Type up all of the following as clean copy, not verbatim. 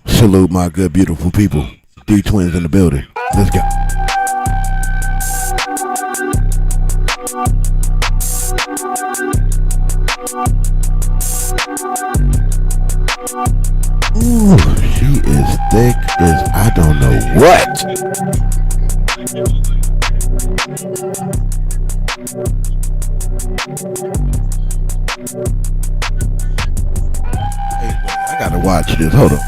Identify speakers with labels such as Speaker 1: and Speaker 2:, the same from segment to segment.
Speaker 1: Salute my good, beautiful people. D-Twins in the building. Let's go. Ooh, she is thick as I don't know what. Hey, I gotta watch this. Hold on.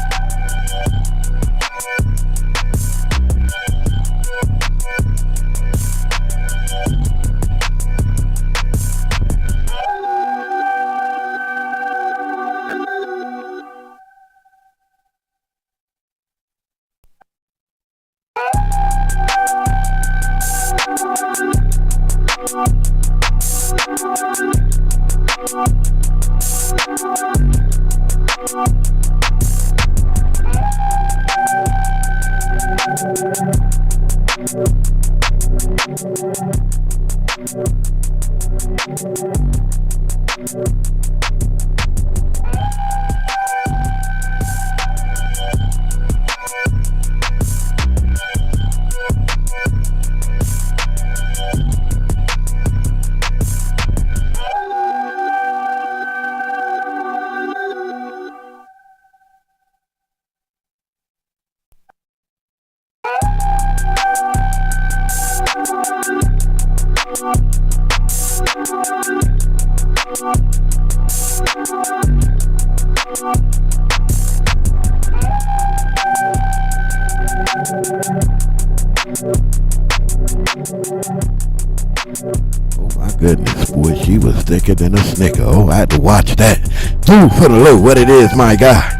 Speaker 1: Goodness, boy, she was thicker than a snicker. Oh, I had to watch that. Dude, for the low, what it is, my guy.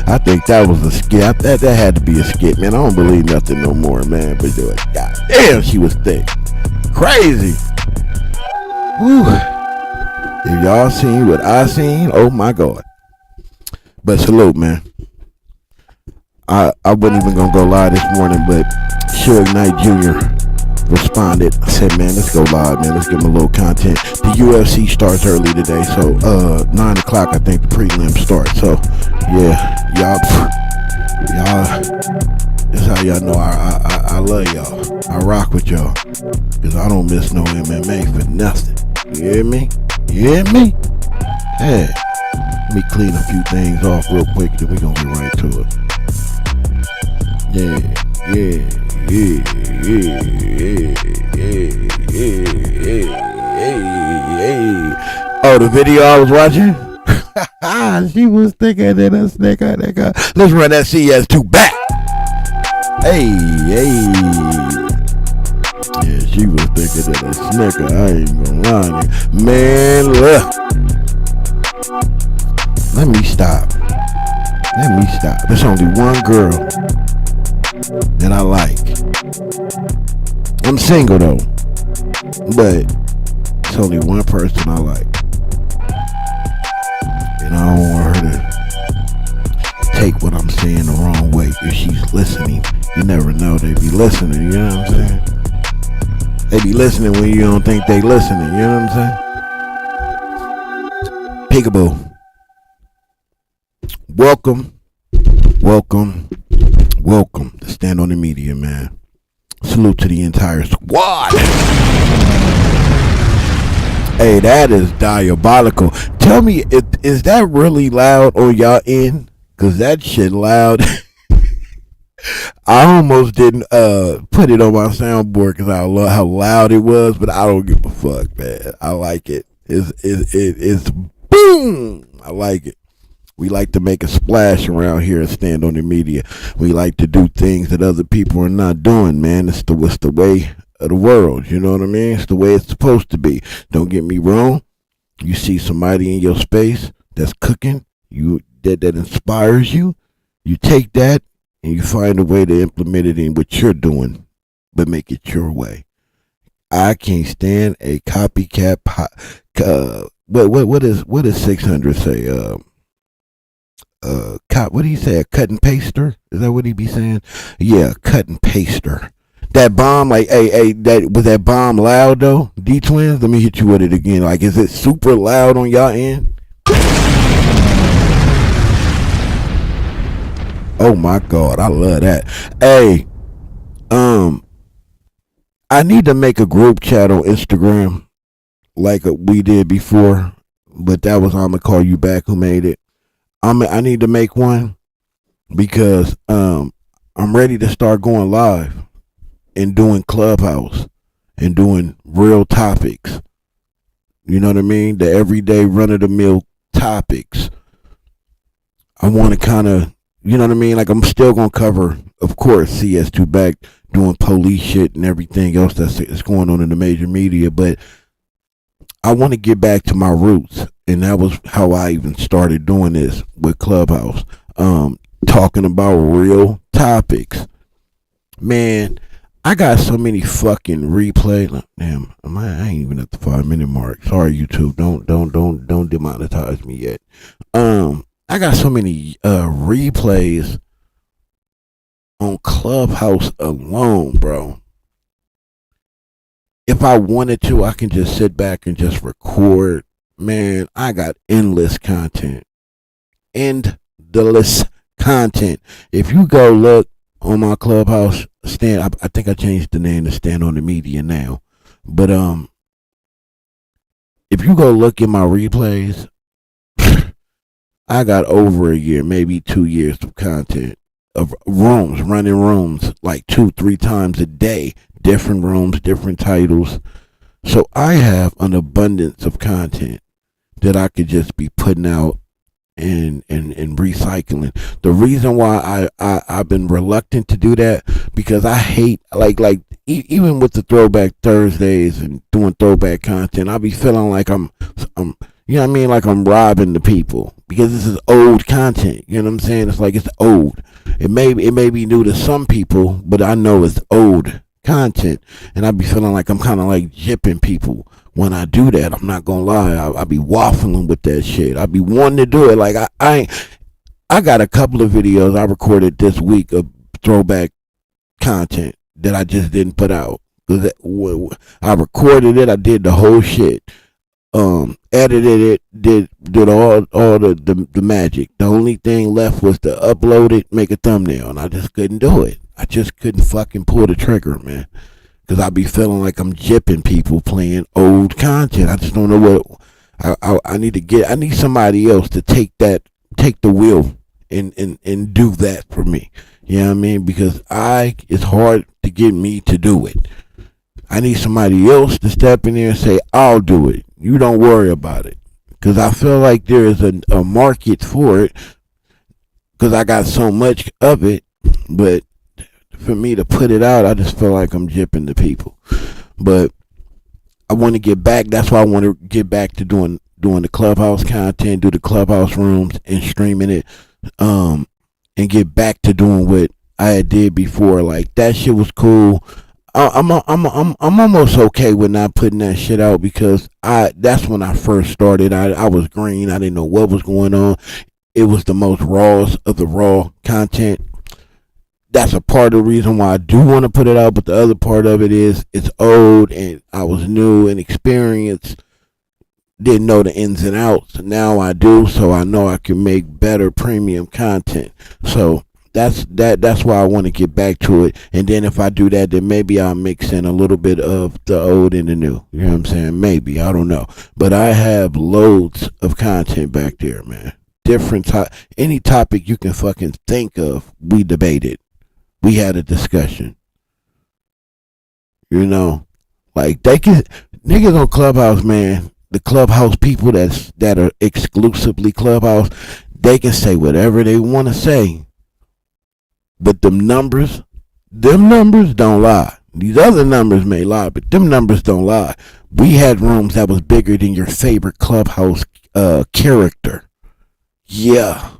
Speaker 1: I think that was a skit. That had to be a skit, man. I don't believe nothing no more, man. But do it. God damn, she was thick. Crazy. Whew. If y'all seen what I seen, oh my God. But salute, man. I wasn't even gonna go live this morning, but Suge Knight Jr. responded. I said, man, let's go live, man. Let's give him a little content. The UFC starts early today, so 9 o'clock I think the prelim starts. So yeah, y'all, this is how y'all know I love y'all. I rock with y'all, cause I don't miss no MMA for nothing. You hear me? You hear me? Hey, let me clean a few things off real quick, then we gonna get right to it. Yeah. Oh, the video I was watching? She was thicker than a snicker, nigga. Let's run that CS2BACK. Hey. Yeah, she was thicker than a snicker. I ain't gonna lie, nigga. Man, look. Let me stop. There's only one girl that I like. I'm single though, but it's only one person I like, and I don't want her to take what I'm saying the wrong way. If she's listening, you never know. They be listening, you know what I'm saying? They be listening when you don't think they listening, you know what I'm saying? Peekaboo. Welcome to Stand on the Media, man. Salute to the entire squad. Hey, that is diabolical. Tell me, is that really loud on y'all end? Cause that shit loud. I almost didn't put it on my soundboard because I love how loud it was, but I don't give a fuck, man. I like it. It's boom. I like it. We like to make a splash around here and Stand on the Media. We like to do things that other people are not doing, man. It's the way of the world, you know what I mean? It's the way it's supposed to be. Don't get me wrong. You see somebody in your space that's cooking, that inspires you. You take that and you find a way to implement it in what you're doing, but make it your way. I can't stand a copycat. What does 600 say? What do you say? A cut and paster? Is that what he be saying? Yeah, cut and paster. That bomb, like, hey, that was that bomb loud though? D Twins, let me hit you with it again. Like, is it super loud on y'all end? Oh my God, I love that. Hey, I need to make a group chat on Instagram like we did before, but that was I'ma call you back who made it. I need to make one because I'm ready to start going live and doing clubhouse and doing real topics. You know what I mean? The everyday run of the mill topics. I want to kind of, you know what I mean? Like, I'm still gonna cover, of course, CS2BACK doing police shit and everything else that's going on in the major media, but I want to get back to my roots, and that was how I even started doing this with Clubhouse. Talking about real topics. Man, I got so many fucking replays. Damn, I ain't even at the 5-minute mark. Sorry, YouTube. Don't demonetize me yet. I got so many replays on Clubhouse alone, bro. If I wanted to, I can just sit back and just record. Man, I got endless content. Endless content. If you go look on my Clubhouse stand, I think I changed the name to Stand on the Media now. But if you go look at my replays, I got over a year, maybe 2 years of content of rooms, running rooms like 2-3 times a day, different rooms, different titles. So I have an abundance of content that I could just be putting out and recycling. The reason why I've been reluctant to do that, because I hate even with the throwback Thursdays and doing throwback content, I be feeling like I'm you know what I mean, like I'm robbing the people because this is old content. You know what I'm saying? It's like it's old. It may be new to some people, but I know it's old content, and I be feeling like I'm kind of like jipping people when I do that. I'm not gonna lie, I be waffling with that shit. I be wanting to do it. Like I got a couple of videos I recorded this week of throwback content that I just didn't put out. I recorded it, I did the whole shit, edited it, did all the magic. The only thing left was to upload it, make a thumbnail, and I just couldn't do it. I just couldn't fucking pull the trigger, man. Because I be feeling like I'm jipping people playing old content. I just don't know what I need to get. I need somebody else to take the wheel and do that for me. You know what I mean? Because it's hard to get me to do it. I need somebody else to step in there and say, I'll do it. You don't worry about it. Because I feel like there is a market for it. Because I got so much of it. But for me to put it out, I just feel like I'm jipping the people. But I want to get back. That's why I want to get back to doing the clubhouse content, do the clubhouse rooms and streaming it, and get back to doing what I did before. Like, that shit was cool. I'm almost okay with not putting that shit out because that's when I first started. I was green. I didn't know what was going on. It was the most raws of the raw content. That's a part of the reason why I do want to put it out, but the other part of it is it's old and I was new and experienced, didn't know the ins and outs. Now I do, so I know I can make better premium content. So that's why I want to get back to it. And then if I do that, then maybe I'll mix in a little bit of the old and the new. You know what I'm saying? Maybe, I don't know. But I have loads of content back there, man. Different any topic you can fucking think of, we debated. We had a discussion. You know, like niggas on Clubhouse, man. The Clubhouse people that are exclusively Clubhouse, they can say whatever they want to say. But them numbers don't lie. These other numbers may lie, but them numbers don't lie. We had rooms that was bigger than your favorite clubhouse character. Yeah.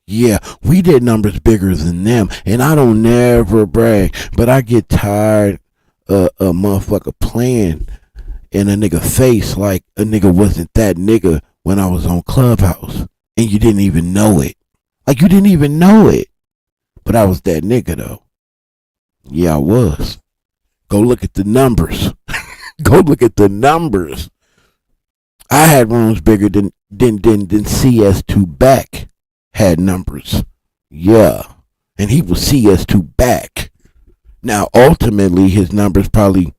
Speaker 1: Yeah, we did numbers bigger than them, and I don't never brag, but I get tired of a motherfucker playing in a nigga face like a nigga wasn't that nigga when I was on Clubhouse, and you didn't even know it. Like, you didn't even know it, but I was that nigga though. Yeah, I was. Go look at the numbers. Go look at the numbers. I had rooms bigger than CS2BACK had numbers. Yeah. And he was CS2BACK. Now, ultimately, his numbers probably,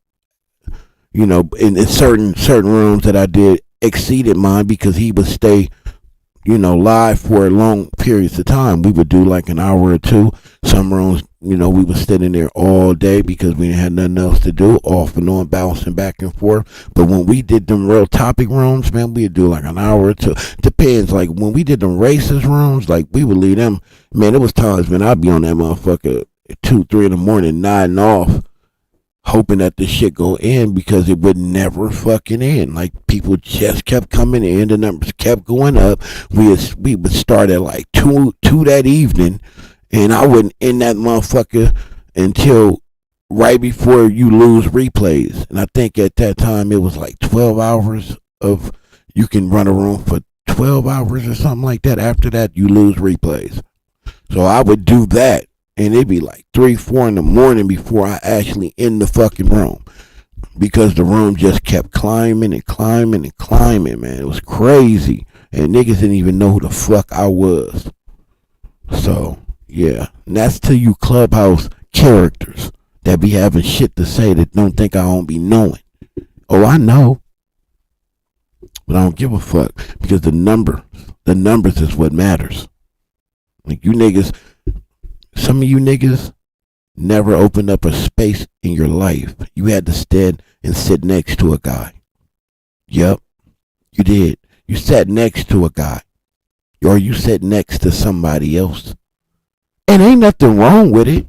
Speaker 1: in certain rooms that I did exceeded mine because he would stay, live for long periods of time. We would do like an hour or two. Some rooms, we was sitting there all day because we had nothing else to do, off and on, bouncing back and forth. But when we did them real topic rooms, man, we'd do like an hour or two. Depends. Like when we did them racist rooms, like we would leave them. Man, it was times, man, I'd be on that motherfucker at 2, 3 in the morning, nodding off, hoping that this shit go in because it would never fucking end. Like people just kept coming in, the numbers kept going up. We would start at like 2 that evening, and I wouldn't end that motherfucker until right before you lose replays. And I think at that time it was like 12 hours of, you can run a room for 12 hours or something like that. After that, you lose replays. So I would do that, and it'd be like 3, 4 in the morning before I actually end the fucking room, because the room just kept climbing and climbing and climbing, man. It was crazy, and niggas didn't even know who the fuck I was. So yeah, and that's to you clubhouse characters that be having shit to say that don't think I don't be knowing. Oh, I know, but I don't give a fuck, because the numbers is what matters. Like you niggas, some of you niggas never opened up a space in your life. You had to stand and sit next to a guy. Yep, you did. You sat next to a guy, or you sat next to somebody else. And ain't nothing wrong with it,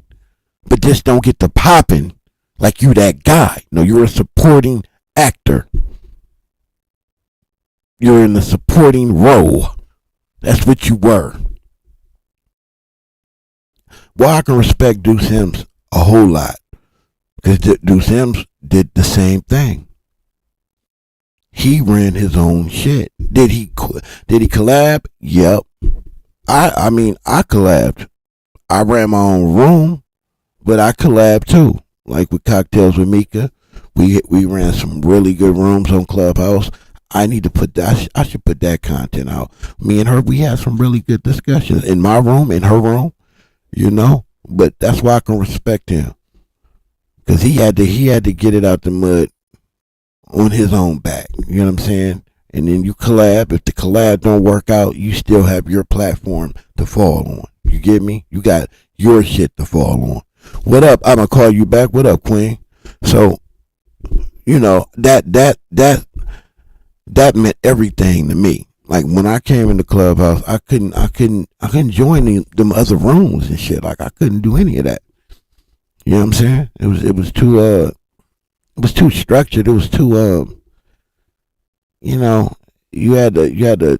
Speaker 1: but just don't get to popping like you that guy. No, you're a supporting actor. You're in the supporting role. That's what you were. Well, I can respect Deuce Sims a whole lot, because Deuce Sims did the same thing. He ran his own shit. Did he collab? Yep. I mean, I collabed. I ran my own room, but I collabed too. Like with Cocktails with Mika, we ran some really good rooms on Clubhouse. I need to put that. I should put that content out. Me and her, we had some really good discussions in my room, in her room. But that's why I can respect him, because he had to get it out the mud on his own back. You know what I'm saying? And then you collab. If the collab don't work out, you still have your platform to fall on. You get me? You got your shit to fall on. What up? I'm gonna call you back. What up, Queen? So, that meant everything to me. Like when I came in the Clubhouse, I couldn't join them other rooms and shit. Like I couldn't do any of that. You know what I'm saying? It was too structured. It was too you had to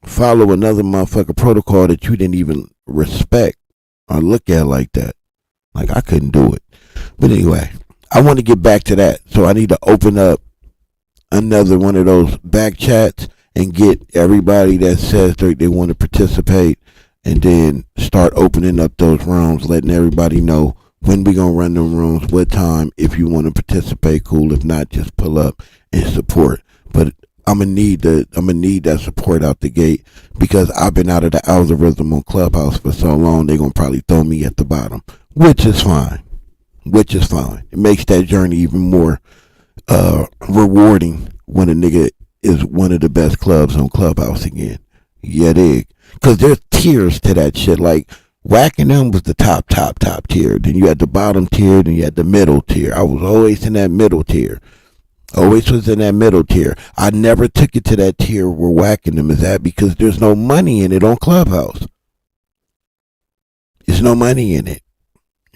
Speaker 1: follow another motherfucker protocol that you didn't even respect or look at like that. Like I couldn't do it. But anyway, I want to get back to that. So I need to open up another one of those back chats and get everybody that says they want to participate, and then start opening up those rooms, letting everybody know when we gonna run them rooms, what time. If you want to participate, cool. If not, just pull up and support. But I'm gonna need that support out the gate, because I've been out of the algorithm on Clubhouse for so long. They're gonna probably throw me at the bottom, which is fine. It makes that journey even more rewarding when a nigga is one of the best clubs on Clubhouse again. Yeah, dig. Because there's tiers to that shit. Like Wack and them was the top tier. Then you had the bottom tier. Then you had the middle tier. I was always in that middle tier. I never took it to that tier where Wack and them is at, because there's no money in it on Clubhouse. There's no money in it.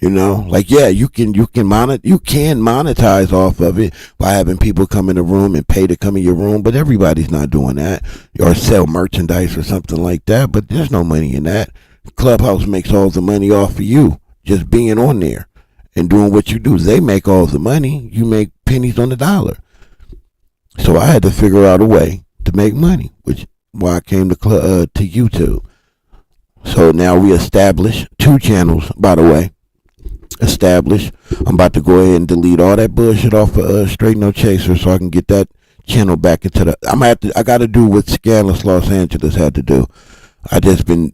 Speaker 1: You know, like, yeah, you can monetize off of it by having people come in the room and pay to come in your room, but everybody's not doing that, or sell merchandise or something like that. But there's no money in that. Clubhouse makes all the money off of you just being on there and doing what you do. They make all the money. You make pennies on the dollar. So I had to figure out a way to make money, which why I came to YouTube. So now we established 2 channels, by the way. Established. I'm about to go ahead and delete all that bullshit off of Straight No Chaser so I can get that channel back into the. I got to do what Scandalous Los Angeles had to do. I just been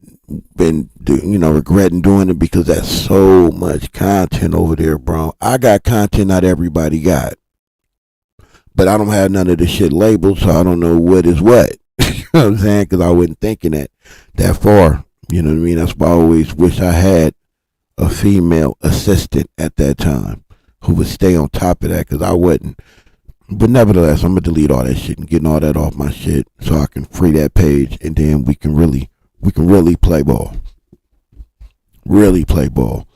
Speaker 1: regretting doing it because that's so much content over there, bro. I got content not everybody got, but I don't have none of the shit labeled, so I don't know what is what. You know what I'm saying? Because I wasn't thinking that far. You know what I mean? That's why I always wish I had a female assistant at that time who would stay on top of that, because I wasn't. But nevertheless, I'm gonna delete all that shit and getting all that off my shit so I can free that page, and then we can really play ball. Really play ball.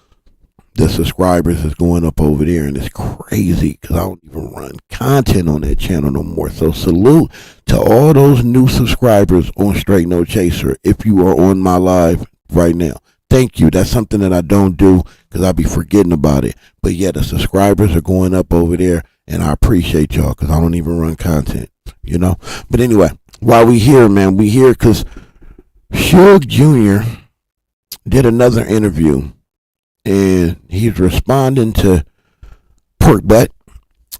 Speaker 1: The subscribers is going up over there, and it's crazy because I don't even run content on that channel no more. So salute to all those new subscribers on Straight No Chaser. If you are on my live right now, thank you. That's something that I don't do because I be forgetting about it. But yeah, the subscribers are going up over there, and I appreciate y'all because I don't even run content, you know. But anyway, while we here, man, we here because Suge Jr. did another interview, and he's responding to Pork Butt.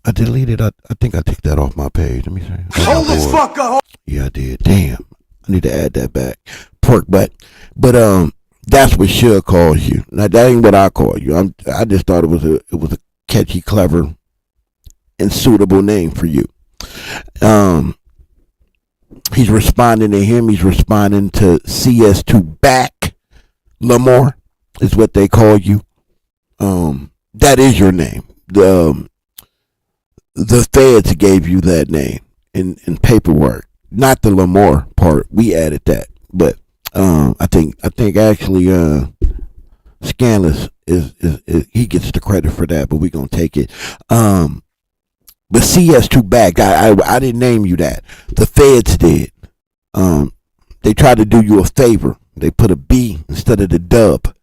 Speaker 1: I deleted. I think I took that off my page. Let me see. Hold this fuck up. Yeah, I did. Damn, I need to add that back. Pork Butt. But that's what Suge calls you. Now that ain't what I call you. I just thought it was a catchy, clever, and suitable name for you. He's responding to him. He's responding to CS2BACK. Lamar is what they call you. That is your name. The feds gave you that name in paperwork, not the Lamar part. We added that, but I think actually Scandalous is he gets the credit for that, but we gonna take it. But CS2BACK, I didn't name you that. The feds did. They tried to do you a favor. They put a B instead of the dub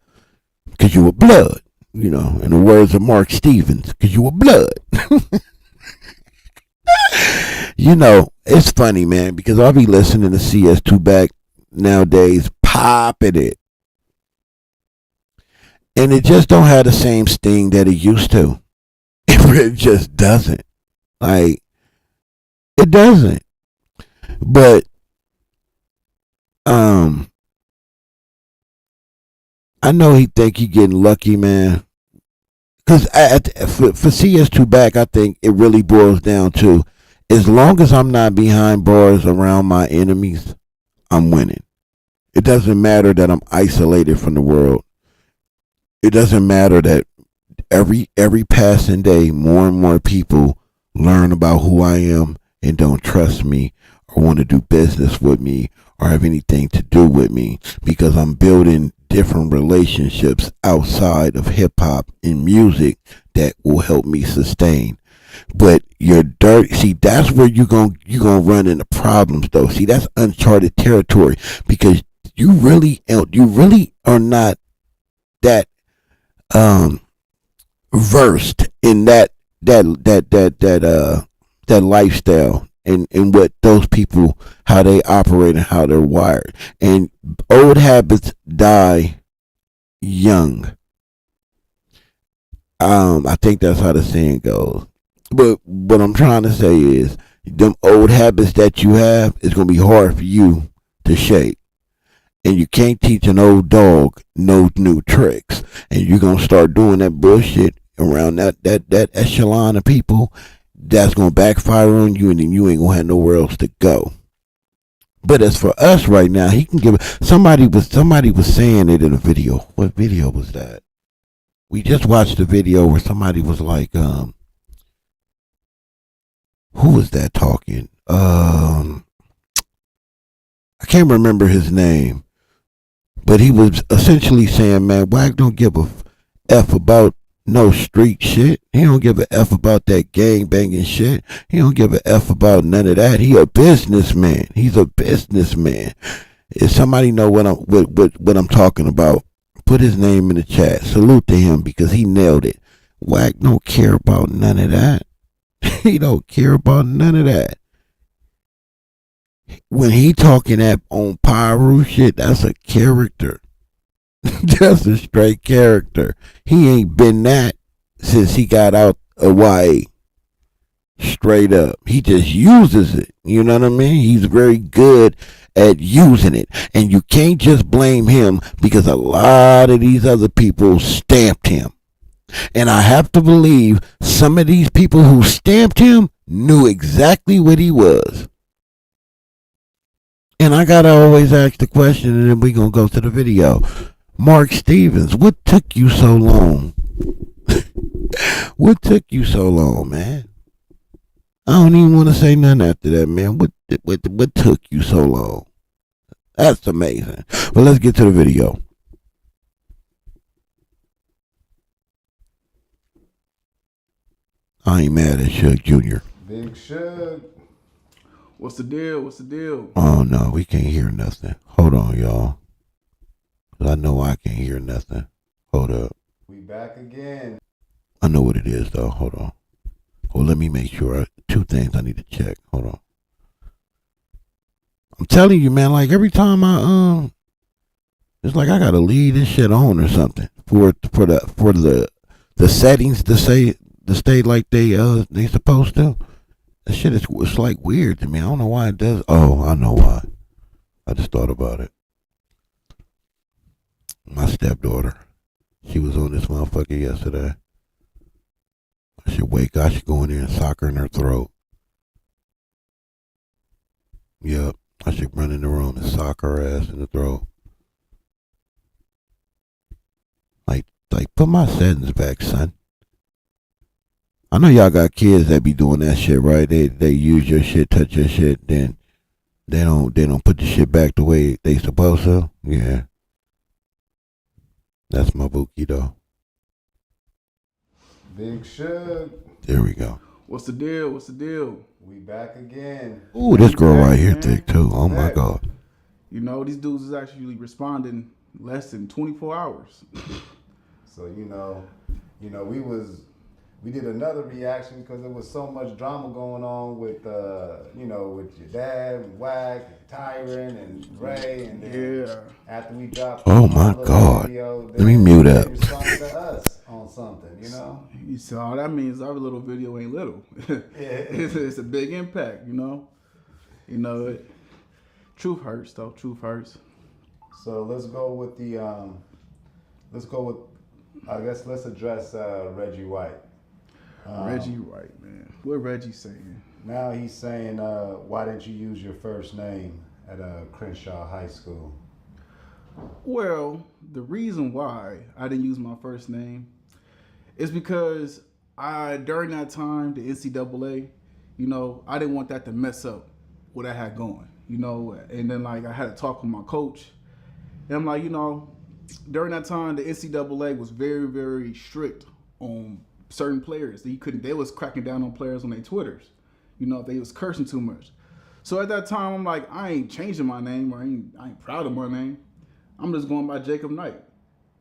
Speaker 1: because you were blood. You know, in the words of Mark Stevens, because you were blood. You know, it's funny, man, because I'll be listening to CS2BACK nowadays, popping it. And it just don't have the same sting that it used to. It just doesn't. Like, it doesn't. But, I know he think he getting lucky, man. Because for CS2BACK, I think it really boils down to, as long as I'm not behind bars around my enemies, I'm winning. It doesn't matter that I'm isolated from the world. It doesn't matter that every passing day, more and more people learn about who I am and don't trust me or want to do business with me or have anything to do with me, because I'm building different relationships outside of hip hop and music that will help me sustain. But you're dirty. See, that's where you're gonna run into problems, though. See, that's uncharted territory, because you really are not that versed in that lifestyle and what those people, how they operate and how they're wired. And old habits die young. I think that's how the saying goes. But what I'm trying to say is, them old habits that you have is gonna be hard for you to shake. And you can't teach an old dog no new tricks. And you're gonna start doing that bullshit around that echelon of people. That's gonna backfire on you, and then you ain't gonna have nowhere else to go. But as for us right now, he can give it. Somebody was saying it in a video. What video was that? We just watched a video where somebody was like, who was that talking? I can't remember his name, but he was essentially saying, man, Wack don't give a F about no street shit. He don't give a F about that gang banging shit. He don't give a F about none of that. He a businessman. He's a businessman. If somebody know what I'm talking about, put his name in the chat. Salute to him because he nailed it. Wack don't care about none of that. He don't care about none of that. When he talking that on Pyro shit, that's a character. That's a straight character. He ain't been that since he got out of YA. Straight up. He just uses it. You know what I mean? He's very good at using it. And you can't just blame him because a lot of these other people stamped him. And I have to believe some of these people who stamped him knew exactly what he was. And I gotta always ask the question, and then we gonna go to the video. Mark Stevens, what took you so long? What took you so long, man? I don't even want to say nothing after that, man. What took you so long? That's amazing. But let's get to the video. I ain't mad at Suge Jr.
Speaker 2: Big Suge. What's the deal? What's the deal?
Speaker 1: Oh, no, we can't hear nothing. Hold on, y'all. I know I can't hear nothing. Hold up.
Speaker 2: We back again.
Speaker 1: I know what it is, though. Hold on. Well, let me make sure. Two things I need to check. Hold on. I'm telling you, man, like every time it's like I gotta leave this shit on or something for the settings to stay like they supposed to. That shit it's like weird to me. I don't know why it does. Oh, I know why. I just thought about it. My stepdaughter, she was on this motherfucker yesterday. I should wake up. I should go in there and sock her in her throat. Yep. I should run in the room and sock her ass in the throat. Like put my settings back, son. I know y'all got kids that be doing that shit, right? They use your shit, touch your shit, then they don't put the shit back the way they supposed to. Yeah. That's my bookie though.
Speaker 2: Big Suge.
Speaker 1: There we go.
Speaker 2: What's the deal? What's the deal? We back again.
Speaker 1: Ooh, this girl right here thick too. Oh my God.
Speaker 2: You know, these dudes is actually responding less than 24 hours. So, you know, we did another reaction because there was so much drama going on with, with your dad, and Wack, and Tyron, and Ray, and then after we dropped.
Speaker 1: Oh my God. Video, let me mute up.
Speaker 2: They responded to us on something, you know. So all that means our little video ain't little. It's a big impact, you know. Truth hurts though. Truth hurts. So let's go with let's address Reggie White. Reggie White, man. What Reggie saying? Now he's saying, why didn't you use your first name at Crenshaw High School? Well, the reason why I didn't use my first name is because during that time, the NCAA, I didn't want that to mess up what I had going, and then I had to talk with my coach, and I'm like, during that time, the NCAA was very, very strict on certain players. They was cracking down on players on their Twitters, if they was cursing too much. So at that time, I'm like, I ain't changing my name, or I ain't proud of my name. I'm just going by Jacob Knight.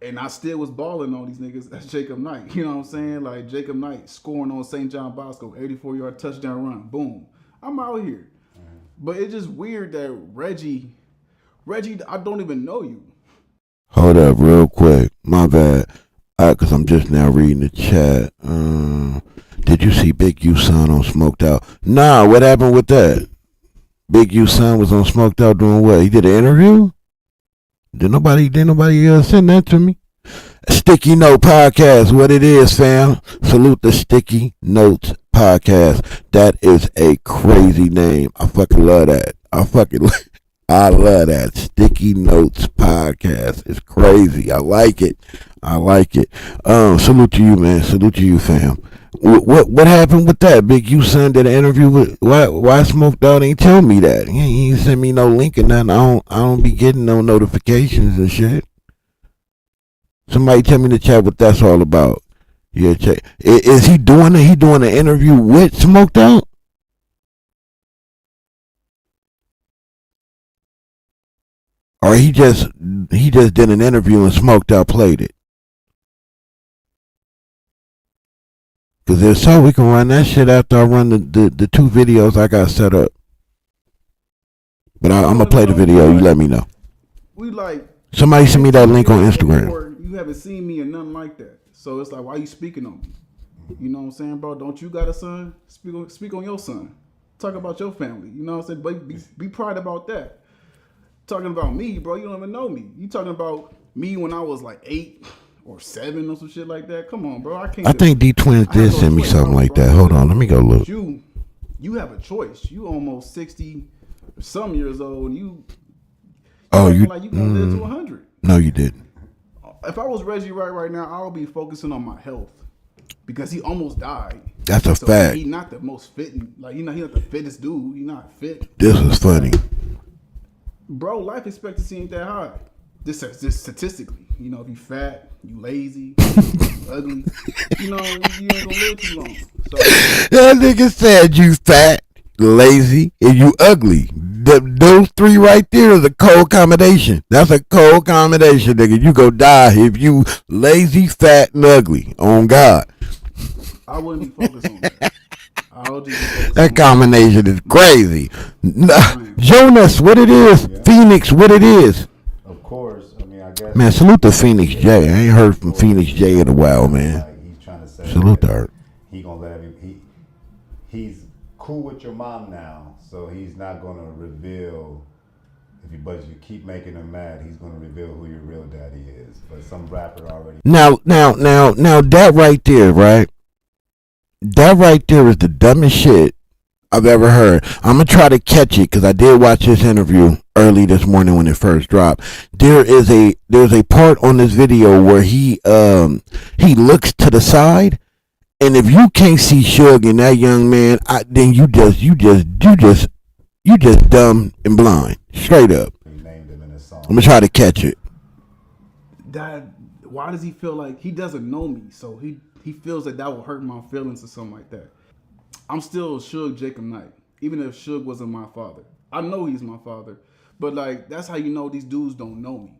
Speaker 2: And I still was balling on these niggas as Jacob Knight. You know what I'm saying? Like Jacob Knight scoring on St. John Bosco, 84-yard touchdown run. Boom. I'm out here. Mm-hmm. But it's just weird that Reggie, I don't even know you.
Speaker 1: Hold up real quick. My bad. Because I'm just now reading the chat. Did you see Big U Son on Smoked Out? Nah, what happened with that? Big U Son was on Smoked Out doing what? He did an interview? Did nobody send that to me? Sticky Note Podcast, what it is, fam. Salute the Sticky Notes Podcast. That is a crazy name. I fucking love that. I love that. Sticky Notes Podcast. It's crazy. I like it. Salute to you, man. Salute to you, fam. What happened with that? Big U Son did an interview with why Smoked Out ain't tell me that. He ain't send me no link or nothing. I don't be getting no notifications and shit. So Somebody tell me in the chat what that's all about. Yeah, check. Is he doing it? He doing an interview with Smoked Out? Or he just did an interview and Smoked Out played it? Because if so, we can run that shit after I run the 2 videos I got set up. But I'm going to play the video. You let me know.
Speaker 3: We like...
Speaker 1: Somebody send me that link on Instagram.
Speaker 3: You haven't seen me or nothing like that. So it's like, why you speaking on me? You know what I'm saying, bro? Don't you got a son? Speak on your son. Talk about your family. You know what I'm saying? But be proud about that. Talking about me, bro, you don't even know me. You talking about me when I was like 8 or 7 or some shit like that? Come on, bro. I think D-Twins
Speaker 1: did send me something like that. Hold on, let me go look.
Speaker 3: You have a choice. You almost 60 or some years old. You like you gonna live to 100.
Speaker 1: No, you didn't.
Speaker 3: If I was Reggie right now, I would be focusing on my health because he almost died.
Speaker 1: That's a fact.
Speaker 3: He's not the most fit, like he's not the fittest dude. He's not fit.
Speaker 1: This was funny,
Speaker 3: bro. Life expectancy ain't that high. This statistically, you know, if you fat, you lazy, you ugly, you know, you ain't gonna live too long. So
Speaker 1: that nigga said you fat, lazy, and you ugly. Those 3 right there is a cold combination. That's a cold combination, nigga. You go die if you lazy, fat, and ugly. On God.
Speaker 3: I wouldn't be focused on that.
Speaker 1: That combination is crazy. Jonas, what it is? Yeah. Phoenix, what it is?
Speaker 2: Of course. I mean, I guess.
Speaker 1: Man, salute to Phoenix J. I ain't heard from Phoenix J in a while, man.
Speaker 2: Like he's trying to say
Speaker 1: salute to her.
Speaker 2: He gonna let he's cool with your mom now, so he's not gonna reveal. But if you keep making him mad, he's gonna reveal who your real daddy is. But some rapper already.
Speaker 1: Now, that right there, right? That right there is the dumbest shit I've ever heard. I'm gonna try to catch it because I did watch this interview early this morning when it first dropped. There's a part on this video where he looks to the side, and if you can't see Suge and that young man, then you just dumb and blind, straight up.
Speaker 2: He named him in his song.
Speaker 1: I'm gonna try to catch it.
Speaker 3: Dad, why does he feel like he doesn't know me? So he feels that will hurt my feelings or something like that. I'm still Suge Jacob Knight, even if Suge wasn't my father. I know he's my father, but like that's how you know these dudes don't know me.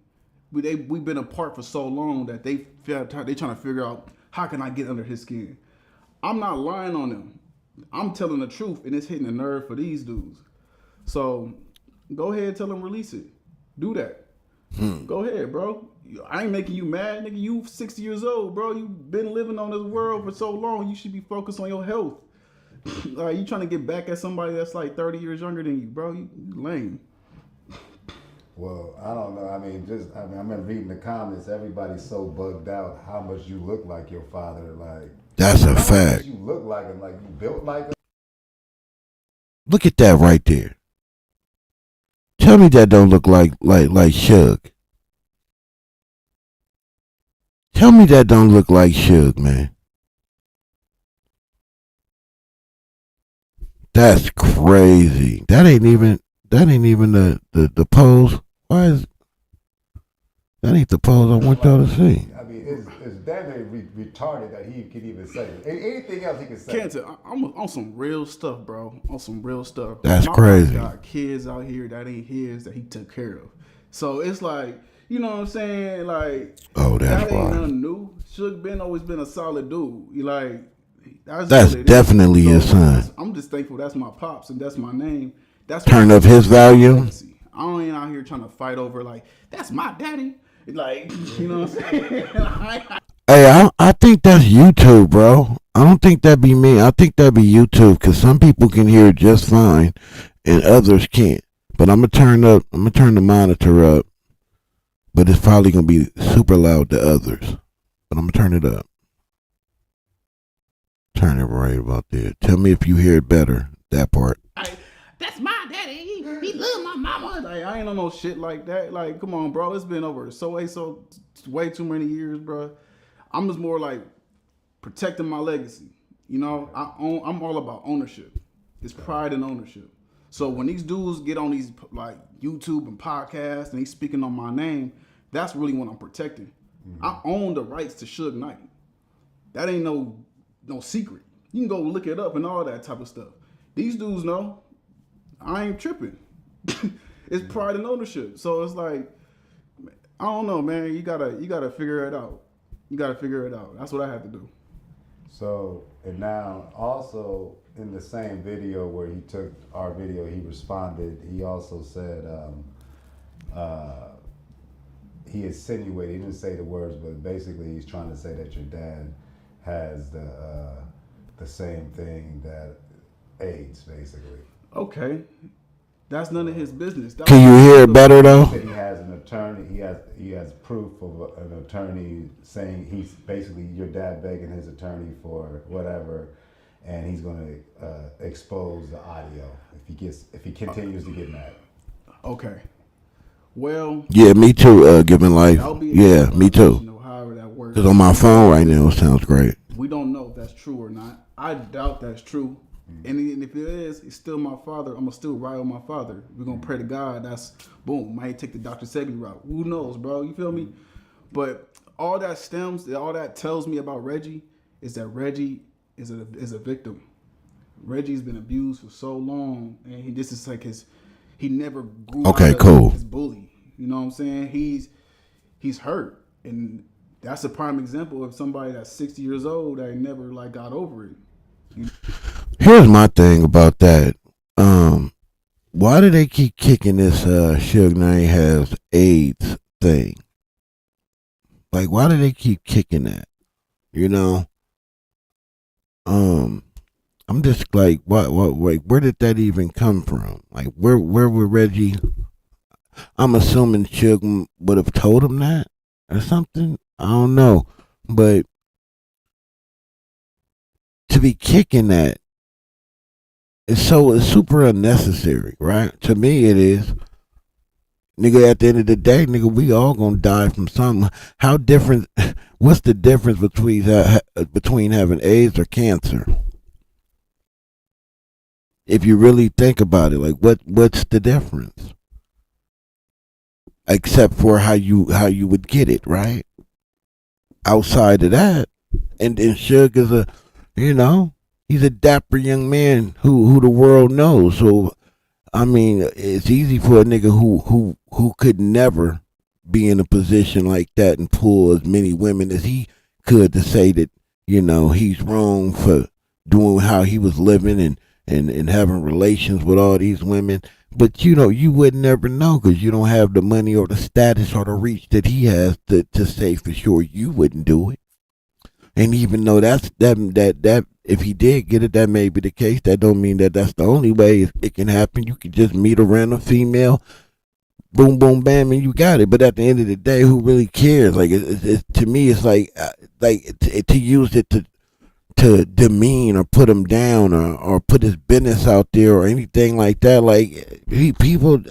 Speaker 3: We've been apart for so long that they trying to figure out how can I get under his skin. I'm not lying on them. I'm telling the truth, and it's hitting the nerve for these dudes. So go ahead, tell them release it. Do that. Go ahead, bro. I ain't making you mad, nigga. You 60 years old, bro. You've been living on this world for so long. You should be focused on your health. Like you trying to get back at somebody that's like 30 years younger than you, bro. You lame.
Speaker 2: Well, I don't know. I mean, I've been reading the comments. Everybody's so bugged out how much you look like your father. Like
Speaker 1: that's a fact.
Speaker 2: You look like him, like you built like him.
Speaker 1: Look at that right there. Tell me that don't look like Suge. Tell me that don't look like Suge, man. That's crazy. That ain't even the pose. Why is that ain't the pose I want y'all to see?
Speaker 2: I mean, it's damn retarded that he could even say it. Anything else he can say.
Speaker 3: Cantor, I'm on some real stuff, bro. On some real stuff.
Speaker 1: That's crazy.
Speaker 3: Got kids out here that ain't his that he took care of. So it's like, you know what I'm saying? Like,
Speaker 1: oh, that's
Speaker 3: that ain't nothing new. Suge always been a solid dude.
Speaker 1: That's definitely his son.
Speaker 3: I'm just thankful that's my pops and that's my name. That's
Speaker 1: turn up his value.
Speaker 3: I ain't out here trying to fight over like that's my daddy. Like, you know what I'm saying?
Speaker 1: Hey, I think that's YouTube, bro. I don't think that'd be me. I think that'd be YouTube because some people can hear it just fine and others can't. But I'm gonna turn the monitor up. But it's probably gonna be super loud to others. But I'm gonna turn it up. Turn it right about there. Tell me if you hear it better. That part.
Speaker 3: That's my daddy. He love my mama. Like, I ain't on no shit like that. Like, come on, bro. It's been over so way too many years, bro. I'm just more like protecting my legacy. You know, I'm all about ownership. It's pride and ownership. So when these dudes get on these like YouTube and podcasts and he's speaking on my name, that's really what I'm protecting. I own the rights to Suge Knight. That ain't no secret. You can go look it up and all that type of stuff. These dudes know. I ain't tripping. It's pride and ownership. So it's like, I don't know, man. You gotta figure it out. You gotta figure it out. That's what I have to do.
Speaker 2: So, and now also in the same video where he took our video, he responded. He also said he insinuated. He didn't say the words, but basically he's trying to say that your dad has the same thing, that AIDS, basically.
Speaker 3: Okay. That's none of his business.
Speaker 1: Can you hear it better though?
Speaker 2: He has an attorney. He has proof of an attorney saying he's basically your dad begging his attorney for whatever, and he's going to expose the audio if he continues to get mad.
Speaker 3: Okay. Well.
Speaker 1: Yeah, me too. Giving life. Yeah, me too.
Speaker 3: However that works.
Speaker 1: Cause on my phone right now, it sounds great.
Speaker 3: We don't know if that's true or not. I doubt that's true. And if it is, it's still my father. I'm gonna still ride with my father. We're gonna pray to God. That's boom. Might take the Dr. Sebi route. Who knows, bro? You feel me? But all that tells me about Reggie is that Reggie is a victim. Reggie's been abused for so long, and this is like he never grew out of his bully. You know what I'm saying? He's hurt, and that's a prime example of somebody that's 60 years old that never like got over it.
Speaker 1: Here's my thing about that. Why do they keep kicking this Suge Knight has AIDS thing? Like, why do they keep kicking that? You know? I'm just like, what, where did that even come from? Like, where would Reggie? I'm assuming Suge would have told him that or something. I don't know, but to be kicking that, it's super unnecessary, right? To me, it is. Nigga, at the end of the day, nigga, we all gonna die from something. What's the difference between having AIDS or cancer? If you really think about it, like what's the difference? Except for how you would get it, right? Outside of that, and Suge is he's a dapper young man who the world knows. So, I mean, it's easy for a nigga who could never be in a position like that and pull as many women as he could to say that, he's wrong for doing how he was living and having relations with all these women. But, you would never know because you don't have the money or the status or the reach that he has to say for sure you wouldn't do it. And even though that if he did get it, that may be the case. That don't mean that that's the only way it can happen. You can just meet a random female, boom, boom, bam, and you got it. But at the end of the day, who really cares? Like, to me, it's like to use it to demean or put him down or put his business out there or anything like that. Like, people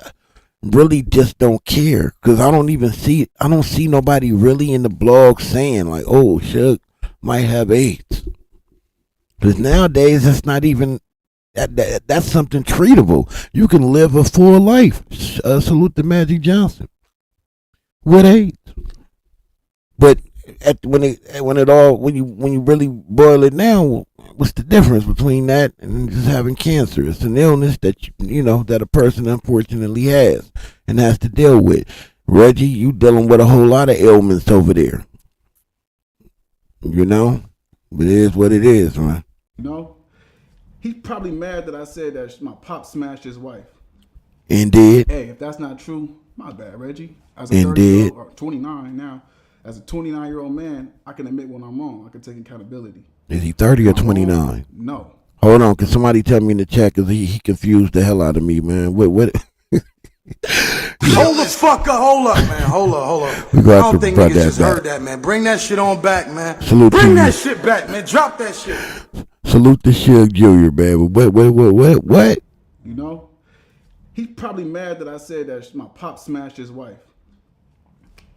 Speaker 1: really just don't care because I don't see nobody really in the blog saying like, oh, Suge might have AIDS. Because nowadays, that's not even, that's something treatable. You can live a full life. Salute to Magic Johnson with AIDS. But when you really boil it down, what's the difference between that and just having cancer? It's an illness that that a person unfortunately has and has to deal with. Reggie, you dealing with a whole lot of ailments over there. But it is what it is, man.
Speaker 3: He's probably mad that I said that my pop smashed his wife.
Speaker 1: Indeed.
Speaker 3: Hey, if that's not true, my bad, Reggie. As a 30-year-old, or 29 now, as a 29-year-old man, I can admit when I'm wrong. I can take accountability.
Speaker 1: Is he 30 or 29?
Speaker 3: No.
Speaker 1: Hold on, can somebody tell me in the chat because he confused the hell out of me, man. What?
Speaker 4: Hold the fuck up. Hold up, man. Hold up. I don't think niggas just heard that, man. Bring that shit on back, man. Bring that shit back, man. Drop that shit.
Speaker 1: Salute to Suge Jr., man. What?
Speaker 3: He's probably mad that I said that my pop smashed his wife.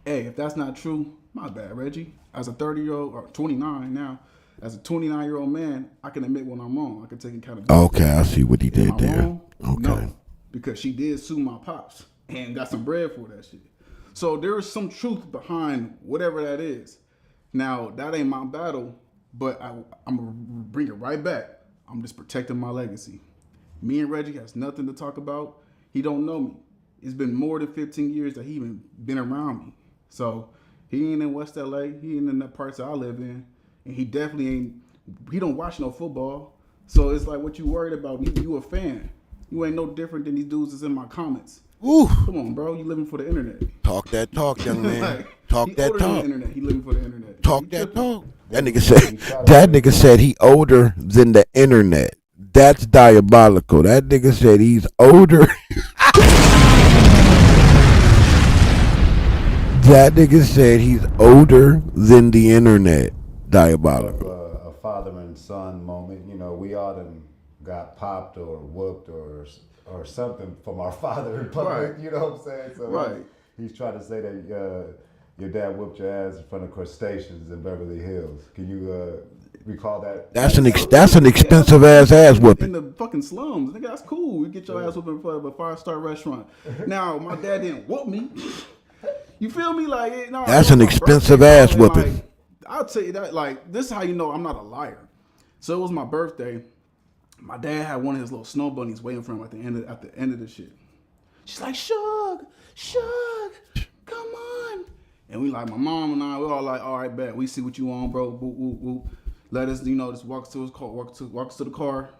Speaker 3: Hey, if that's not true, my bad, Reggie. As a 30-year-old, or 29 now, as a 29-year-old man, I can admit when I'm wrong. I can take accountability.
Speaker 1: Okay, I see what he did there.
Speaker 3: Wrong?
Speaker 1: Okay.
Speaker 3: No, because she did sue my pops and got some bread for that shit. So there is some truth behind whatever that is. Now, that ain't my battle, but I'm going to bring it right back. I'm just protecting my legacy. Me and Reggie has nothing to talk about. He don't know me. It's been more than 15 years that he even been around me. So he ain't in West LA. He ain't in the parts that I live in. And he definitely ain't, he don't watch no football. So it's like, what you worried about? You a fan. You ain't no different than these dudes that's in my comments.
Speaker 1: Ooh.
Speaker 3: Come on, bro. You living for the internet.
Speaker 1: Talk that talk, young man.
Speaker 3: Like,
Speaker 1: talk that talk.
Speaker 3: Internet. He living for the internet.
Speaker 1: Talk that talk. That nigga said he older than the internet. That's diabolical. That nigga said he's older. That nigga said he's older than the internet. Diabolical.
Speaker 2: A father and son moment. You know, we all done got popped or whooped or something from our father in public. Right. You know what I'm saying? So
Speaker 3: right.
Speaker 2: He's trying to say that your dad whooped your ass in front of crustaceans in Beverly Hills. Can you recall that?
Speaker 1: That's an expensive ass whooping.
Speaker 3: In the fucking slums. Nigga, that's cool. You get your ass whooping in front of a 5-star restaurant. Now, my dad didn't whoop me. You feel me? Like, no,
Speaker 1: that's an expensive ass whooping.
Speaker 3: Like, I'll tell you that. Like, this is how you know I'm not a liar. So it was my birthday. My dad had one of his little snow bunnies waiting for him at the end of the shit. She's like, Suge, come on. And we like, my mom and I, we all like, all right, bet. We see what you on, bro. Boop, boop, boop. Let us, just walk to his car, walk to the car.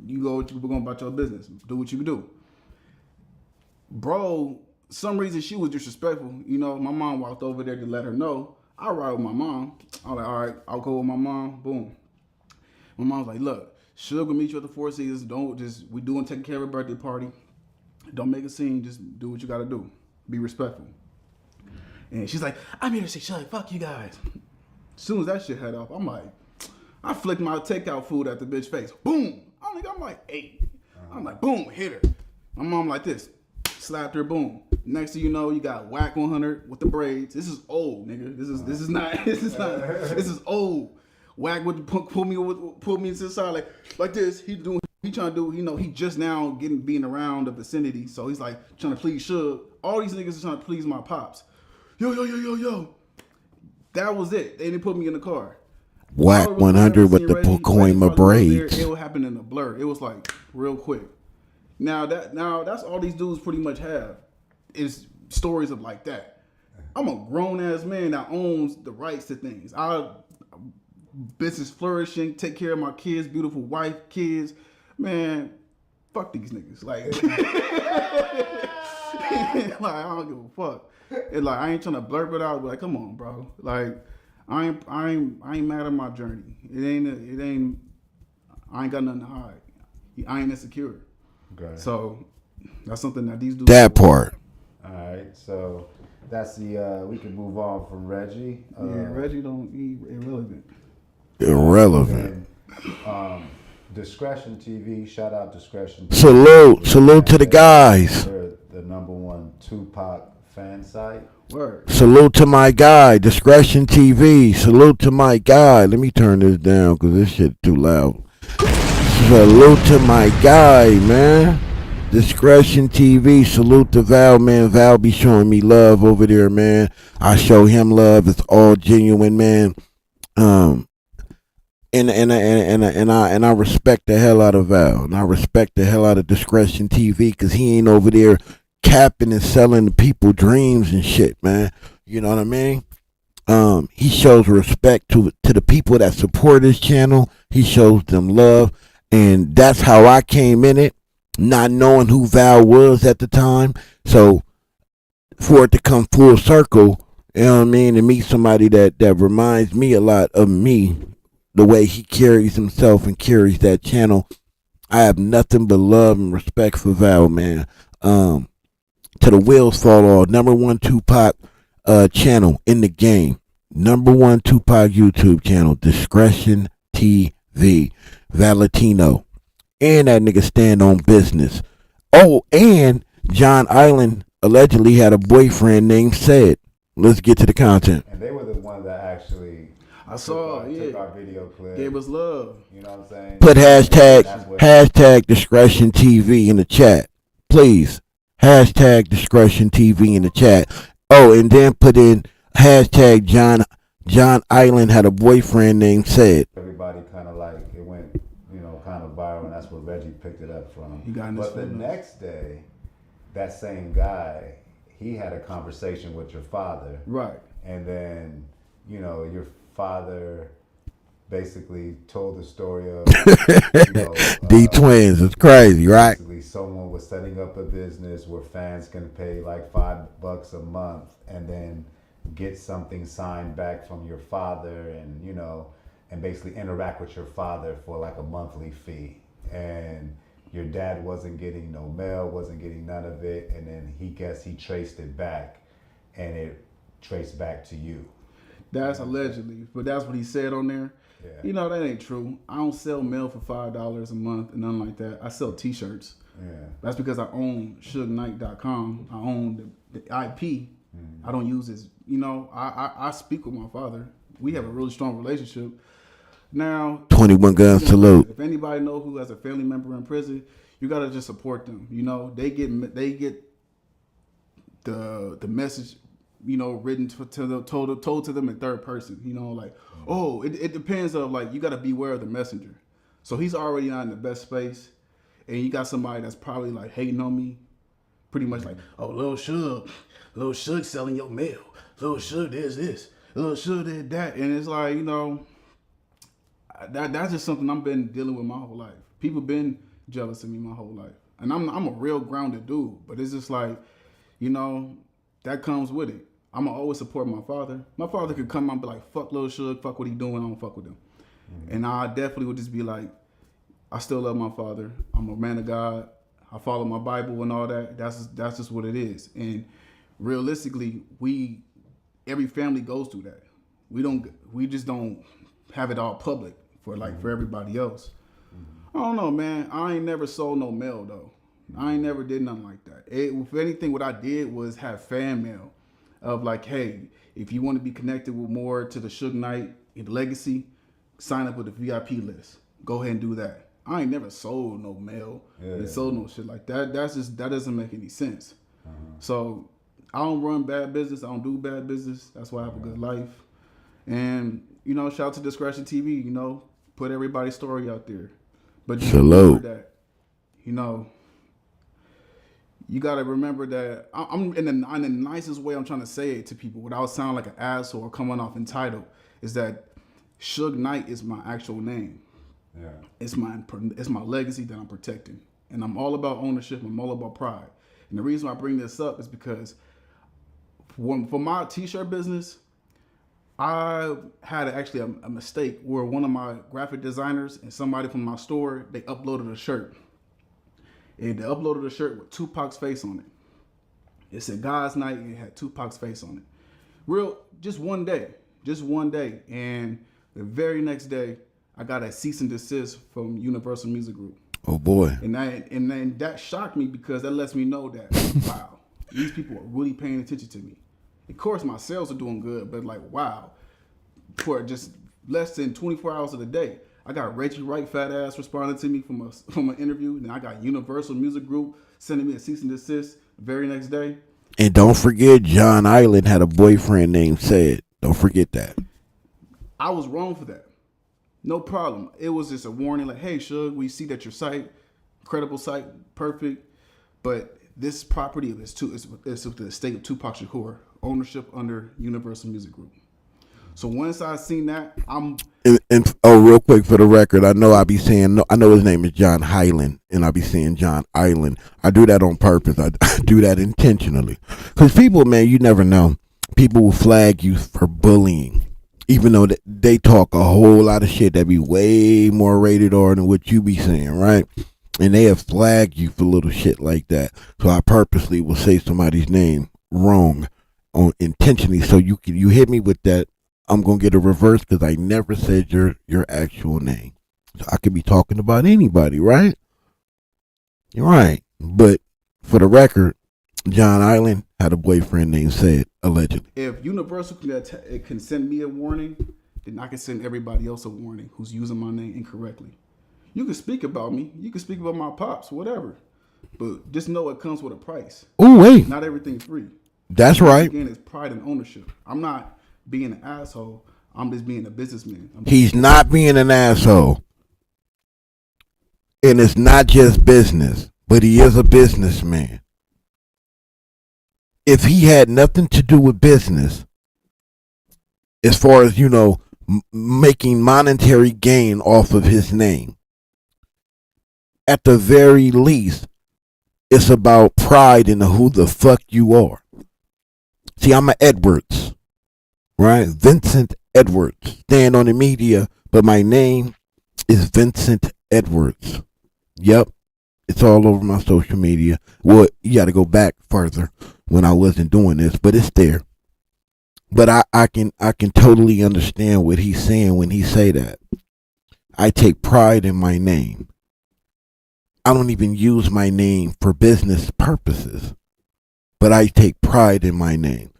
Speaker 3: You go, we're going about your business. Do what you can do. Bro, some reason she was disrespectful. You know, my mom walked over there to let her know. I ride with my mom. I was like, all right, I'll go with my mom. Boom. My mom's like, look, Suge will meet you at the Four Seasons. We doing taking care of a birthday party. Don't make a scene. Just do what you got to do. Be respectful. And she's like, I'm here to say, Suge, fuck you guys. As soon as that shit head off, I'm like, I flicked my takeout food at the bitch face. Boom. I'm like 8. I'm like, boom, hit her. My mom like this. Slapped her, boom. Next thing you know, you got Wack 100 with the braids. This is old, nigga. This is old. Wack would pull me to the side like this. He trying to do, he just now being around the vicinity. So he's like trying to please Suge. All these niggas are trying to please my pops. Yo. That was it. They didn't put me in the car.
Speaker 1: Wack 100 with the Pocoima braids.
Speaker 3: It would happen in a blur. It was like real quick. Now that's all these dudes pretty much have is stories of like that. I'm a grown ass man that owns the rights to things. Business flourishing, take care of my kids, beautiful wife, kids. Man, fuck these niggas. Like, like I don't give a fuck. And like I ain't trying to blurb it out, but like, come on, bro. Like, I ain't mad at my journey. It ain't. I ain't got nothing to hide. I ain't insecure. Okay. So that's something that these dudes.
Speaker 1: That part.
Speaker 2: All right. So that's the. We can move on from Reggie.
Speaker 3: Reggie he irrelevant.
Speaker 1: Irrelevant.
Speaker 2: Discretion TV. Shout out Discretion TV.
Speaker 1: Salute to the guys.
Speaker 2: They're the #1 Tupac fan site.
Speaker 3: Word.
Speaker 1: Salute to my guy, Discretion TV. Salute to my guy. Let me turn this down because this shit too loud. Salute to my guy, man. Discretion TV. Salute to Val, man. Val be showing me love over there, man. I show him love. It's all genuine, man. And I respect the hell out of Val, and I respect the hell out of Discretion TV because he ain't over there capping and selling people dreams and shit, man. You know what I mean? He shows respect to the people that support his channel. He shows them love, and that's how I came in it, not knowing who Val was at the time. So for it to come full circle, you know what I mean, and meet somebody that reminds me a lot of me, the way he carries himself and carries that channel, I have nothing but love and respect for Val, man. To the wheels fall off. #1 Tupac channel in the game. #1 Tupac YouTube channel. Discretion TV. Valentino. And that nigga stand on business. Oh, and John Island allegedly had a boyfriend named Said. Let's get to the content.
Speaker 2: And they were the one that actually took our video clip.
Speaker 3: Gave us love.
Speaker 2: You know what I'm saying?
Speaker 1: Put hashtag Discretion TV in the chat. Please. Hashtag Discretion TV in the chat. Oh, and then put in hashtag John Island had a boyfriend named Said.
Speaker 2: Everybody kind of like, it went, kind of viral, and that's where Reggie picked it up from. But the next day, that same guy, he had a conversation with your father.
Speaker 3: Right.
Speaker 2: And then, your father basically told the story of,
Speaker 1: D twins. It's crazy, right?
Speaker 2: Basically, someone was setting up a business where fans can pay like $5 a month and then get something signed back from your father, and and basically interact with your father for like a monthly fee. And your dad wasn't getting no mail, wasn't getting none of it, and then he traced it back, and it traced back to you.
Speaker 3: That's allegedly, but that's what he said on there. Yeah. That ain't true. I don't sell mail for $5 a month and nothing like that. I sell T-shirts. Yeah. That's because I own SugeKnight.com. I own the IP. I don't use this. I speak with my father. We have a really strong relationship. Now,
Speaker 1: 21 guns salute.
Speaker 3: If anybody know who has a family member in prison, you gotta just support them. They get the message, written told to them in third person. It depends on, like, you gotta beware of the messenger. So he's already not in the best space, and you got somebody that's probably like hating on me, pretty much like, oh, Lil Suge selling your mail. Lil Suge this. Lil Suge did that, and it's like, that's just something I've been dealing with my whole life. People been jealous of me my whole life, and I'm a real grounded dude. But it's just like, that comes with it. I'ma always support my father. My father could come out and be like, fuck Lil Suge, fuck what he doing, I don't fuck with him. And I definitely would just be like, I still love my father. I'm a man of God. I follow my Bible and all that. That's just what it is. And realistically, every family goes through that. We just don't have it all public for everybody else. I don't know, man. I ain't never sold no mail though. I ain't never did nothing like that. If anything, what I did was have fan mail of like, hey, if you want to be connected with more to the Suge Knight and legacy, sign up with the VIP list. Go ahead and do that. I ain't never sold no mail and sold no shit like that. That doesn't make any sense. So I don't run bad business. I don't do bad business. That's why I have a good life. And shout out to Discretion TV. Put everybody's story out there. But just remember that, you got to remember that I'm in the nicest way I'm trying to say it to people without sounding like an asshole or coming off entitled, is that Suge Knight is my actual name. Yeah. It's my legacy that I'm protecting. And I'm all about ownership. I'm all about pride. And the reason why I bring this up is because for my T-shirt business, I had actually a mistake where one of my graphic designers and somebody from my store, they uploaded a shirt. And they uploaded a shirt with Tupac's face on it. It said God's Night, and it had Tupac's face on it. Just one day. And the very next day, I got a cease and desist from Universal Music Group.
Speaker 1: Oh boy.
Speaker 3: And that shocked me, because that lets me know that, wow, these people are really paying attention to me. Of course, my sales are doing good, but like, wow, for just less than 24 hours of the day, I got Reggie Wright, fat ass, responding to me from an interview. And I got Universal Music Group sending me a cease and desist the very next day.
Speaker 1: And don't forget, John Island had a boyfriend named Said. Don't forget that.
Speaker 3: I was wrong for that. No problem. It was just a warning, like, hey, Suge, we see that your site, credible site, perfect, but this property is with the estate of Tupac Shakur, ownership under Universal Music Group. So once I seen that,
Speaker 1: real quick for the record, I know his name is John Highland, and I be saying John Island. I do that on purpose. I do that intentionally, because people, man, you never know. People will flag you for bullying, even though they talk a whole lot of shit that be way more rated R than what you be saying, right? And they have flagged you for little shit like that. So I purposely will say somebody's name wrong intentionally, so you hit me with that. I'm going to get a reverse, because I never said your actual name. So I could be talking about anybody, right? You're right. But for the record, John Island had a boyfriend named Said, allegedly.
Speaker 3: If Universal can send me a warning, then I can send everybody else a warning who's using my name incorrectly. You can speak about me. You can speak about my pops, whatever. But just know it comes with a price.
Speaker 1: Oh, wait.
Speaker 3: Not everything's free.
Speaker 1: That's right.
Speaker 3: Again, it's pride and ownership. I'm not being an asshole. I'm just being a businessman.
Speaker 1: He's not being an asshole. And it's not just business, but he is a businessman. If he had nothing to do with business, as far as, making monetary gain off of his name, at the very least, it's about pride in who the fuck you are. See, I'm an Edwards, right? Vincent Edwards. Stand on the media, but my name is Vincent Edwards. Yep. It's all over my social media. Well, you got to go back further when I wasn't doing this, but it's there. But I can totally understand what he's saying when he say that. I take pride in my name. I don't even use my name for business purposes, but I take pride in my name.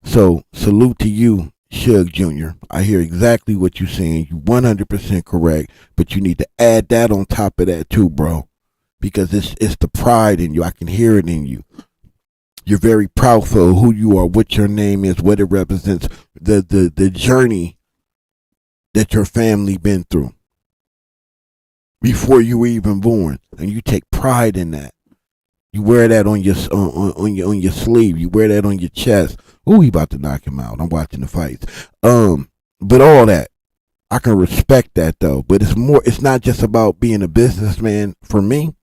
Speaker 1: So salute to you, Suge Jr. I hear exactly what you're saying. You're 100% correct, but you need to add that on top of that too, bro, because it's the pride in you. I can hear it in you. You're very proud for who you are, what your name is, what it represents, the journey that your family been through before you were even born, and you take pride in that. You wear that on your sleeve. You wear that on your chest. Ooh, he about to knock him out. I'm watching the fights. But all that, I can respect that though. But it's not just about being a businessman for me,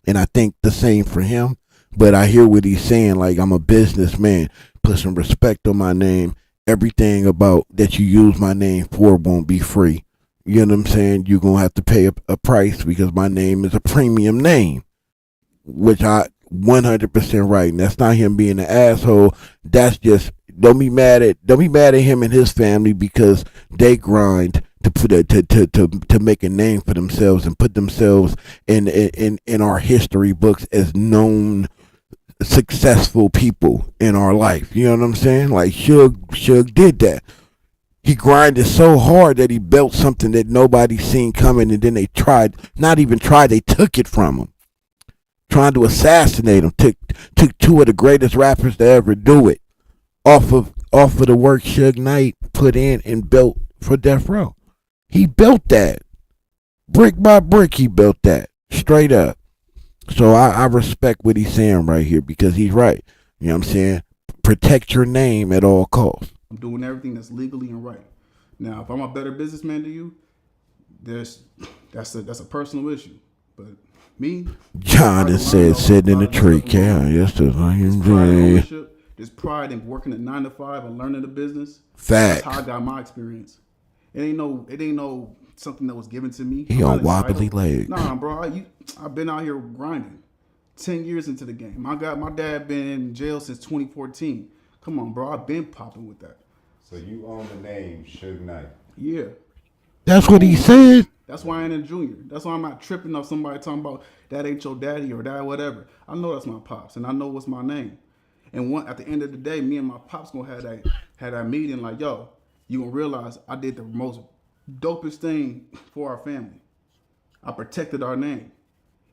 Speaker 1: and I think the same for him. But I hear what he's saying, like, I'm a businessman. Put some respect on my name. Everything about that you use my name for won't be free. You know what I'm saying? You're going to have to pay a price because my name is a premium name, which I 100% right. And that's not him being an asshole. That's just, don't be mad at him and his family because they grind to make a name for themselves and put themselves in our history books as known successful people in our life. You know what I'm saying? Like Suge did that. He grinded so hard that he built something that nobody seen coming, and then they they took it from him. Trying to assassinate him. Took two of the greatest rappers to ever do it off of the work Suge Knight put in and built for Death Row. He built that. Brick by brick, he built that. Straight up. So I respect what he's saying right here because he's right. You know what I'm saying? Protect your name at all costs.
Speaker 3: I'm doing everything that's legally and right. Now, if I'm a better businessman to you, that's a personal issue. But me,
Speaker 1: John has said sitting in a tree. Yes,
Speaker 3: there's pride in working at 9 to 5 and learning the business.
Speaker 1: Facts.
Speaker 3: That's how I got my experience. It ain't no something that was given to me.
Speaker 1: He on wobbly legs.
Speaker 3: Nah, bro. I've been out here grinding. 10 years into the game. My dad been in jail since 2014. Come on, bro. I've been popping with that.
Speaker 2: So you own the name Suge Knight?
Speaker 3: Yeah.
Speaker 1: That's what he said.
Speaker 3: That's why I ain't a junior. That's why I'm not tripping off somebody talking about that ain't your daddy or that whatever. I know that's my pops, and I know what's my name. And at the end of the day, me and my pops gonna have that meeting like, yo, you gonna realize I did the most dopest thing for our family. I protected our name.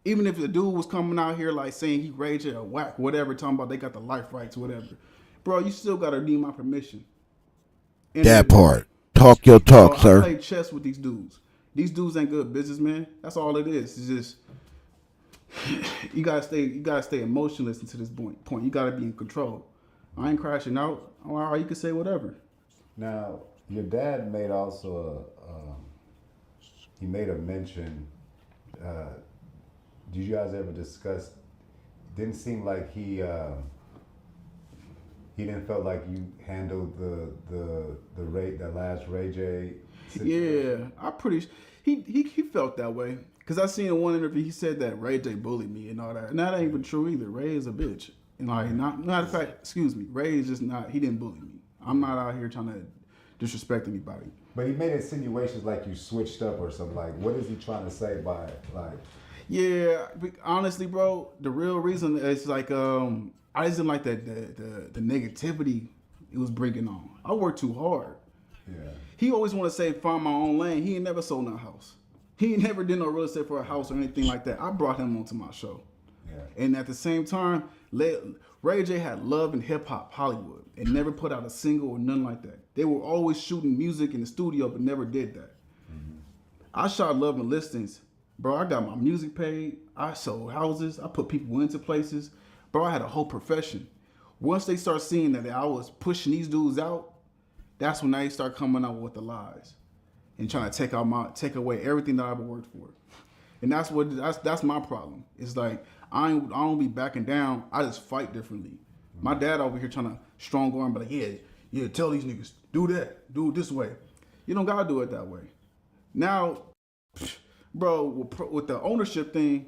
Speaker 3: Even if the dude was coming out here like saying he Ray J or Wack, whatever, talking about they got the life rights, whatever. Bro, you still gotta need my permission. And
Speaker 1: that part. Talk your talk, sir.
Speaker 3: I play chess with these dudes. These dudes ain't good businessmen. That's all it is. It's just you gotta stay emotionless until this point. You gotta be in control. I ain't crashing out. You can say whatever.
Speaker 2: Now, your dad made he made a mention. Did you guys ever discuss? Didn't seem like he didn't felt like you handled the last Ray J situation.
Speaker 3: Yeah, he felt that way. Cause I seen in one interview he said that Ray J bullied me and all that, and that ain't even true either. Ray is a bitch, and like not a fact. Excuse me, Ray is just not. He didn't bully me. I'm not out here trying to disrespect anybody.
Speaker 2: But he made insinuations like you switched up or something. Like, what is he trying to say by it? Like,
Speaker 3: yeah, honestly, bro, the real reason is like I just didn't like the negativity it was bringing on. I worked too hard.
Speaker 2: Yeah.
Speaker 3: He always want to say find my own lane. He ain't never sold no house. He ain't never did no real estate for a house or anything like that. I brought him onto my show.
Speaker 2: Yeah.
Speaker 3: And at the same time, Ray J had love in hip hop Hollywood and never put out a single or nothing like that. They were always shooting music in the studio, but never did that. I shot Love and Listings. Bro, I got my music paid. I sold houses. I put people into places. Bro, I had a whole profession. Once they start seeing that I was pushing these dudes out, that's when they start coming out with the lies and trying to take away everything that I've worked for. And that's my problem. It's like I don't be backing down. I just fight differently. My dad over here trying to strong arm, but like, yeah, tell these niggas, do that, do it this way. You don't gotta do it that way. Now, bro, with the ownership thing,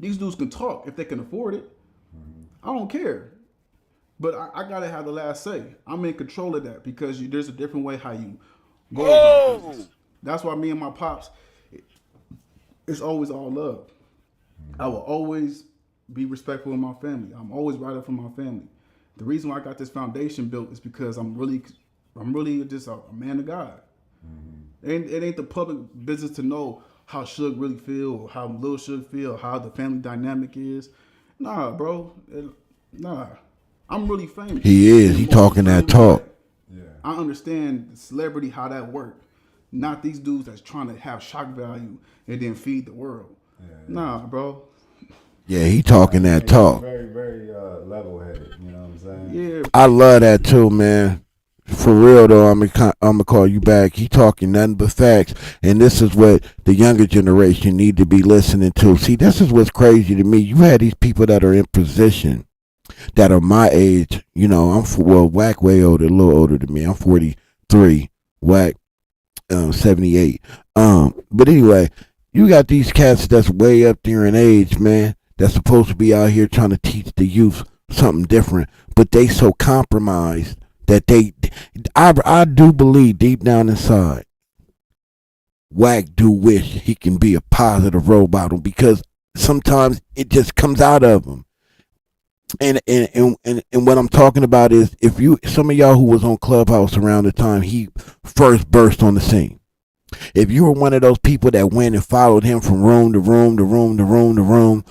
Speaker 3: these dudes can talk if they can afford it. I don't care. But I gotta have the last say. I'm in control of that because there's a different way how you go about business. That's why me and my pops, it's always all love. I will always be respectful of my family. I'm always right up for my family. The reason why I got this foundation built is because I'm really just a man of God. It ain't the public business to know how Suge really feel, or how Lil Suge feel, how the family dynamic is. Nah, bro. Nah. I'm really famous.
Speaker 1: He is. He talking that talk.
Speaker 3: Yeah. I understand the celebrity, how that work. Not these dudes that's trying to have shock value and then feed the world. Yeah. Nah, bro.
Speaker 1: Yeah, he talking that talk.
Speaker 2: Very, very level-headed. You know what I'm saying?
Speaker 3: Yeah.
Speaker 1: I love that too, man. For real though, I'm gonna call you back. He talking nothing but facts, and this is what the younger generation need to be listening to. See, this is what's crazy to me. You had these people that are in position, that are my age. You know, Wack way older, a little older than me. I'm 43. Wack, 78. But anyway, you got these cats that's way up there in age, man. That's supposed to be out here trying to teach the youth something different, but they so compromised that I do believe deep down inside, Wack do wish he can be a positive role model, because sometimes it just comes out of him. And what I'm talking about is, some of y'all who was on Clubhouse around the time he first burst on the scene, if you were one of those people that went and followed him from room to room to room to room to room,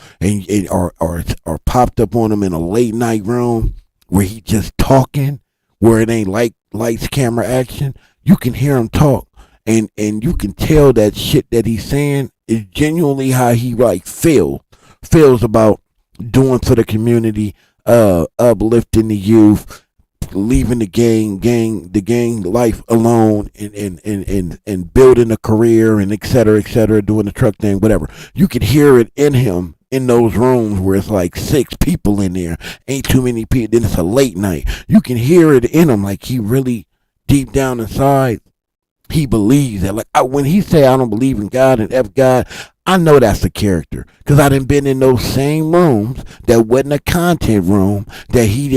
Speaker 1: or popped up on him in a late night room where he just talking, where it ain't like lights, camera, action, you can hear him talk, and you can tell that shit that he's saying is genuinely how he feels about doing for the community, uplifting the youth, leaving the gang life alone, and building a career, and et cetera, doing the truck thing, whatever. You can hear it in him in those rooms where it's like 6 people in there, ain't too many people, then it's a late night. You can hear it in him, like he really, deep down inside, he believes that. Like when he say, I don't believe in God and F God, I know that's a character, because I done been in those same rooms that wasn't a content room, that he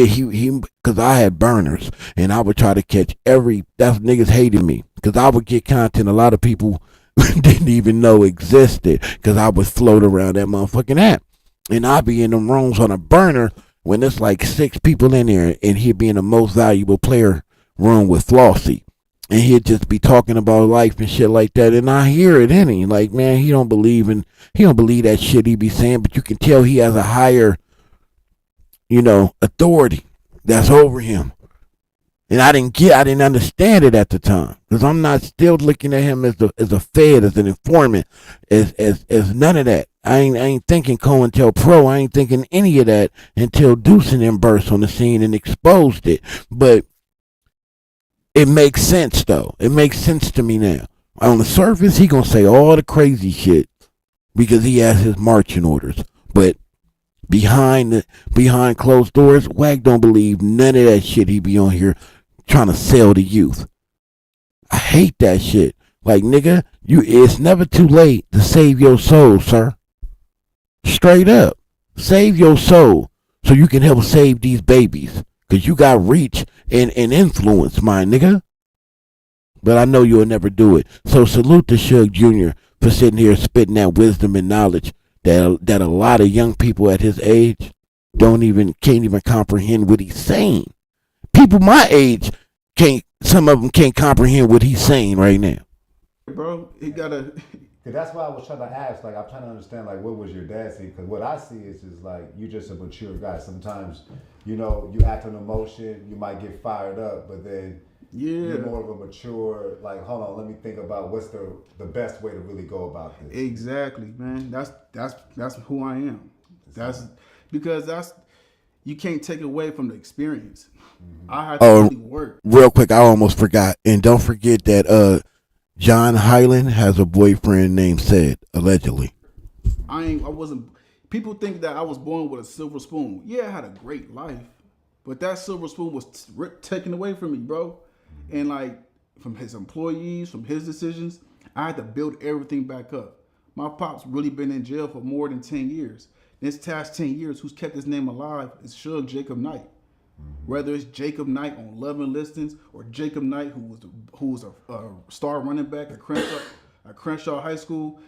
Speaker 1: because I had burners, and I would try to catch that's niggas hated me, because I would get content a lot of people didn't even know existed, because I would float around that motherfucking app, and I'd be in them rooms on a burner when there's like 6 people in there, and he'd be in the most valuable player room with Flossie, and he'd just be talking about life and shit like that, and I hear it in him, like, man, he don't believe that shit he be saying, but you can tell he has a higher, authority that's over him. And I didn't understand it at the time, because I'm not still looking at him as a fed, as an informant, as none of that. I ain't thinking COINTELPRO. I ain't thinking any of that until Deuce and them burst on the scene and exposed it. But it makes sense though. It makes sense to me now. On the surface, he gonna say all the crazy shit because he has his marching orders, but behind closed doors, Wack don't believe none of that shit he be on here trying to sell the youth. I hate that shit. Like, nigga, it's never too late to save your soul, sir. Straight up. Save your soul so you can help save these babies. Because you got reach and influence, my nigga. But I know you'll never do it. So salute to Suge Jr. for sitting here spitting that wisdom and knowledge that a lot of young people at his age can't even comprehend what he's saying. People my age some of them can't comprehend what he's saying right now.
Speaker 3: Bro, he gotta
Speaker 2: Cause that's why I was trying to ask. Like, I'm trying to understand, like, what was your dad see? Because what I see is just like you just a mature guy. Sometimes, you know, you act on emotion, you might get fired up, but then you're more of a mature. Like, hold on, let me think about what's the best way to really go about this.
Speaker 3: Exactly, man. That's who I am. That's because you can't take away from the experience. I had to really work.
Speaker 1: Real quick, I almost forgot, and don't forget that John Hyland has a boyfriend named Sid, allegedly.
Speaker 3: I wasn't. People think that I was born with a silver spoon. Yeah, I had a great life, but that silver spoon was taken away from me, bro. And like from his employees, from his decisions, I had to build everything back up. My pop's really been in jail for more than 10 years. This past 10 years, who's kept his name alive is Suge Jacob Knight. Whether it's Jacob Knight on Love and Listings or Jacob Knight, who was a star running back at Crenshaw High School,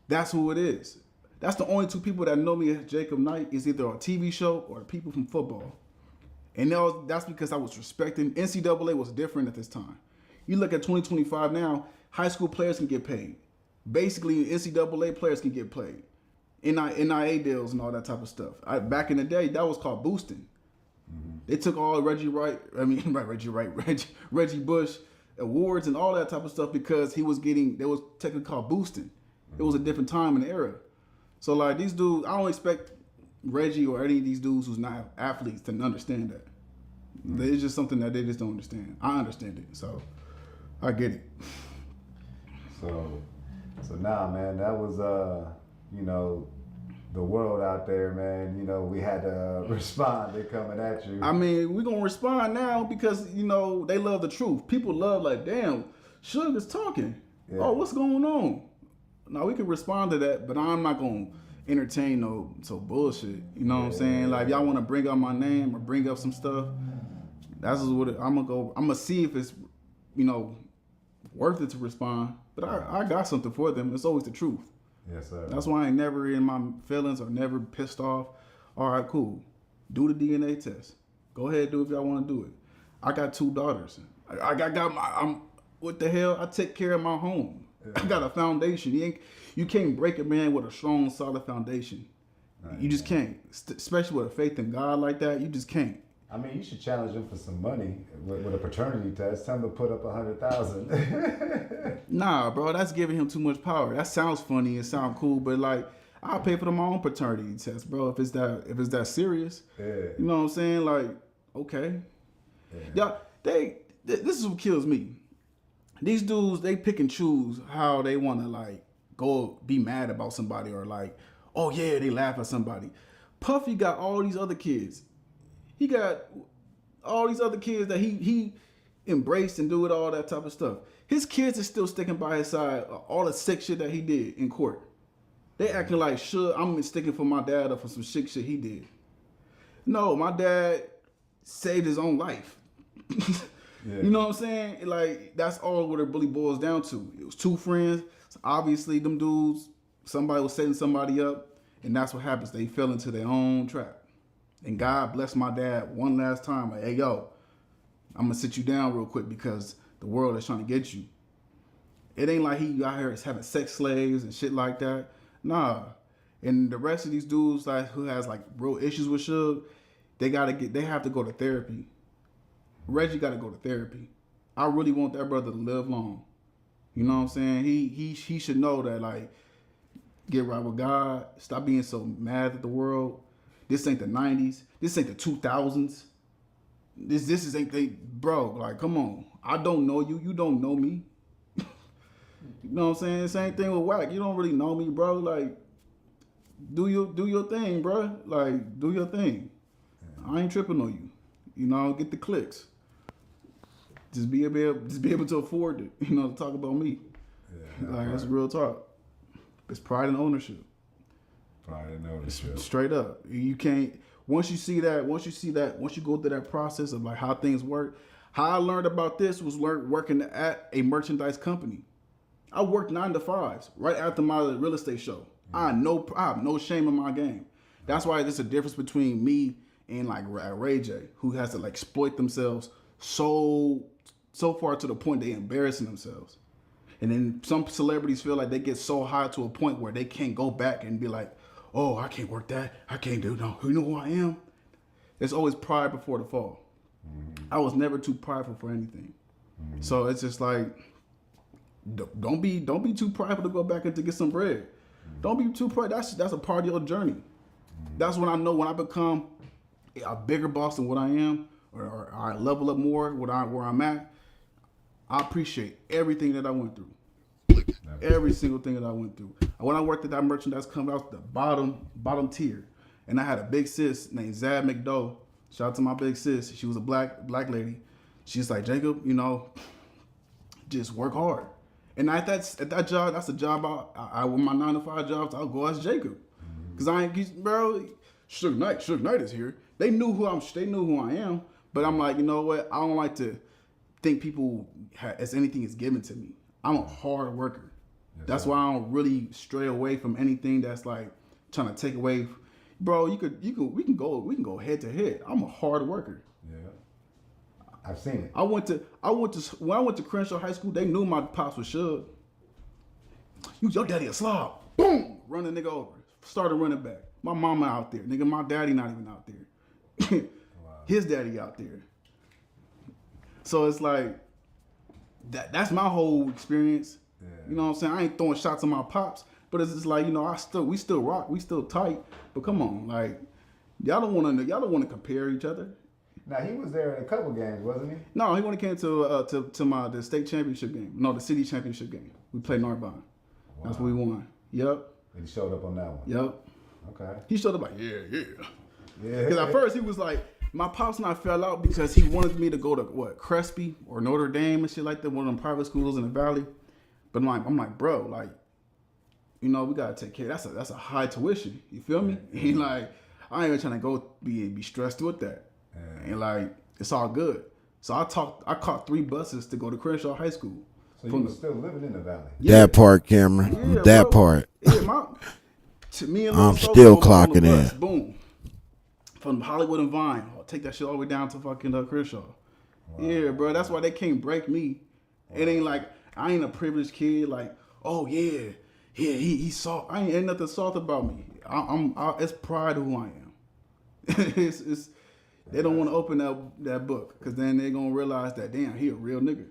Speaker 3: that's who it is. That's the only two people that know me as Jacob Knight is either a TV show or people from football. And that's because I was respecting. NCAA was different at this time. You look at 2025 now, high school players can get paid. Basically, NCAA players can get paid. NIA deals and all that type of stuff. Back in the day, that was called boosting. They took all Reggie Bush awards and all that type of stuff because they was technically called boosting. It was a different time and era. So like these dudes, I don't expect Reggie or any of these dudes who's not athletes to understand that. It's just something that they just don't understand. I understand it, so I get it.
Speaker 2: So now, man, that was the world out there, man. You know, we had to respond. They're coming at you.
Speaker 3: I mean, we're gonna respond now because they love the truth. People love like, damn, Suge is talking. Yeah. Oh, what's going on? Now we can respond to that, but I'm not gonna entertain no bullshit. You know what I'm saying? Like, if y'all want to bring up my name or bring up some stuff, that's what I'm gonna see if it's worth it to respond. But I got something for them. It's always the truth.
Speaker 2: Yes, sir.
Speaker 3: That's why I ain't never in my feelings or never pissed off. All right, cool. Do the DNA test. Go ahead, do it if y'all want to do it. I got 2 daughters. What the hell? I take care of my home. Yeah. I got a foundation. You can't break a man with a strong, solid foundation. Right. You just can't. Especially with a faith in God like that, you just can't.
Speaker 2: I mean, you should challenge him for some money with a paternity test. Tell him to put up 100,000.
Speaker 3: Nah, bro, that's giving him too much power. That sounds funny and sound cool, but like, I'll pay for my own paternity test, bro. If it's that serious,
Speaker 2: yeah.
Speaker 3: You know what I'm saying? Like, okay, yeah. This is what kills me. These dudes, they pick and choose how they want to like go be mad about somebody or like, oh yeah, they laugh at somebody. Puffy got all these other kids. He got all these other kids that he embraced and do it, all that type of stuff. His kids are still sticking by his side, all the sick shit that he did in court. They acting like, sure, I'm sticking for my dad or for some sick shit he did. No, my dad saved his own life. Yeah. You know what I'm saying? Like, that's all what it really boils down to. It was 2 friends. So obviously, them dudes, somebody was setting somebody up, and that's what happens. They fell into their own trap. And God bless my dad one last time. Like, hey, yo, I'm going to sit you down real quick because the world is trying to get you. It ain't like he out here having sex slaves and shit like that. Nah. And the rest of these dudes like who has like real issues with Suge, they have to go to therapy. Reggie got to go to therapy. I really want that brother to live long. You know what I'm saying? He should know that, like, get right with God. Stop being so mad at the world. This ain't the 90s. This ain't the 2000s. This ain't bro, like, come on. I don't know you. You don't know me. You know what I'm saying? Same thing with Wack. You don't really know me, bro. Like, do your thing, bro. Like, do your thing. I ain't tripping on you. You know, get the clicks. Just be able to afford it, to talk about me. Yeah, like, that's real talk. It's pride and ownership.
Speaker 2: Pride and ownership.
Speaker 3: Straight up. You can't, once you go through that process of like how things work. How I learned about this was working at a merchandise company. I worked 9 to 5s right after my real estate show. I have no shame in my game. That's why there's a difference between me and like Ray J, who has to like exploit themselves so far to the point they embarrassing themselves. And then some celebrities feel like they get so high to a point where they can't go back and be like, oh, I can't work that. I can't do no. You know who I am? It's always pride before the fall. I was never too prideful for anything. So it's just like, don't be too prideful to go back and to get some bread. Don't be too prideful. That's a part of your journey. That's when I know when I become a bigger boss than what I am, or I level up more where I'm at. I appreciate everything that I went through. Every single thing that I went through. When I worked at that merchandise company, I was the bottom tier. And I had a big sis named Zad McDowell. Shout out to my big sis. She was a black lady. She's like, Jacob, you know, just work hard. And at that job, that's a job I with my 9-to-5 jobs, I'll go as Jacob. Cause I ain't, bro, Suge Knight is here. They knew who I am. But I'm like, you know what? I don't like to think people as anything is given to me. I'm a hard worker. That's why I don't really stray away from anything that's like trying to take away. Bro, we can go head to head. I'm a hard worker.
Speaker 2: Yeah, I've seen it.
Speaker 3: When I went to Crenshaw High School, they knew my pops was Suge. Your daddy a slob. Boom, run a nigga over. Started running back. My mama out there, nigga. My daddy not even out there. Wow. His daddy out there. So it's like that's my whole experience. Yeah. You know what I'm saying? I ain't throwing shots at my pops, but it's just like, you know, we still rock, we still tight. But come on, like y'all don't want to compare each other.
Speaker 2: Now he was there in a couple games, wasn't he?
Speaker 3: No, he only came to the state championship game. No, the city championship game. We played Narbonne. Wow. That's what we won. Yep.
Speaker 2: And he showed up on that one.
Speaker 3: Yep.
Speaker 2: Okay.
Speaker 3: He showed up like, yeah. Because at first he was like, my pops and I fell out because he wanted me to go to Crespi or Notre Dame and shit like that, one of them private schools in the valley. But I'm like, bro, like, you know, we gotta take care. That's a high tuition. You feel me? Yeah. He like, I ain't even trying to go be stressed with that. Yeah. And like, it's all good. So I caught 3 buses to go to Crenshaw High School.
Speaker 2: So you was still living in the valley.
Speaker 1: Yeah. That part, Cameron. Yeah, that bro. Part.
Speaker 3: Yeah, me and
Speaker 1: I'm still clocking in.
Speaker 3: Boom. From Hollywood and Vine. I'll take that shit all the way down to fucking Crenshaw. Wow. Yeah, bro. That's why they can't break me. Wow. It ain't like I ain't a privileged kid. Like, oh yeah, he saw. I ain't nothing soft about me. It's pride of who I am. it's they don't want to open that book because then they're gonna realize that damn, he a real nigga.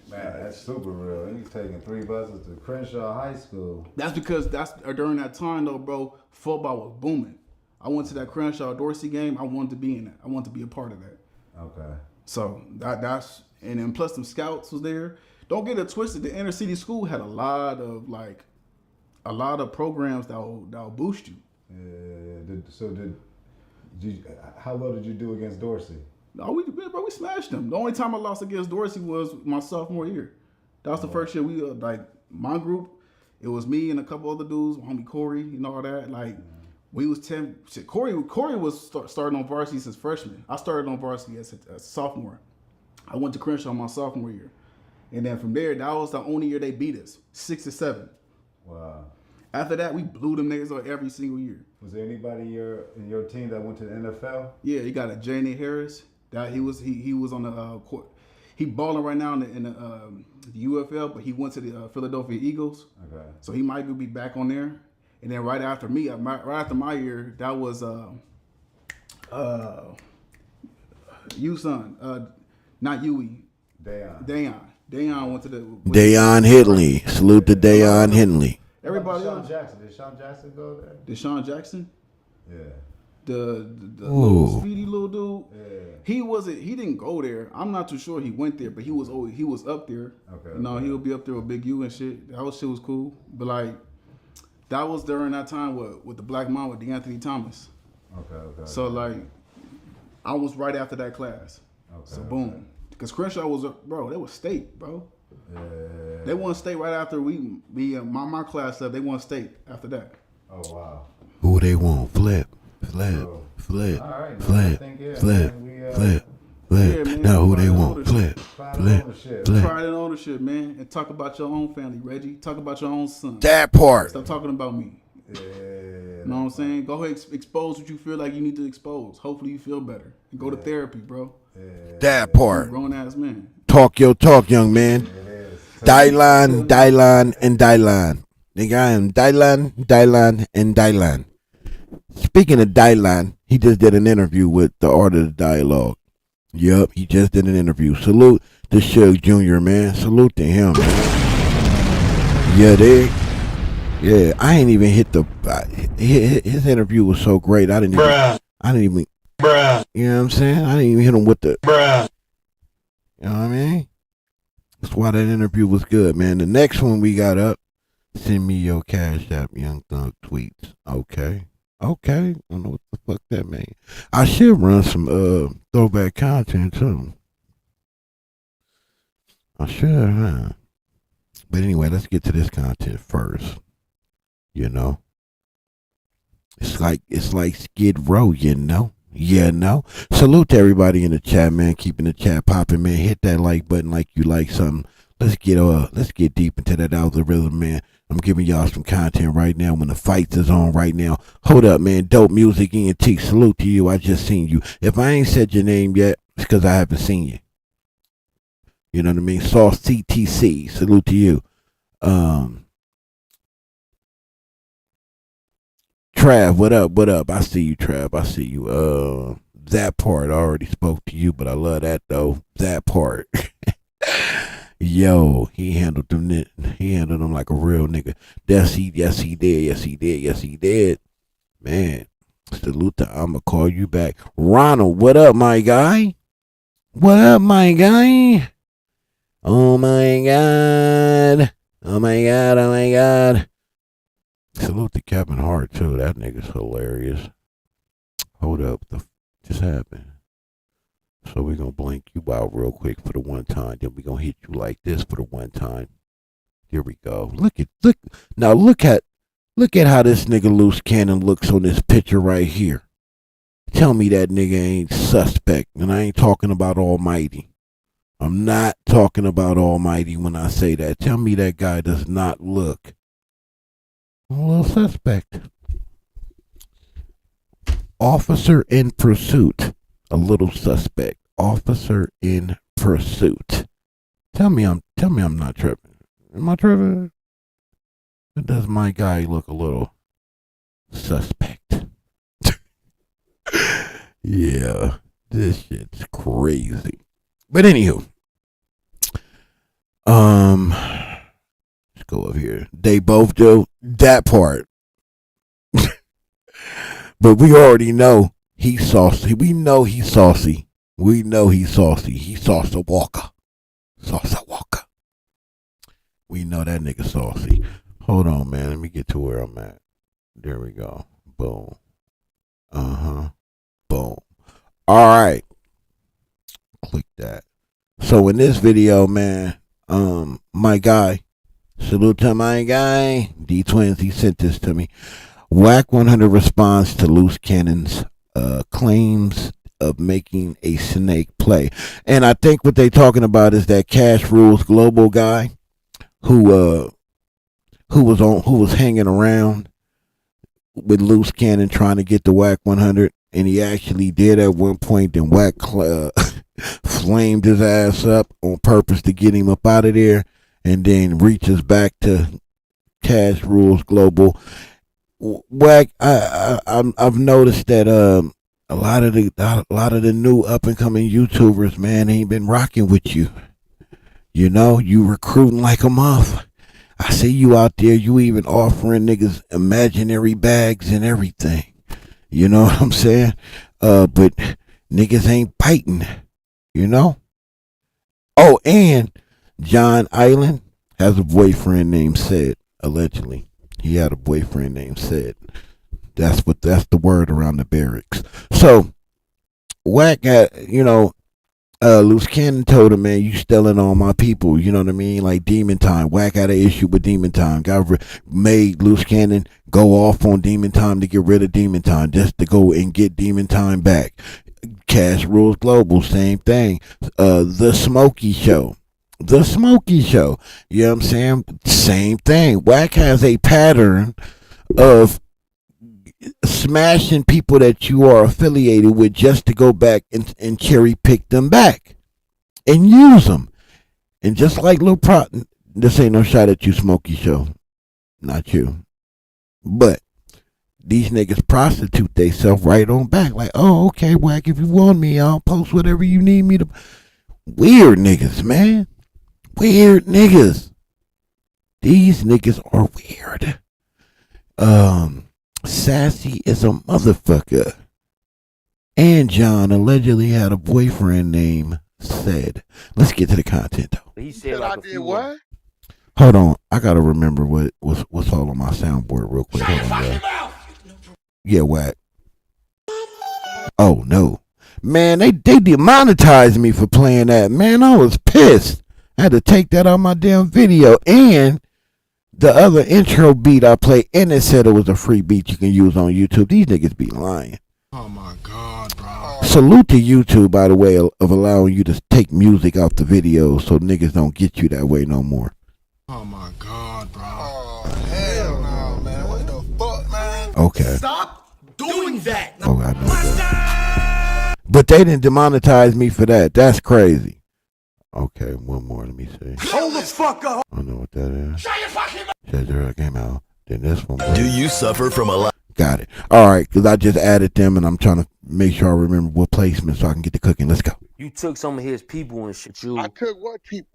Speaker 2: Man, that's super real. He's taking 3 buses to Crenshaw High School.
Speaker 3: That's because during that time though, bro, football was booming. I went to that Crenshaw Dorsey game. I wanted to be in that. I wanted to be a part of that.
Speaker 2: Okay.
Speaker 3: So that's and then plus some scouts was there. Don't get it twisted. The inner city school had a lot of programs that will boost you.
Speaker 2: Yeah. How well did you do against Dorsey?
Speaker 3: No, we smashed them. The only time I lost against Dorsey was my sophomore year. That was the first year we my group. It was me and a couple other dudes, homie Corey, you know all that. Like we was 10. Shit, Corey was starting on varsity since freshman. I started on varsity as a sophomore. I went to Crenshaw my sophomore year, and then from there, that was the only year they beat us, 6-7.
Speaker 2: Wow.
Speaker 3: After that, we blew them niggas out every single year.
Speaker 2: Was there anybody in your team that went to the NFL?
Speaker 3: Yeah, you got a J.N.A. Harris. That he was on the court. He balling right now in the UFL, but he went to the Philadelphia Eagles. Okay. So he might be back on there. And then right after my year, that was you son, not Huey. Dayon went to the
Speaker 1: Dayon Henley. Salute to Dayon Henley.
Speaker 2: Everybody else. Did Sean Jackson go there?
Speaker 3: Did Sean Jackson?
Speaker 2: Yeah.
Speaker 3: The little speedy little dude. Yeah. He didn't go there. I'm not too sure he went there, but he was up there. Okay. You know, he'll be up there with Big U and shit. That shit was cool. But like that was during that time with the Black Mom with DeAnthony Thomas. Okay. So like I was right after that class. Okay. So boom. Because Crenshaw was they was state, bro. Yeah. They won state right after my class left. They won state after that.
Speaker 2: Oh wow.
Speaker 1: Who they want? Flip.
Speaker 2: Right,
Speaker 1: Flip.
Speaker 3: Yeah,
Speaker 1: now who they want? Flip.
Speaker 3: Pride and ownership, man. And talk about your own family, Reggie. Talk about your own son.
Speaker 1: That part.
Speaker 3: Stop talking about me.
Speaker 2: Yeah.
Speaker 3: You know what I'm saying? Go ahead, expose what you feel like you need to expose. Hopefully you feel better. And go to therapy, bro.
Speaker 1: Yeah. That part.
Speaker 3: Grown ass man.
Speaker 1: Talk your talk, young man. Dylan, and Dylan. Nigga, I am Dylan, and Dylan. Speaking of Dylan, he just did an interview with the Art of the Dialogue. Yup, he just did an interview. Salute to Suge Jr., man. Salute to him, man. Yeah, I ain't even hit the. His interview was so great. I didn't even. You know what I'm saying? I didn't even hit him with the. You know what I mean? That's why that interview was good, man. The next one we got up. Send me your Cash App, Young Thug tweets. Okay. I don't know what the fuck that means. I should run some throwback content too. I should, huh? But anyway, let's get to this content first. You know, it's like Skid Row. You know. Salute to everybody in the chat, man. Keeping the chat popping, man. Hit that like button like you like something. Let's get deep into that algorithm, man. I'm giving y'all some content right now when the fights is on right now. Hold up, man. Dope Music ENT. Salute to you. I just seen you. If I ain't said your name yet, it's because I haven't seen you. You know what I mean? Sauce CTC. Salute to you. Trav, what up? I see you, Trav. I see you. That part, I already spoke to you, but I love that though. That part. Yo, he handled them like a real nigga. Yes, he did. Man, salute to I'ma call you back. Ronald, what up, my guy? Oh my god. Salute to Kevin Hart too. That nigga's hilarious. Hold up, the just happened. So we're gonna blink you out real quick for the one time. Then we're gonna hit you like this for the one time. Here we go. Look at how this nigga Loose Cannon looks on this picture right here. Tell me that nigga ain't suspect. And I ain't talking about Almighty. I'm not talking about Almighty when I say that. Tell me that guy does not look a little suspect. Officer in pursuit. A little suspect. Officer in pursuit. Tell me I'm not tripping. Am I tripping? Does my guy look a little suspect? Yeah, this shit's crazy. But anywho, let's go up here. They both do that part. But we already know he's saucy. We know he's saucy. He's Salsa Walker. We know that nigga saucy. Hold on, man. Let me get to where I'm at. There we go. Boom. Boom. All right. Click that. So in this video, man, my guy, salute to my guy, D-Twins, he sent this to me. Wack 100 responds to Loose Cannon's claims of making a snake play. And I think what they talking about is that Cash Rules Global guy who was hanging around with Loose Cannon trying to get the Wack 100, and he actually did at one point. Then Wack flamed his ass up on purpose to get him up out of there, and then reaches back to Cash Rules Global. Wack, I've noticed that a lot of the new up and coming YouTubers, man, ain't been rocking with you. You know, you recruiting like a muff. I see you out there. You even offering niggas imaginary bags and everything. You know what I'm saying? But niggas ain't biting. You know. Oh, and John Island has a boyfriend named Sid. Allegedly, he had a boyfriend named Sid. That's the word around the barracks. So, Wack got, Loose Cannon told him, man, you stealing all my people. You know what I mean? Like Demon Time. Wack had an issue with Demon Time. Made Loose Cannon go off on Demon Time to get rid of Demon Time, just to go and get Demon Time back. Cash Rules Global, same thing. The Smokey Show. You know what I'm saying? Same thing. Wack has a pattern of smashing people that you are affiliated with just to go back and cherry pick them back and use them. And just like Lil Prop, this ain't no shot at you, Smokey Show. Not you. But these niggas prostitute theyself right on back. Like, oh, okay, Wack, if you want me, I'll post whatever you need me to. Weird niggas, man. Weird niggas. These niggas are weird. Sassy is a motherfucker. And John allegedly had a boyfriend named Said. Let's get to the content though.
Speaker 5: He said like I did what?
Speaker 1: Hold on, I gotta remember what's all on my soundboard real quick. Hold on, yeah, Wack. Oh no, man, they demonetized me for playing that. Man, I was pissed. I had to take that on my damn video. And the other intro beat I played, and it said it was a free beat you can use on YouTube. These niggas be lying.
Speaker 4: Oh my God, bro.
Speaker 1: Salute to YouTube, by the way, of allowing you to take music off the video so niggas don't get you that way no more.
Speaker 4: Oh my God, bro. Oh, hell no, man. What the fuck, man?
Speaker 1: Okay.
Speaker 4: Stop doing that.
Speaker 1: Oh, I know that. But they didn't demonetize me for that. That's crazy. Okay, one more. Let me see.
Speaker 4: Hold the fuck up.
Speaker 1: I don't know what that is. Shut your fucking mouth. Shut came out. Then this one.
Speaker 6: Do you suffer from a lot?
Speaker 1: Got it. All right, because I just added them, and I'm trying to make sure I remember what placement so I can get the cooking. Let's go.
Speaker 5: You took some of his people and shit.
Speaker 6: I took what people?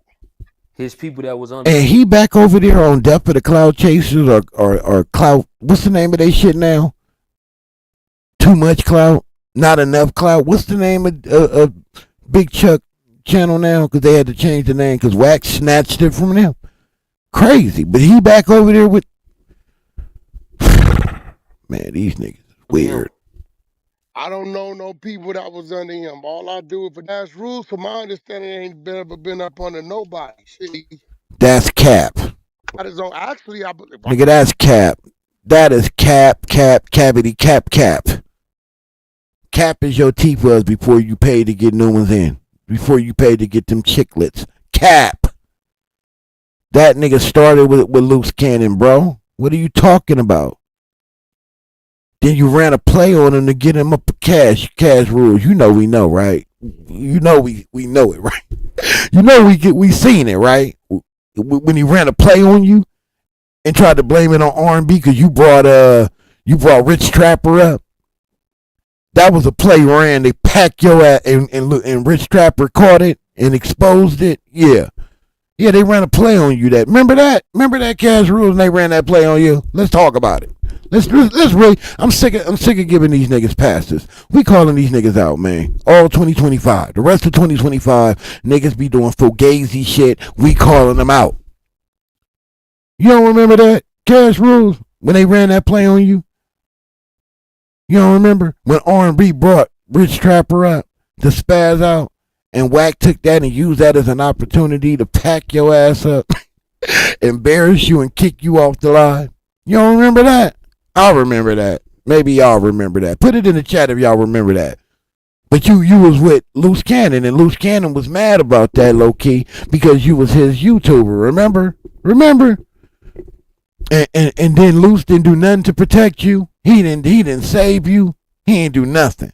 Speaker 5: His people that was under.
Speaker 1: And he back over there on Death of the Cloud Chasers or Cloud. What's the name of that shit now? Too much clout, not enough clout. What's the name of Big Chuck channel now? Because they had to change the name because Wack snatched it from them. Crazy, but he back over there with. Man, these niggas weird.
Speaker 6: I don't know no people that was under him. All I do is for that's rules. From my understanding, ain't ever been up under nobody. See,
Speaker 1: that's cap.
Speaker 6: That is on. Actually, I believe.
Speaker 1: Nigga, that's cap. That is cavity, cap. Cap is your teeth was before you pay to get new ones in. Before you pay to get them chiclets. Cap. That nigga started with loose cannon, bro. What are you talking about? Then you ran a play on him to get him up cash rules. You know we know, right? You know we know it, right? You know we seen it, right? When he ran a play on you and tried to blame it on R&B because you brought Rich Trapper up. That was a play ran. They packed your ass and Rich Trapper caught it and exposed it. Yeah, they ran a play on you. Remember that cash rules and they ran that play on you. Let's talk about it. Let's really. I'm sick of giving these niggas passes. We calling these niggas out, man. All 2025. The rest of 2025, niggas be doing fugazi shit. We calling them out. You don't remember that cash rules when they ran that play on you? You don't remember when R&B brought Rich Trapper up to spaz out, and Wack took that and used that as an opportunity to pack your ass up, embarrass you, and kick you off the line? You don't remember that? I remember that. Maybe y'all remember that. Put it in the chat if y'all remember that. But you was with Loose Cannon, and Loose Cannon was mad about that, low key, because you was his YouTuber. Remember? And then Loose didn't do nothing to protect you. He didn't save you. He didn't do nothing.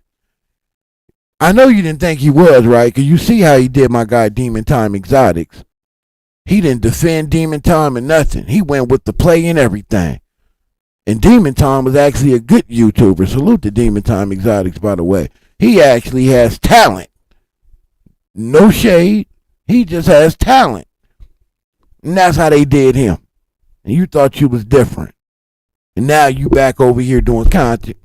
Speaker 1: I know you didn't think he was, right? Because you see how he did my guy Demon Time Exotics. He didn't defend Demon Time or nothing. He went with the play and everything. And Demon Time was actually a good YouTuber. Salute to Demon Time Exotics, by the way. He actually has talent. No shade. He just has talent. And that's how they did him. And you thought you was different. And now you back over here doing content.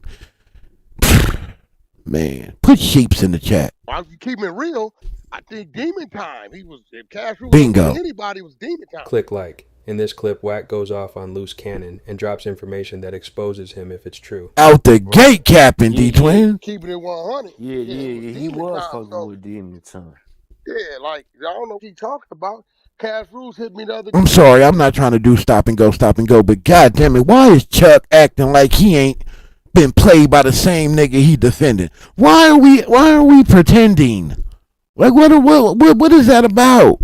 Speaker 1: Man, put sheeps in the chat.
Speaker 6: Well, if you keep it real, I think Demon Time. He was if Cash Rules.
Speaker 1: Bingo.
Speaker 6: Anybody was Demon Time.
Speaker 7: Click like. In this clip, Wack goes off on Loose Cannon and drops information that exposes him if it's true.
Speaker 1: Out the gate capping, D-Twin.
Speaker 6: Keeping it 100.
Speaker 5: Yeah, he was fucking with Demon Time.
Speaker 6: Yeah, like, I don't know what he talking about. Cash Rules hit me the other day.
Speaker 1: I'm sorry, I'm not trying to do stop and go, but god damn it, why is Chuck acting like he ain't been played by the same nigga he defended? Why are we pretending? Like what is that about?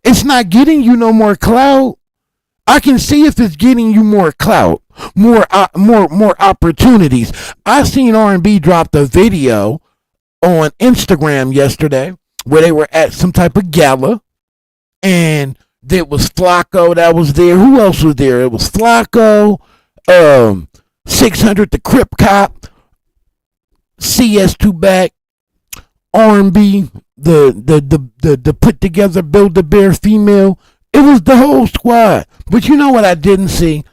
Speaker 1: It's not getting you no more clout. I can see if it's getting you more clout, more opportunities. I seen R&B drop the video on Instagram yesterday where they were at some type of gala, and there was Flacco that was there. Who else was there? It was Flacco, 600 the Crip Cop, CS2BACK, R&B, the put together Build-A-Bear female. It was the whole squad. But you know what I didn't see?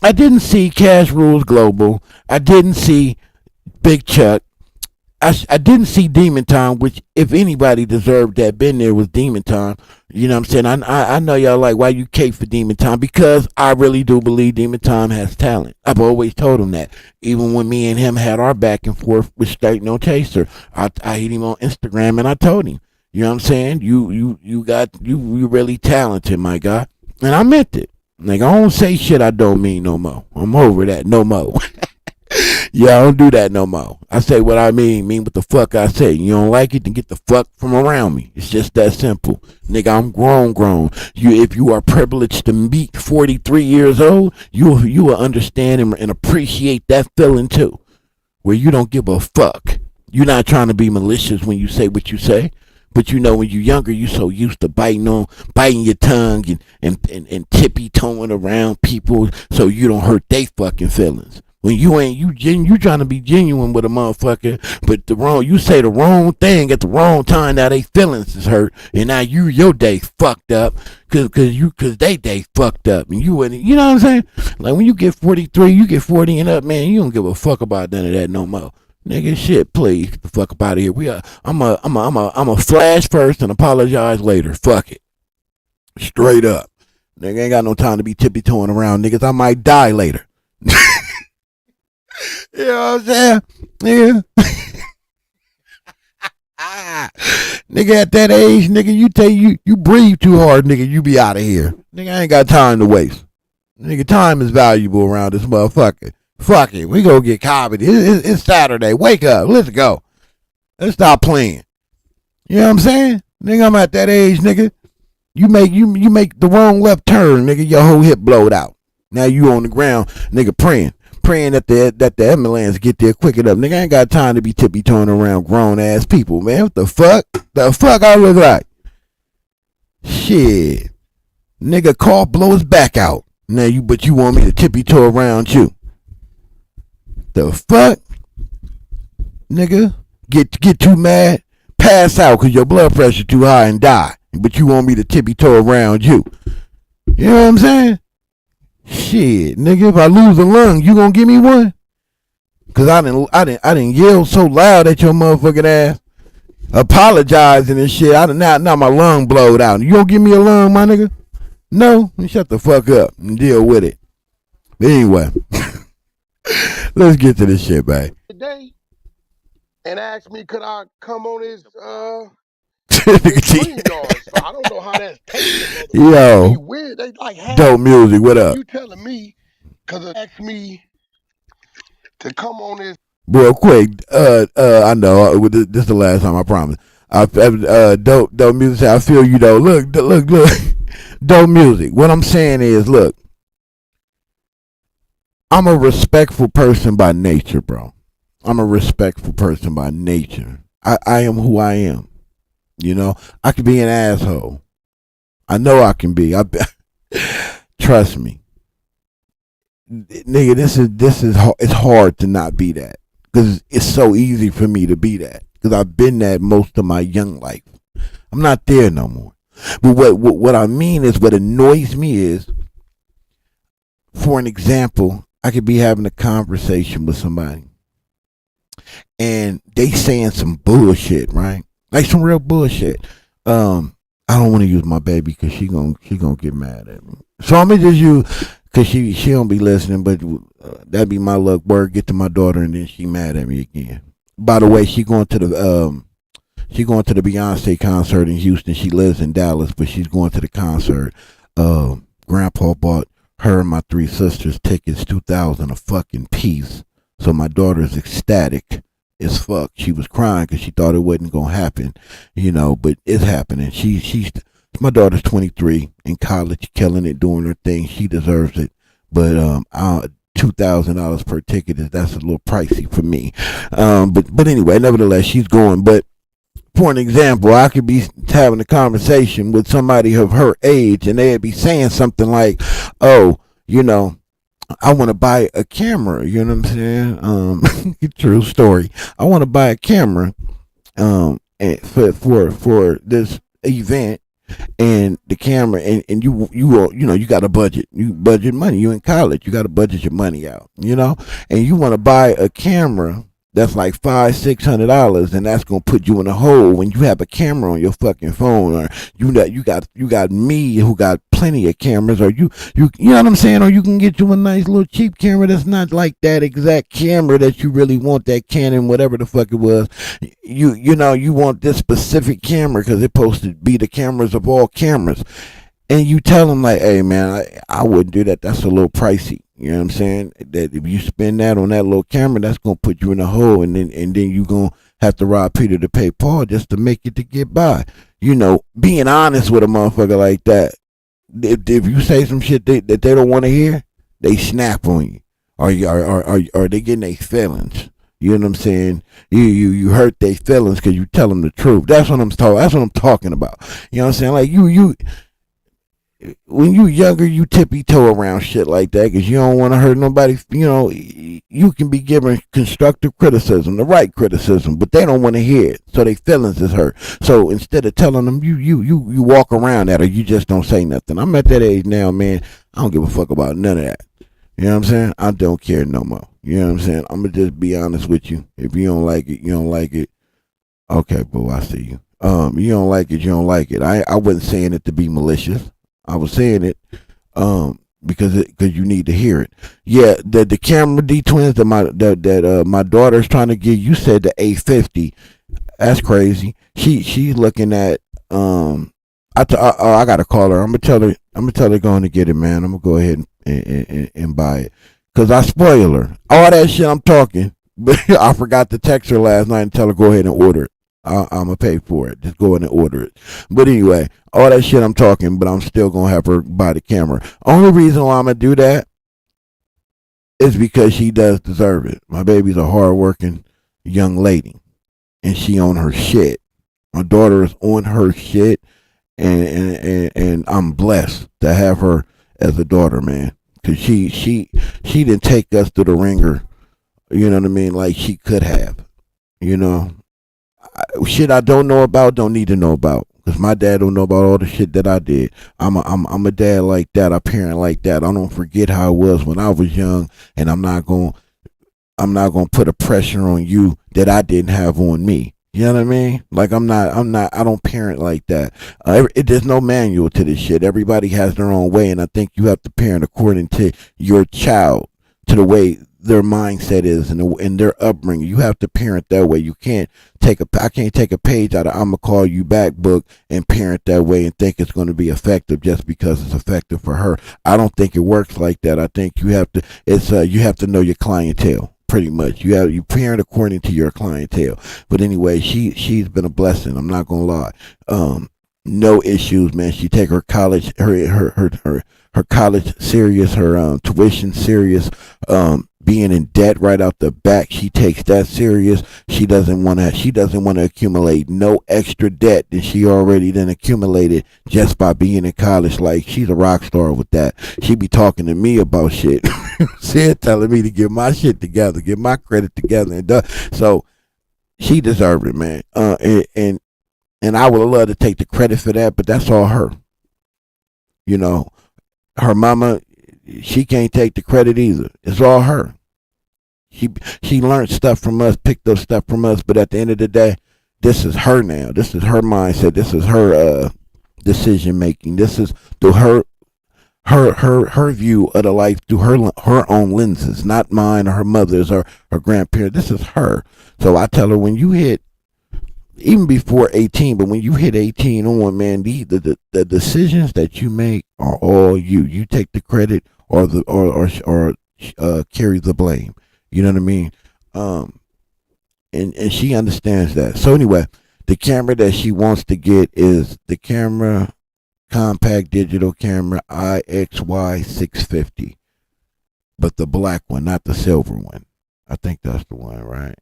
Speaker 1: I didn't see Cash Rules Global. I didn't see Big Chuck. I didn't see Demon Time, which if anybody deserved that been there was Demon Time. You know what I'm saying? I know y'all like, why you cape for Demon Time? Because I really do believe Demon Time has talent. I've always told him that. Even when me and him had our back and forth with Straight No Chaser, I hit him on Instagram and I told him, you know what I'm saying? You really talented, my guy. And I meant it. Like, I don't say shit I don't mean no more. I'm over that no more. Yeah, I don't do that no more. I say what I mean what the fuck I say. You don't like it, then get the fuck from around me. It's just that simple. Nigga, I'm grown. If you are privileged to meet 43 years old, you will understand and appreciate that feeling too. Where you don't give a fuck. You're not trying to be malicious when you say what you say. But you know, when you're younger, you so used to biting your tongue and tippy-toeing around people so you don't hurt they fucking feelings. When you trying to be genuine with a motherfucker, but you say the wrong thing at the wrong time, now they feelings is hurt, and now your day fucked up, cause they day fucked up, and you know what I'm saying? Like when you get 43, you get 40 and up, man, you don't give a fuck about none of that no more. Nigga, shit, please, get the fuck up out of here. I'm a flash first and apologize later. Fuck it. Straight up. Nigga, ain't got no time to be tippy-toeing around niggas. I might die later. You know what I'm saying? Yeah. Nigga, at that age, nigga, you breathe too hard, nigga, you be out of here. Nigga, I ain't got time to waste. Nigga, time is valuable around this motherfucker. Fuck it, we go get comedy. It's Saturday. Wake up. Let's go. Let's stop playing. You know what I'm saying? Nigga, I'm at that age, nigga. You make the wrong left turn, nigga, your whole hip blowed out. Now you on the ground, nigga, praying that the ambulance get there quick enough. Nigga, I ain't got time to be tippy-toeing around grown-ass people, man. What the fuck? The fuck I look like? Shit. Nigga, cough, blow his back out. Now but you want me to tippy-toe around you. The fuck? Nigga, get too mad, pass out because your blood pressure too high and die. But you want me to tippy-toe around you. You know what I'm saying? Shit, nigga, if I lose a lung, you gonna give me one? Cause I didn't yell so loud at your motherfucking ass, apologizing and shit. Now my lung blowed out. You gonna give me a lung, my nigga? No, shut the fuck up and deal with it. But anyway, let's get to this shit, babe.
Speaker 6: Today, and asked me could I come on his
Speaker 1: stream
Speaker 6: yard. So I don't know how that's taken.
Speaker 1: Yo,
Speaker 6: weird. They like
Speaker 1: dope music. What up?
Speaker 6: You telling me because it asked me to come on this
Speaker 1: real quick. I know this is the last time. I promise. Dope music. I feel you though. Look. Dope music. What I'm saying is, look. I'm a respectful person by nature, bro. I'm a respectful person by nature. I am who I am. You know, I can be an asshole. I know I can be. Trust me, nigga. It's hard to not be that because it's so easy for me to be that because I've been that most of my young life. I'm not there no more. But what I mean is, what annoys me is, for an example, I could be having a conversation with somebody and they saying some bullshit, right? Like some real bullshit. I don't want to use my baby because she gonna get mad at me. So I'm gonna just use because she don't be listening. But that'd be my luck. Word get to my daughter and then she mad at me again. By the way, she going to the Beyonce concert in Houston. She lives in Dallas, but she's going to the concert. Grandpa bought her and my 3 sisters tickets, $2,000 a fucking piece. So my daughter's ecstatic as fuck. She was crying because she thought it wasn't gonna happen, you know, but it's happening. My daughter's 23 in college, killing it, doing her thing. She deserves it, but $2,000 per ticket that's a little pricey for me. But anyway, nevertheless, she's going. But for an example, I could be having a conversation with somebody of her age, and they'd be saying something like, "Oh, I want to buy a camera." You know what I'm saying? True story. I want to buy a camera, and for this event, and the camera, and you got a budget. You budget money. You in college. You got to budget your money out. And you want to buy a camera that's like $500-$600, and that's gonna put you in a hole when you have a camera on your fucking phone, or you got me who got plenty of cameras, or you know what I'm saying, or you can get you a nice little cheap camera that's not like that exact camera that you really want, that Canon, whatever the fuck it was. You want this specific camera because it's supposed to be the cameras of all cameras, and you tell them like, "Hey man, I wouldn't do that. That's a little pricey." You know what I'm saying? That if you spend that on that little camera, that's gonna put you in a hole, and then you gonna have to rob Peter to pay Paul just to make it to get by. Being honest with a motherfucker like that. If you say some shit that they don't want to hear, they snap on you, or they getting their feelings. You know what I'm saying? You hurt their feelings because you tell them the truth. That's what I'm talking about. You know what I'm saying? Like you. When you younger, you tippy-toe around shit like that because you don't want to hurt nobody. You can be given constructive criticism, the right criticism, but they don't want to hear it, so their feelings is hurt. So instead of telling them, you walk around that, or you just don't say nothing. I'm at that age now, man. I don't give a fuck about none of that. You know what I'm saying? I don't care no more. You know what I'm saying? I'm gonna just be honest with you. If you don't like it, you don't like it. Okay, boo, I see you. You don't like it, you don't like it. I wasn't saying it to be malicious. I was saying it because you need to hear it. Yeah, the camera D twins that my daughter's trying to get. You said the 850. That's crazy. She's looking at I gotta call her. I'm gonna tell her going to get it, man. I'm gonna go ahead and buy it because I spoil her. All that shit I'm talking, but I forgot to text her last night and tell her go ahead and order it. I'm gonna pay for it. Just go in and order it. But anyway, all that shit I'm talking, but I'm still gonna have her buy the camera. Only reason why I'm gonna do that is because she does deserve it. My baby's a hardworking young lady, and she on her shit. My daughter is on her shit, and I'm blessed to have her as a daughter, man. Cause she didn't take us to the ringer, you know what I mean, like she could have, shit I don't know about, don't need to know about. Cause my dad don't know about all the shit that I did. I'm a dad like that, a parent like that. I don't forget how it was when I was young, and I'm not gonna put a pressure on you that I didn't have on me. You know what I mean? Like I don't parent like that. There's no manual to this shit. Everybody has their own way, and I think you have to parent according to your child, to the way their mindset is and their upbringing. You have to parent that way. I can't take a page out of "I'ma call you back" book and parent that way and think it's going to be effective just because it's effective for her. I don't think it works like that. I think you have to know your clientele. Pretty much, you parent according to your clientele. But anyway, she's been a blessing. I'm not gonna lie. No issues, man. She take her college, her college serious, her tuition serious. Being in debt right out the back, she takes that serious. She doesn't want to accumulate no extra debt that she already then accumulated just by being in college. Like, she's a rock star with that. She be talking to me about shit. She's telling me to get my shit together, get my credit together, and so she deserves it, man. And I would love to take the credit for that, but that's all her. Her mama, she can't take the credit either. It's all her. She learned stuff from us, picked up stuff from us, but at the end of the day, this is her now. This is her mindset. This is her decision making. This is through her view of the life through her own lenses, not mine or her mother's or her grandparents. This is her. So I tell her, when you hit, even before 18, but when you hit 18 on, man, the decisions that you make are all you. You take the credit or carry the blame. You know what I mean? And she understands that. So anyway, the camera that she wants to get is the camera, compact digital camera IXY 650, but the black one, not the silver one. I think that's the one, right?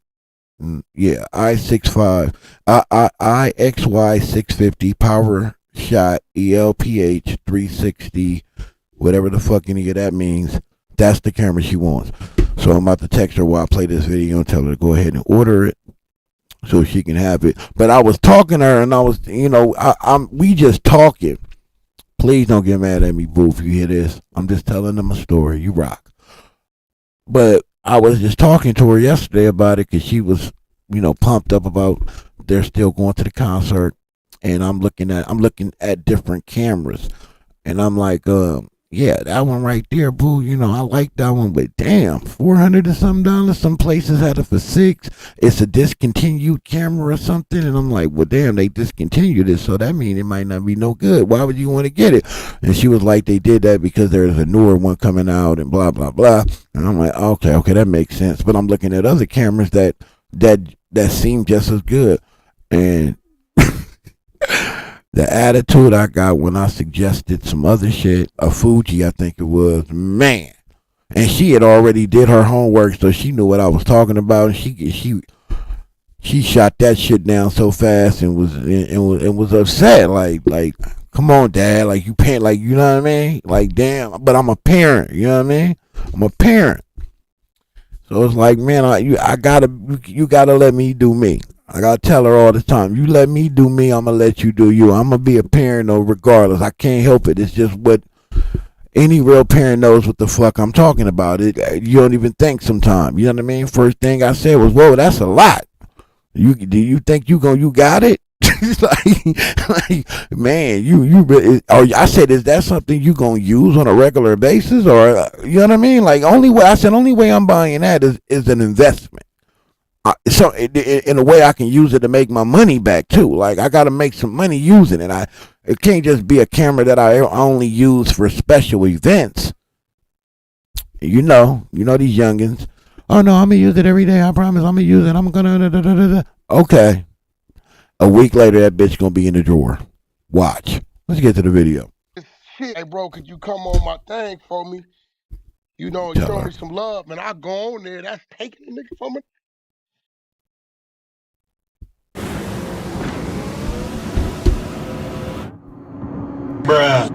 Speaker 1: Yeah, I-65, IXY 650 power shot ELPH 360, whatever the fuck any of that means. That's the camera she wants. So I'm about to text her while I play this video and tell her to go ahead and order it so she can have it. But I was talking to her and I was, we just talking. Please don't get mad at me, boo, if you hear this. I'm just telling them a story. You rock. But I was just talking to her yesterday about it because she was, pumped up about they're still going to the concert, and I'm looking at different cameras, and I'm like, yeah, that one right there, boo. I like that one, but damn, $400 and some dollars. Some places had it for $6. It's a discontinued camera or something, and I'm like, well, damn, they discontinued it, so that means it might not be no good. Why would you want to get it? And she was like, they did that because there's a newer one coming out, and blah blah blah. And I'm like, okay, that makes sense. But I'm looking at other cameras that seem just as good, and the attitude I got when I suggested some other shit, a Fuji, I think it was, man. And she had already did her homework, so she knew what I was talking about. And she shot that shit down so fast and was upset. Like, come on, Dad. Like, you paying, like, you know what I mean? Like, damn. But I'm a parent. You know what I mean? I'm a parent. So it's like, man, you gotta let me do me. I gotta tell her all the time, you let me do me, I'm gonna let you do you. I'm gonna be a parent though, regardless. I can't help it. It's just what any real parent knows what the fuck I'm talking about. You don't even think sometimes. You know what I mean? First thing I said was, whoa, that's a lot. Do you think you got it? like, man, I said, is that something you gonna use on a regular basis, or you know what I mean? Like, only way I'm buying that is an investment. So in a way I can use it to make my money back too. Like, I got to make some money using it. It can't just be a camera that I only use for special events. You know these youngins. Oh no, I'm gonna use it every day. I promise, I'm gonna use it. I'm gonna. Okay. A week later, that bitch gonna be in the drawer. Watch. Let's get to the video.
Speaker 6: Shit, hey bro, could you come on my thing for me? Show me some love, man. I go on there. That's taking the nigga from me. Bruh.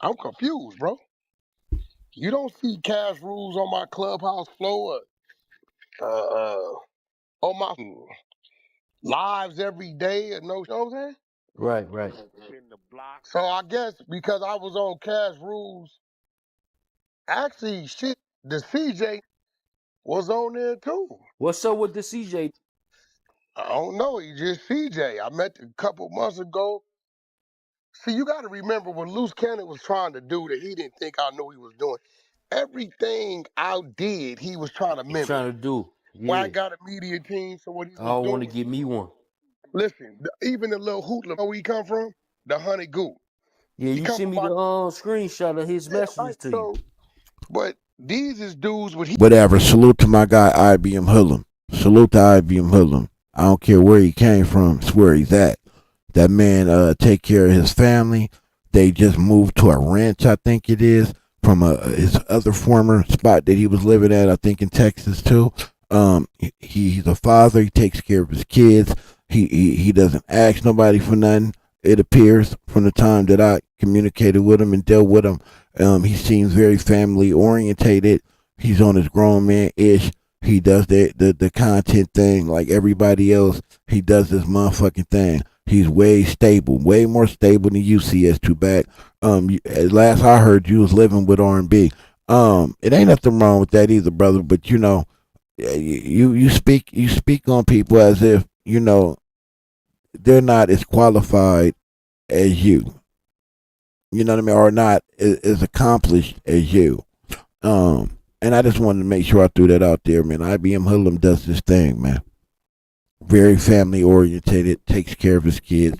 Speaker 6: I'm confused, bro. You don't see cash rules on my clubhouse floor, on my lives every day, and no, you know what I'm saying?
Speaker 5: Right.
Speaker 6: So I guess because I was on cash rules, actually, shit, the CJ was on there too.
Speaker 5: What's up with the CJ?
Speaker 6: I don't know. He just CJ. I met a couple months ago. See, you got to remember when Loose Cannon was trying to do that, he didn't think I knew he was doing. Everything I did, he was trying to mimic.
Speaker 5: Trying to do. Yeah.
Speaker 6: When I got a media team, so what he was doing.
Speaker 5: I don't want to give me one.
Speaker 6: Listen, even the little hoodlum, where he come from, the honey goo.
Speaker 5: Yeah, you sent me the screenshot of his messages to you.
Speaker 6: But these is dudes with
Speaker 1: whatever. Salute to my guy IBM Hoodlum. Salute to IBM Hoodlum. I don't care where he came from. It's where he's at. That man take care of his family. They just moved to a ranch, I think it is, from his other former spot that he was living at, I think in Texas too. He's a father. He takes care of his kids. He doesn't ask nobody for nothing. It appears from the time that I communicated with him and dealt with him, he seems very family orientated. He's on his grown man ish. He does the content thing like everybody else. He does this motherfucking thing. He's way stable, way more stable than you, CS2BACK. Last I heard, you was living with R&B. It ain't nothing wrong with that either, brother. But you speak on people as if they're not as qualified as you. You know what I mean, or not as accomplished as you. And I just wanted to make sure I threw that out there, man. IBM Hoodlum does this thing, man. Very family oriented, takes care of his kids.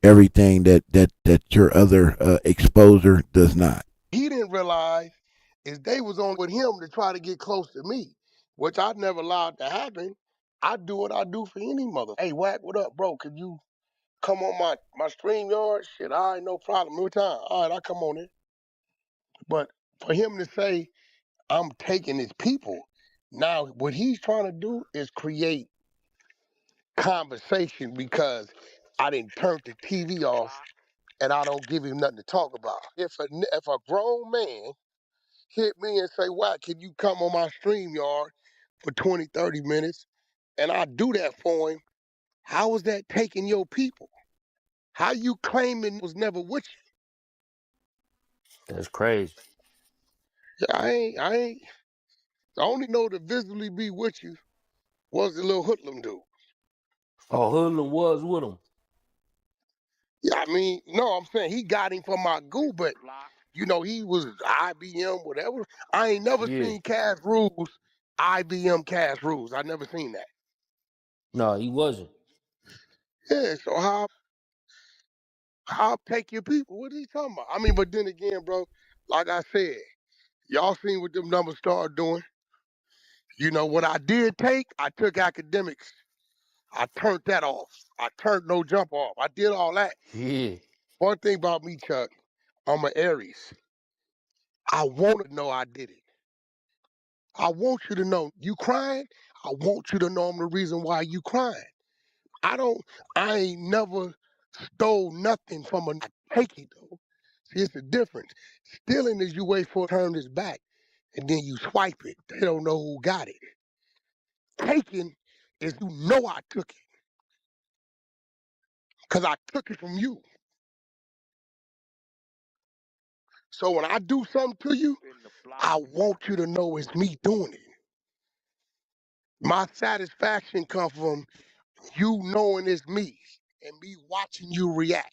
Speaker 1: Everything that your other exposer does not.
Speaker 6: He didn't realize is they was on with him to try to get close to me, which I never allowed to happen. I do what I do for any mother. Hey, Wack, what up, bro? Could you come on my stream yard? Shit, all right, no problem. No time. All right, I come on in. But for him to say I'm taking his people, Now, what he's trying to do is create conversation because I didn't turn the TV off and I don't give him nothing to talk about. If a grown man hit me and say, Wack, can you come on my StreamYard for 20, 30 minutes? And I do that for him. How is that taking your people? How you claiming was never with
Speaker 5: That's crazy.
Speaker 6: you? I ain't. I only know to visibly be with you was the little hoodlum dude.
Speaker 5: Oh, Hoodlum was with him.
Speaker 6: Yeah, I mean, no, I'm saying he got him from my goo, but you know, he was IBM, whatever. I ain't never seen Cash Rules, IBM Cash Rules. I never seen that.
Speaker 5: No, he wasn't.
Speaker 6: Yeah, so how take your people? What are you talking about? I mean, but then again, bro, like I said, y'all seen what them numbers started doing. You know, what I did take, I took academics. I turned that off. I turned no jump off. I did all that.
Speaker 5: Yeah.
Speaker 6: One thing about me, Chuck, I'm an Aries. I want to know I did it. I want you to know you crying. I want you to know I'm the reason why you crying. I ain't never stole nothing from a take it though. See, it's the difference. Stealing is you wait for it to turn his back and then you swipe it. They don't know who got it. Taking is you know I took it. Because I took it from you. So when I do something to you, I want you to know it's me doing it. My satisfaction comes from you knowing it's me and me watching you react.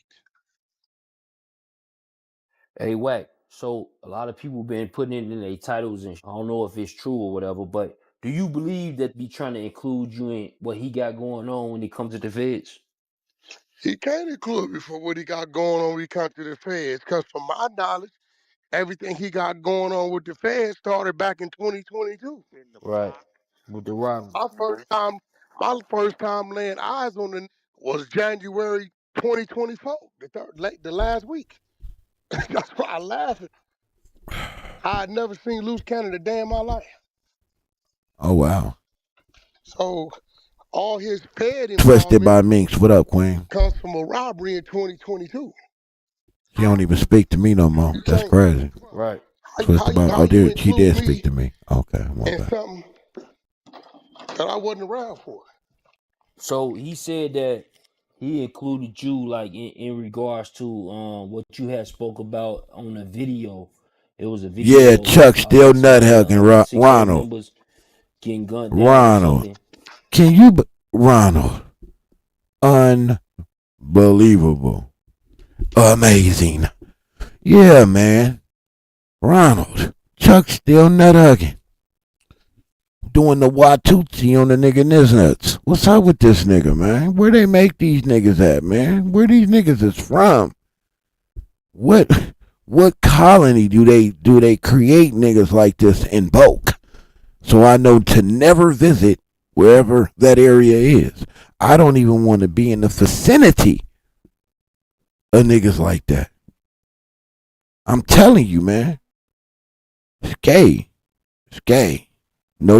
Speaker 5: Hey, Wack. So a lot of people been putting it in their titles, and I don't know if it's true or whatever, but do you believe that be trying to include you in what he got going on when it comes to the feds?
Speaker 6: He can't include me for what he got going on when he comes to the feds, because from my knowledge, everything he got going on with the feds started back in 2022.
Speaker 5: Right. With the robbery.
Speaker 6: My first time laying eyes on the was January 2024, the last week. That's why I laugh. I had never seen loose cannon a day in my life.
Speaker 1: Oh wow.
Speaker 6: So all his fed
Speaker 1: Twisted by
Speaker 6: involvement
Speaker 1: Minx. What up, Queen?
Speaker 6: comes from a robbery in 2022.
Speaker 1: She don't even speak to me no more.
Speaker 6: You
Speaker 1: That's
Speaker 6: can't.
Speaker 1: crazy.
Speaker 5: Right.
Speaker 1: Twisted by.
Speaker 6: How
Speaker 1: Oh,
Speaker 6: you
Speaker 1: dude, she
Speaker 6: include
Speaker 1: did speak
Speaker 6: me
Speaker 1: to me. Okay, I'm
Speaker 6: in
Speaker 1: okay.
Speaker 6: something that I wasn't around for?
Speaker 5: So he said that he included you like in regards to what you had spoke about on a video. It was a
Speaker 1: Yeah,
Speaker 5: video
Speaker 1: Chuck still
Speaker 5: about some
Speaker 1: nut
Speaker 5: of the
Speaker 1: hugging
Speaker 5: 6A
Speaker 1: Ronald.
Speaker 5: members getting gunned down or
Speaker 1: Ronald,
Speaker 5: something.
Speaker 1: can you, Ronald? Unbelievable, amazing. Yeah, man. Ronald, Chuck still nut hugging. Doing the Watusi on the nigga Niznut's. What's up with this nigga, man? Where they make these niggas at, man? Where these niggas is from? What colony do they create niggas like this in bulk? So I know to never visit wherever that area is. I don't even want to be in the vicinity of niggas like that. I'm telling you, man. It's gay. It's gay. No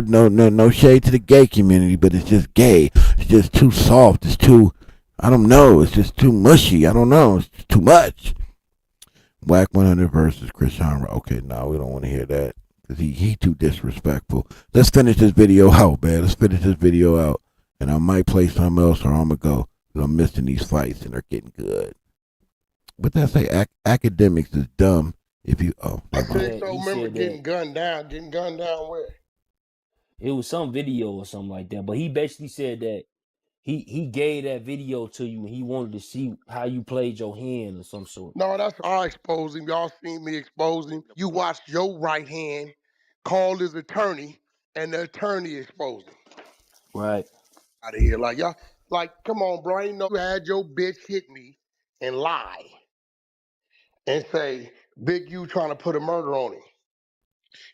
Speaker 1: shade to the gay community, but it's just gay. It's just too soft. It's too, I don't know. It's just too mushy. I don't know. It's too much. Wack 100 versus Krishan. Okay, no, we don't want to hear that. Because he too disrespectful. Let's finish this video out, man. Let's finish this video out. And I might play something else or I'm going to go. Because I'm missing these fights and they're getting good. But that's say academics is dumb. If you,
Speaker 6: I said, so remember getting gunned down where?
Speaker 5: It was some video or something like that. But he basically said that he gave that video to you and he wanted to see how you played your hand or some sort.
Speaker 6: No, that's I exposed him. Y'all seen me expose him. You watched your right hand call his attorney and the attorney exposed him.
Speaker 5: Right.
Speaker 6: Out of here. Like y'all, like, come on, bro. I ain't know you had your bitch hit me and lie and say, Big U trying to put a murder on him.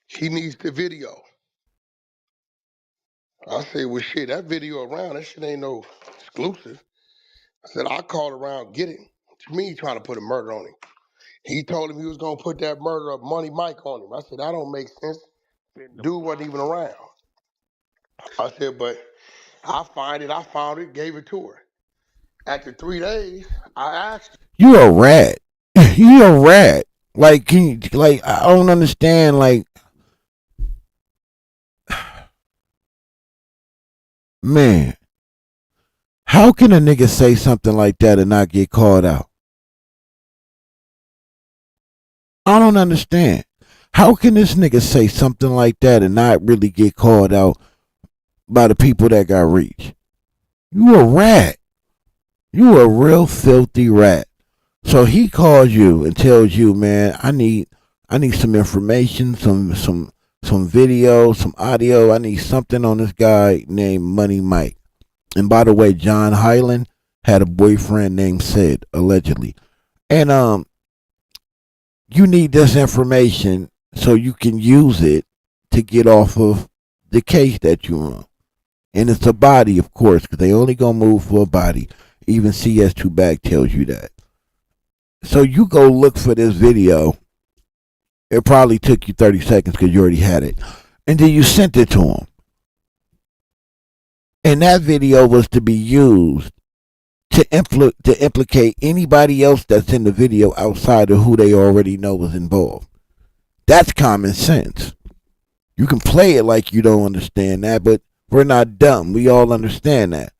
Speaker 6: He needs the video. I said, well, shit, that video around, that shit ain't no exclusive. I said, I'll call around, get it. To me, trying to put a murder on him. He told him he was going to put that murder of Money Mike on him. I said, that don't make sense. Dude wasn't even around. I said, but I found it, gave it to her. After 3 days, I asked her.
Speaker 1: You a rat. You a rat. Like, can you, like, I don't understand, like, man, how can a nigga say something like that and not get called out? I don't understand. How can this nigga say something like that and not really get called out by the people that got reached? You a rat. You a real filthy rat. So he calls you and tells you, man, I need some information, some video, some audio. I need something on this guy named Money Mike. And by the way, John Hyland had a boyfriend named Sid, allegedly. And you need this information so you can use it to get off of the case that you're on. And it's a body, of course, because they only gonna move for a body. Even CS2BACK tells you that. So you go look for this video. It probably took you 30 seconds because you already had it. And then you sent it to him. And that video was to be used to implicate anybody else that's in the video outside of who they already know was involved. That's common sense. You can play it like you don't understand that, but we're not dumb. We all understand that.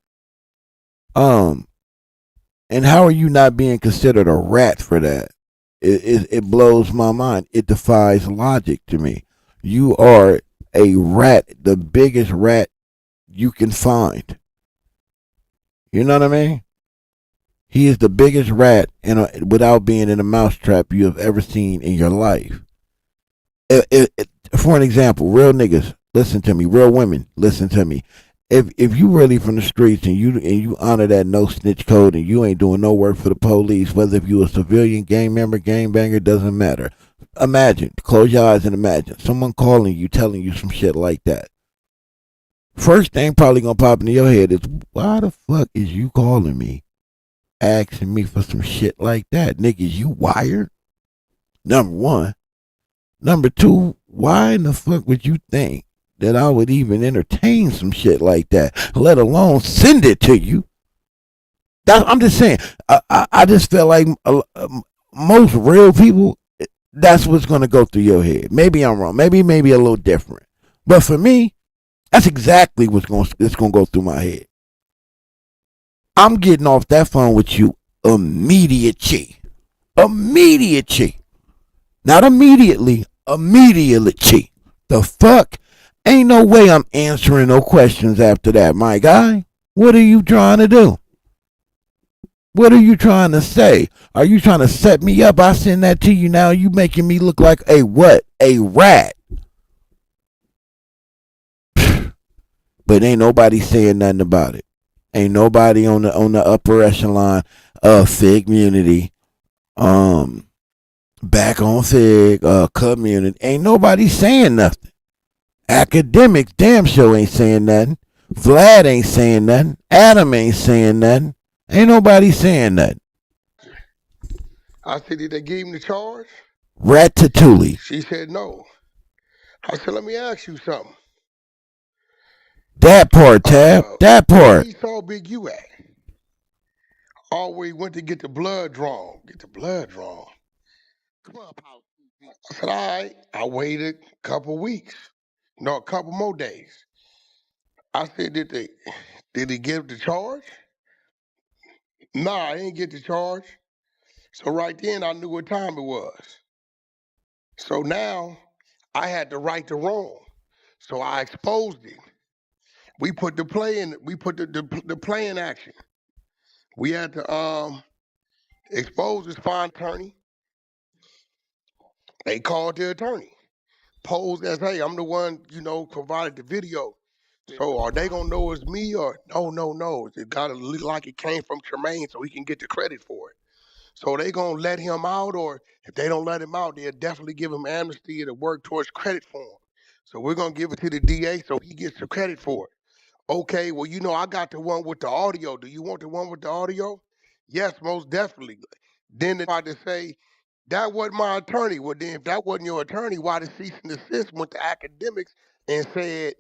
Speaker 1: And how are you not being considered a rat for that? It blows my mind. It defies logic to me. You are a rat, the biggest rat you can find. You know what I mean? He is the biggest rat without being in a mousetrap you have ever seen in your life. For an example, real niggas, listen to me. Real women, listen to me. If you really from the streets and you honor that no snitch code and you ain't doing no work for the police, whether if you a civilian, gang member, gang banger, doesn't matter. Imagine, close your eyes and imagine someone calling you, telling you some shit like that. First thing probably gonna pop into your head is, why the fuck is you calling me, asking me for some shit like that? Niggas, you wired? Number one. Number two, why in the fuck would you think that I would even entertain some shit like that, let alone send it to you? I'm just saying, I just feel like most real people, that's what's going to go through your head. Maybe I'm wrong. Maybe a little different. But for me, that's exactly what's going to go through my head. I'm getting off that phone with you immediately. Immediately. Not immediately. Immediately. The fuck? Ain't no way I'm answering no questions after that, my guy. What are you trying to do? What are you trying to say? Are you trying to set me up? I send that to you now. You making me look like a what? A rat. But ain't nobody saying nothing about it. Ain't nobody on the upper echelon of Fig community, back on Fig community. Ain't nobody saying nothing. Academics damn sure ain't saying nothing. Vlad ain't saying nothing. Adam ain't saying nothing. Ain't nobody saying nothing.
Speaker 6: I said, did they give him the charge?
Speaker 1: Ratatouille.
Speaker 6: She said no. I said, let me ask you something.
Speaker 1: That part, Tab. That part.
Speaker 6: Where he saw Big U at? Always went to get the blood drawn. Clubhouse. I said, all right. I waited a couple weeks. No, a couple more days. I said, did he give the charge? Nah, I didn't get the charge. So right then I knew what time it was. So now I had to right the wrong. So I exposed it. We put the play in. We put the play in action. We had to expose his fine attorney. They called the attorney. Posed as, hey, I'm the one, provided the video. So are they gonna know it's me or no? It gotta look like it came from Tremaine so he can get the credit for it. So they gonna let him out, or if they don't let him out, they'll definitely give him amnesty to work towards credit for him. So we're gonna give it to the DA so he gets the credit for it. Okay, well, I got the one with the audio. Do you want the one with the audio? Yes, most definitely. Then they tried to say, that wasn't my attorney. Well, then if that wasn't your attorney, why the cease and desist went to academics and said,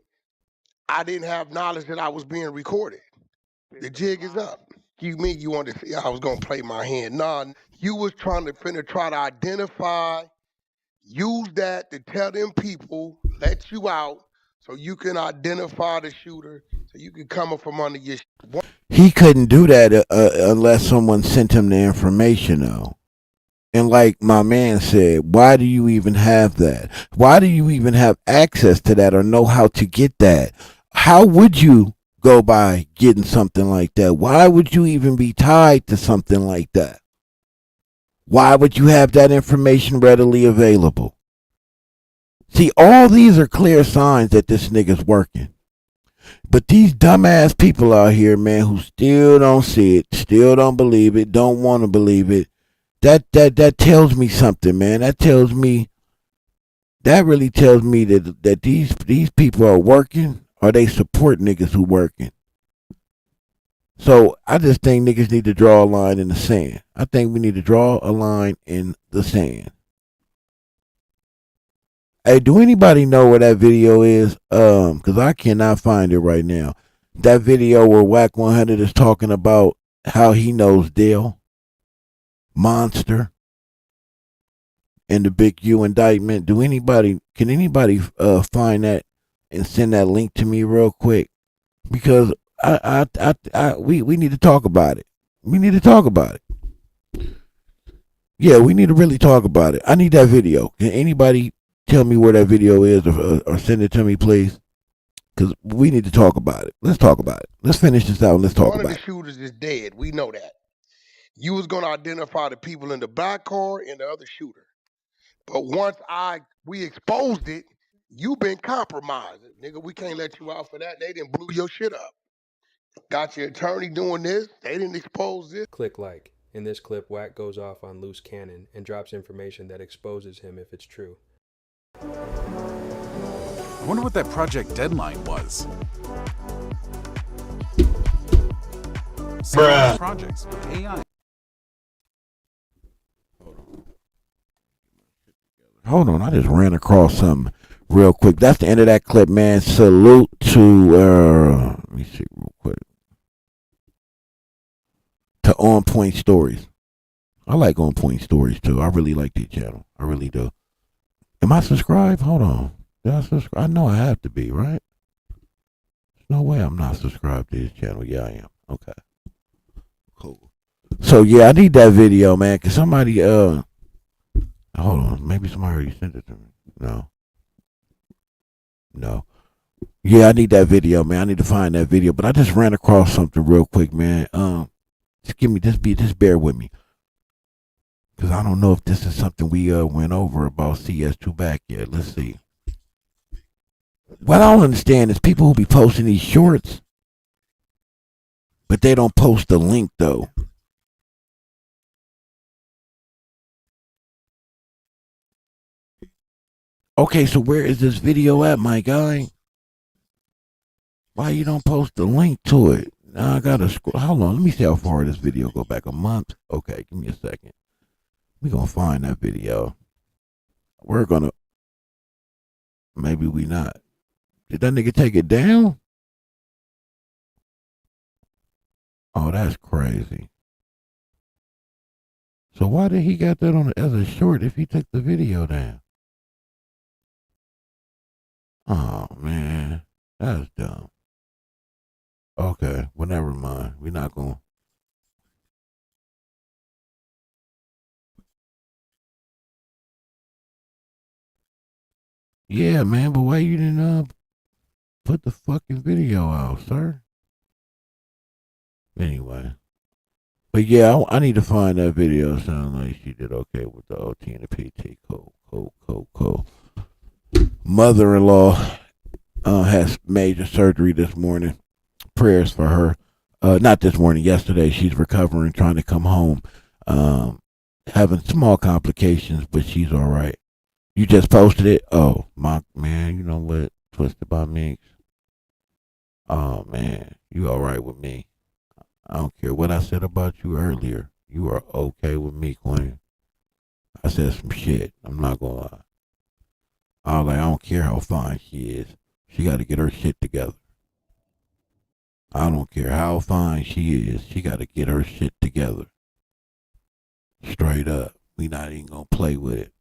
Speaker 6: I didn't have knowledge that I was being recorded. The jig is up. You mean you wanted to see I was gonna play my hand? Nah, you was trying to try to identify, use that to tell them people, let you out, so you can identify the shooter, so you can come up from under your.
Speaker 1: He couldn't do that unless someone sent him the information, though. And like my man said, why do you even have that? Why do you even have access to that or know how to get that? How would you go by getting something like that? Why would you even be tied to something like that? Why would you have that information readily available? See, all these are clear signs that this nigga's working. But these dumbass people out here, man, who still don't see it, still don't believe it, don't want to believe it, that tells me something, man. That really tells me that these people are working or they support niggas who working. So I just think niggas need to draw a line in the sand. I think we need to draw a line in the sand. Hey, do anybody know where that video is? Because I cannot find it right now. That video where Wack 100 is talking about how he knows Dale, Monster, and the Big U indictment. Can anybody find that and send that link to me real quick? Because we need to talk about it. We need to talk about it. Yeah, we need to really talk about it. I need that video. Can anybody tell me where that video is or send it to me, please? Because we need to talk about it. Let's talk about it. Let's finish this out and let's talk about it.
Speaker 6: One of the shooters is dead. We know that. You was going to identify the people in the back car and the other shooter. But once we exposed it, you been compromised. Nigga, we can't let you out for that. They didn't blew your shit up. Got your attorney doing this. They didn't expose this.
Speaker 7: Click like. In this clip, Wack goes off on loose cannon and drops information that exposes him if it's true.
Speaker 8: I wonder what that project deadline was.
Speaker 1: Bruh.
Speaker 8: Projects with AI.
Speaker 1: Hold on, I just ran across something real quick. That's the end of that clip, man. Salute to let me see real quick. To On Point Stories. I like On Point Stories too. I really like their channel. I really do. Am I subscribed? Hold on. Did I subscribe? I know I have to be, right? There's no way I'm not subscribed to his channel. Yeah, I am. Okay. Cool. So yeah, I need that video, man. Cause somebody hold on. Maybe somebody already sent it to me. No. Yeah, I need that video, man. I need to find that video. But I just ran across something real quick, man. Just bear with me. Cause I don't know if this is something we went over about CS2BACK yet. Let's see. What I don't understand is people who be posting these shorts, but they don't post the link though. Okay, so where is this video at, my guy? Why you don't post the link to it? Now I gotta scroll. Hold on, let me see how far this video go back. A month? Okay, give me a second. We gonna find that video. We're gonna. Maybe we not. Did that nigga take it down? Oh, that's crazy. So why did he got that on as a short if he took the video down? Oh man, that's dumb. Okay, well never mind. We're not gonna. Yeah, man, but why you didn't put the fucking video out, sir? Anyway. But yeah, I need to find that video. Sound like she did okay with the OT and the PT. Cool. Mother-in-law has major surgery this morning. Prayers for her. Not this morning, yesterday. She's recovering, trying to come home. Having small complications, but she's all right. You just posted it? Oh, my man, you know what? Twisted by Minx. Oh, man, you all right with me. I don't care what I said about you earlier. You are okay with me, Queen. I said some shit. I'm not gonna lie. I was like, I don't care how fine she is. She got to get her shit together. I don't care how fine she is. She got to get her shit together. Straight up. We not even going to play with it.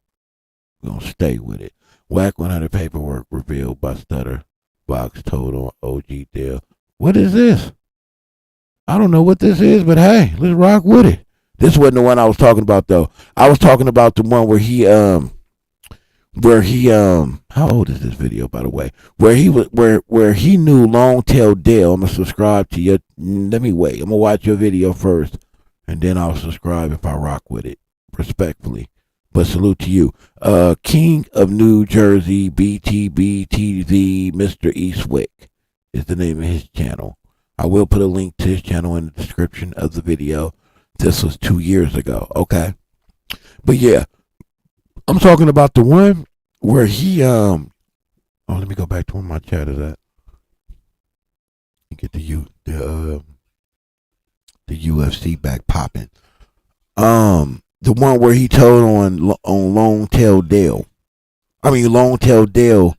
Speaker 1: We going to stay with it. Wack 100 paperwork revealed by Stutter. Box told on OG Dale. What is this? I don't know what this is, but hey, let's rock with it. This wasn't the one I was talking about, though. I was talking about the one where he how old is this video, by the way? Where he was, where he knew Long Tail Dale. I'm gonna subscribe to your. Let me wait. I'm gonna watch your video first, and then I'll subscribe if I rock with it, respectfully. But salute to you, King of New Jersey, BTBTV, Mr. Eastwick is the name of his channel. I will put a link to his channel in the description of the video. This was 2 years ago, okay? But yeah, I'm talking about the one where he let me go back to where my chat is at. Get the UFC back popping. The one where he told on Long Tail Dale. Long Tail Dale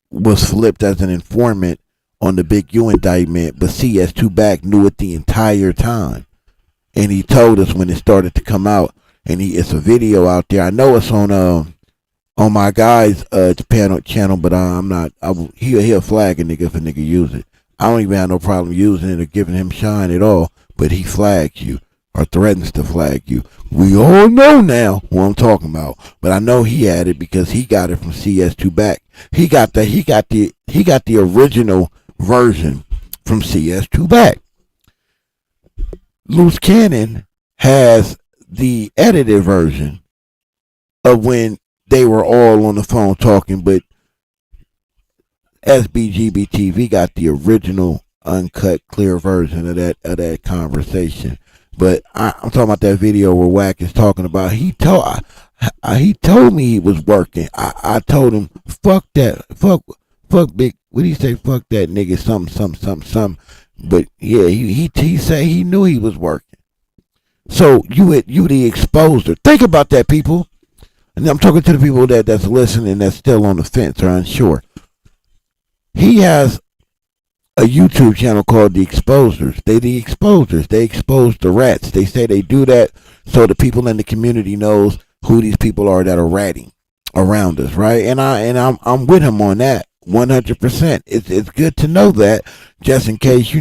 Speaker 1: was flipped as an informant on the Big U indictment, but CS2BACK knew it the entire time. And he told us when it started to come out. And it's a video out there. I know it's on my guy's channel, but I'm not. He'll flag a nigga if a nigga use it. I don't even have no problem using it or giving him shine at all. But he flags you or threatens to flag you. We all know now what I'm talking about. But I know he had it because he got it from CS2BACK. He got the original version from CS2BACK. Loose Cannon has the edited version of when they were all on the phone talking, but SBGBTV got the original uncut clear version of that conversation. But I'm talking about that video where Wack is talking about he told me he was working. I told him fuck that, fuck big. What did he say? Fuck that nigga. Some. But yeah, he said he knew he was working. So you the exposer. Think about that, people. And I'm talking to the people that's listening that's still on the fence or unsure. He has a YouTube channel called The Exposers. They the exposers. They expose the rats. They say they do that so the people in the community knows who these people are that are ratting around us, right? And I'm with him on that 100%. It's good to know that, just in case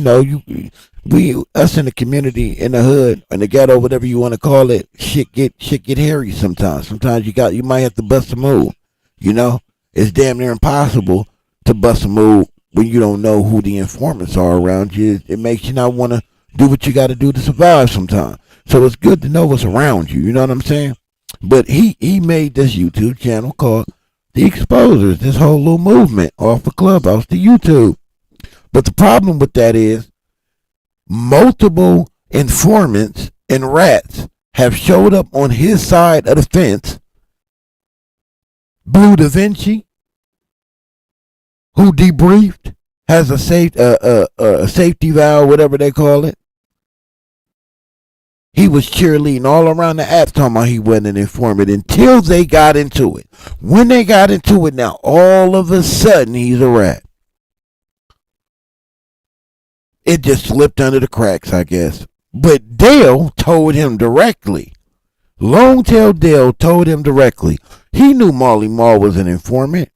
Speaker 1: us in the community, in the hood, in the ghetto, whatever you want to call it, shit get hairy sometimes. Sometimes you might have to bust a move. It's damn near impossible to bust a move when you don't know who the informants are around you. It makes you not want to do what you got to do to survive sometimes. So it's good to know what's around you. You know what I'm saying? But he made this YouTube channel called The Exposers, this whole little movement off of Clubhouse to YouTube. But the problem with that is multiple informants and rats have showed up on his side of the fence. Blue Da Vinci, who debriefed, has a safety valve, whatever they call it. He was cheerleading all around the app talking about he wasn't an informant until they got into it. When they got into it, now all of a sudden he's a rat. It just slipped under the cracks, I guess. But Dale told him directly. Longtail Dale told him directly. He knew Marley Marl was an informant.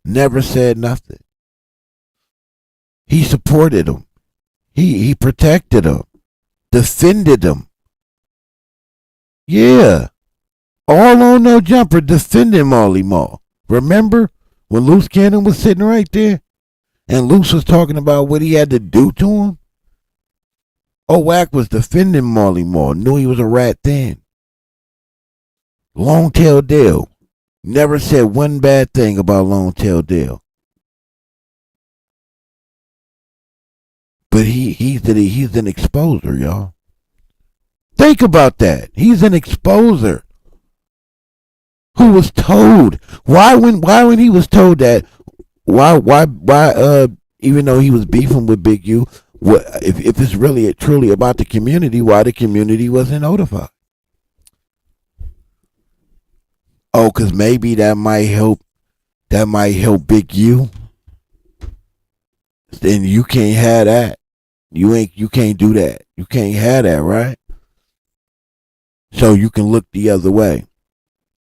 Speaker 1: Never said nothing. He supported him. He protected him. Defended him. Yeah. All on no jumper defending Marley Marl. Remember when Loose Cannon was sitting right there? And Loose was talking about what he had to do to him? Wack was defending Marley Marl. Knew he was a rat then. Longtail Dale. Never said one bad thing about Longtail Dale. But he's an exposer, y'all. Think about that. He's an exposer. Who was told? Why when he was told that? Why even though he was beefing with Big U, if it's really truly about the community, why the community wasn't notified? Oh, because maybe that might help Big U Then you can't have that. You can't do that. You can't have that, right? So you can look the other way.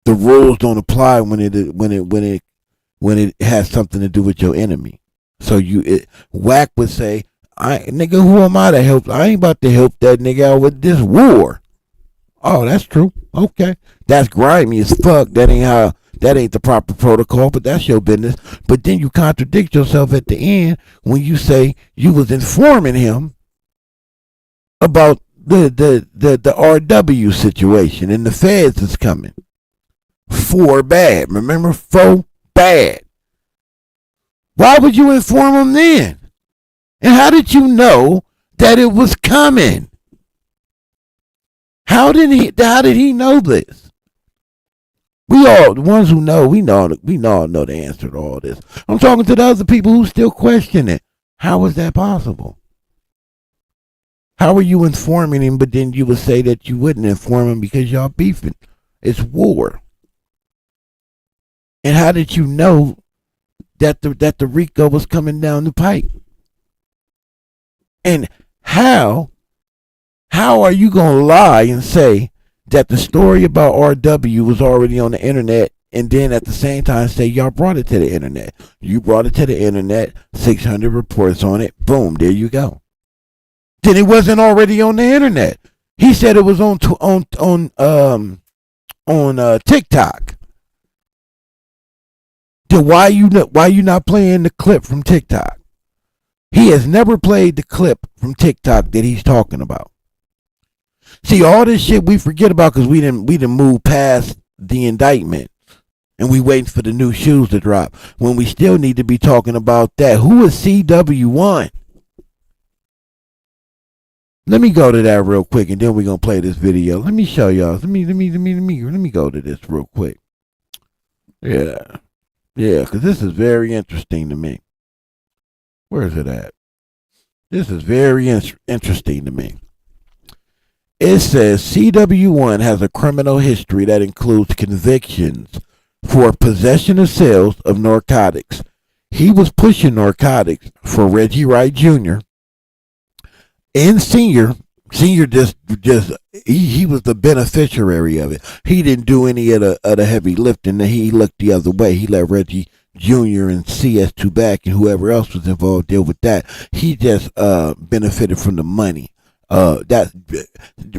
Speaker 1: The rules don't apply when it has something to do with your enemy. So Wack would say, nigga, who am I to help? I ain't about to help that nigga out with this war. Oh, that's true. Okay. That's grimy as fuck. That ain't the proper protocol, but that's your business. But then you contradict yourself at the end when you say you was informing him about the RW situation and the feds is coming. For bad. Remember? For bad. Why would you inform him then? And how did you know that it was coming? How did he know this? The ones who know, we all know the answer to all this. I'm talking to the other people who still question it. How is that possible? How are you informing him, but then you would say that you wouldn't inform him because y'all beefing? It's war. And how did you know that the RICO was coming down the pipe? And how are you gonna lie and say that the story about RW was already on the internet, and then at the same time say y'all brought it to the internet? You brought it to the internet, 600 reports on it, boom, there you go. Then it wasn't already on the internet. He said it was on TikTok. Then why you not playing the clip from TikTok? He has never played the clip from TikTok that he's talking about. See, all this shit we forget about because we didn't move past the indictment and we waiting for the new shoes to drop when we still need to be talking about that. Who is CW1? Let me go to that real quick and then we're gonna play this video. Let me show y'all. Let me go to this real quick. Yeah, because this is very interesting to me. Where is it at? This is very interesting to me. It says CW1 has a criminal history that includes convictions for possession of sales of narcotics. He was pushing narcotics for Reggie Wright Jr. and Senior. Senior just he was the beneficiary of it. He didn't do any of the heavy lifting. He looked the other way. He let Reggie Jr. and CS2BACK and whoever else was involved deal with that. He just benefited from the money. That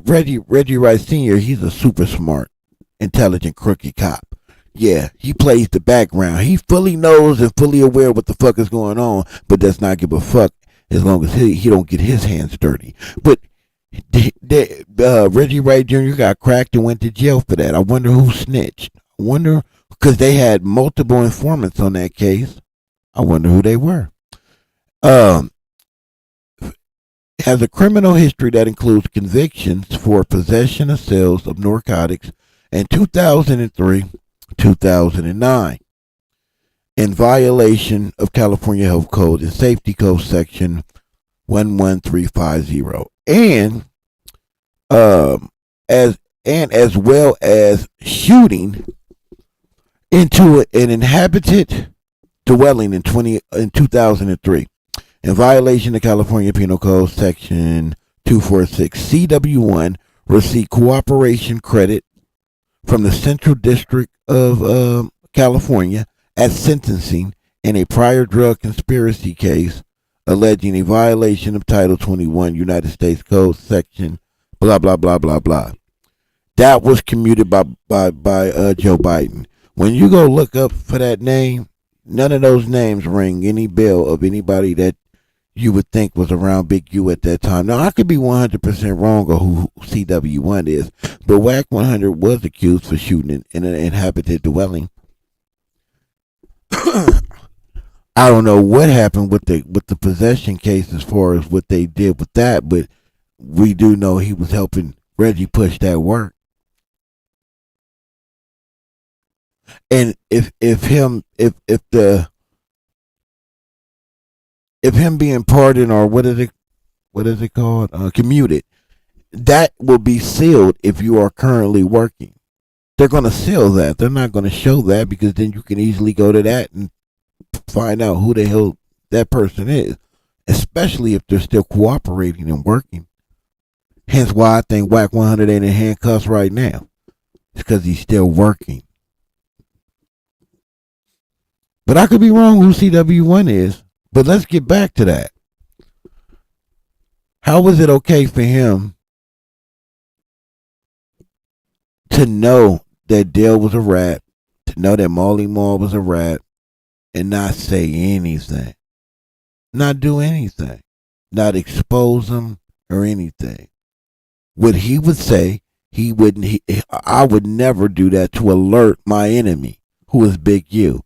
Speaker 1: Reggie Wright Sr., he's a super smart, intelligent, crooked cop. Yeah, he plays the background. He fully knows and fully aware what the fuck is going on, but does not give a fuck as long as he don't get his hands dirty. But Reggie Wright Jr. got cracked and went to jail for that. I wonder who snitched. I wonder, because they had multiple informants on that case. I wonder who they were. Has a criminal history that includes convictions for possession of sales of narcotics in 2003, 2009, in violation of California Health Code and Safety Code Section 11350, and as well as shooting into an inhabited dwelling in 2003. In violation of California Penal Code Section 246, CW1 received cooperation credit from the Central District of California at sentencing in a prior drug conspiracy case alleging a violation of Title 21 United States Code Section blah, blah, blah, blah, blah. That was commuted by Joe Biden. When you go look up for that name, none of those names ring any bell of anybody that you would think was around Big U at that time. Now, I could be 100% wrong on who CW1 is, but Wack 100 was accused for shooting in an inhabited dwelling. I don't know what happened with the possession case as far as what they did with that, but we do know he was helping Reggie push that work. And if him being pardoned, or what is it called, commuted, that will be sealed if you are currently working. They're going to seal that. They're not going to show that, because then you can easily go to that and find out who the hell that person is. especially if they're still cooperating and working. Hence why I think Wack 100 ain't in handcuffs right now. It's because he's still working. But I could be wrong who CW1 is. But let's get back to that. How was it okay for him to know that Dale was a rat, to know that Molly Mall was a rat, and not say anything? Not do anything. Not expose him or anything. What he would say, he wouldn't. I would never do that to alert my enemy, who is Big U.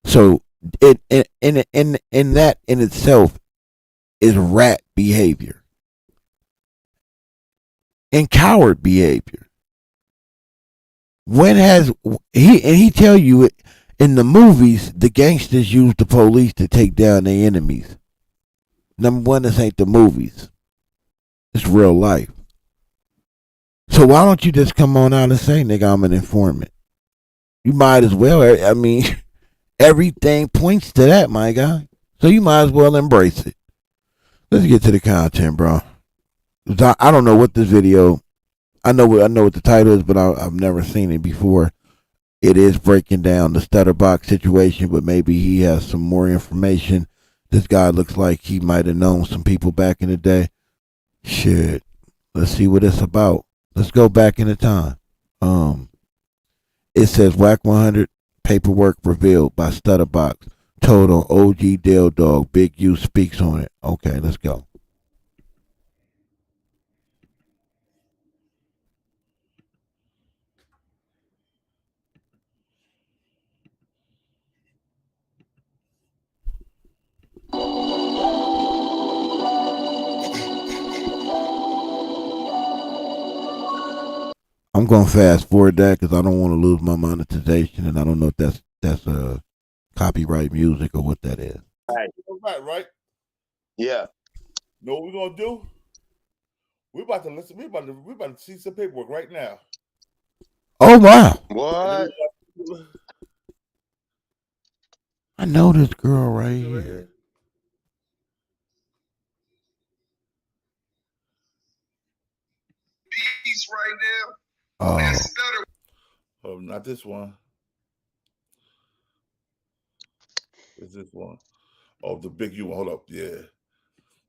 Speaker 1: So, in that in itself is rat behavior and coward behavior. When has he tell you it in the movies? The gangsters use the police to take down their enemies. Number one, this ain't the movies. It's real life. So why don't you just come on out and say, nigga, I'm an informant? You might as well. I mean, everything points to that, my guy. So you might as well embrace it. Let's get to the content, bro. I don't know what this video. I know what the title is, but I've never seen it before. It is breaking down the Stutterbox situation, but maybe he has some more information. This guy looks like he might have known some people back in the day. Shit. Let's see what it's about. Let's go back in the time. It says Wack 100 paperwork revealed by Stutterbox. Told on OG Dale Dog. Big U speaks on it. Okay, let's go. I'm going to fast forward that because I don't want to lose my monetization, and I don't know if that's a copyright music or what that is.
Speaker 9: Right. Yeah. Know what we're gonna do? We're about to listen. We're about to see some paperwork right now.
Speaker 1: Oh wow!
Speaker 6: What?
Speaker 1: I know this girl right here.
Speaker 9: Beats right now. Oh, not this one. Is this one? Oh, the Big U one. Hold up. Yeah.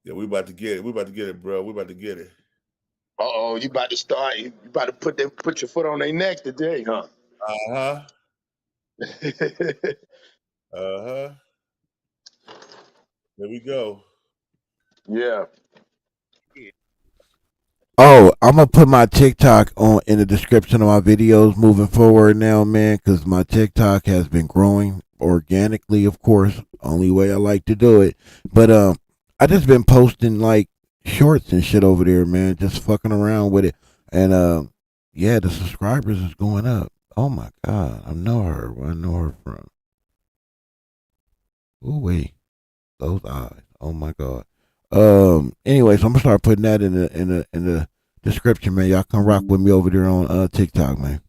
Speaker 9: Yeah, we about to get it. We about to get it, bro. We about to get it.
Speaker 6: Uh-oh, you about to start. You about to put your foot on their neck today, huh?
Speaker 9: Uh-huh. Uh-huh. There we go.
Speaker 6: Yeah.
Speaker 1: Oh, I'm gonna put my TikTok on in the description of my videos moving forward now, man, because my TikTok has been growing organically, of course. Only way I like to do it. But I just been posting like shorts and shit over there, man, just fucking around with it. And yeah, the subscribers is going up. Oh my god, I know her. Where I know her from? Ooh wait, those eyes. Oh my god. Anyway, so I'm gonna start putting that in the description, man. Y'all come rock with me over there on TikTok, man.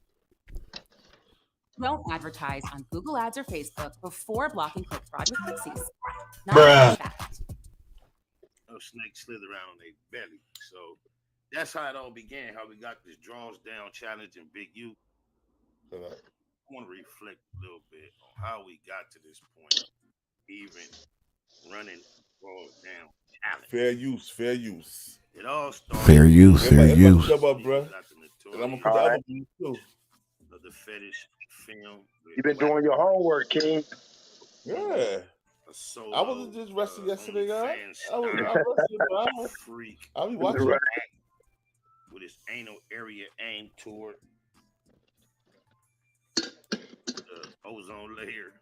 Speaker 10: Don't advertise on Google Ads or Facebook before blocking click fraud with Pixies.
Speaker 11: Bruh. No snakes slither around on their belly. So that's how it all began. How we got this draws down challenge in Big U. I want to reflect a little bit on how we got to this point, even running draws down challenge.
Speaker 9: Fair use.
Speaker 11: It all started.
Speaker 1: Fair use.
Speaker 9: Jump up, bro. And I'm gonna put the other one too.
Speaker 11: Of the fetish film.
Speaker 6: You've been doing your homework, King.
Speaker 9: Yeah. I wasn't just resting yesterday, guys. I was resting, bro. I'm a freak. I'll be watching.
Speaker 11: With his anal area aimed toward the ozone layer.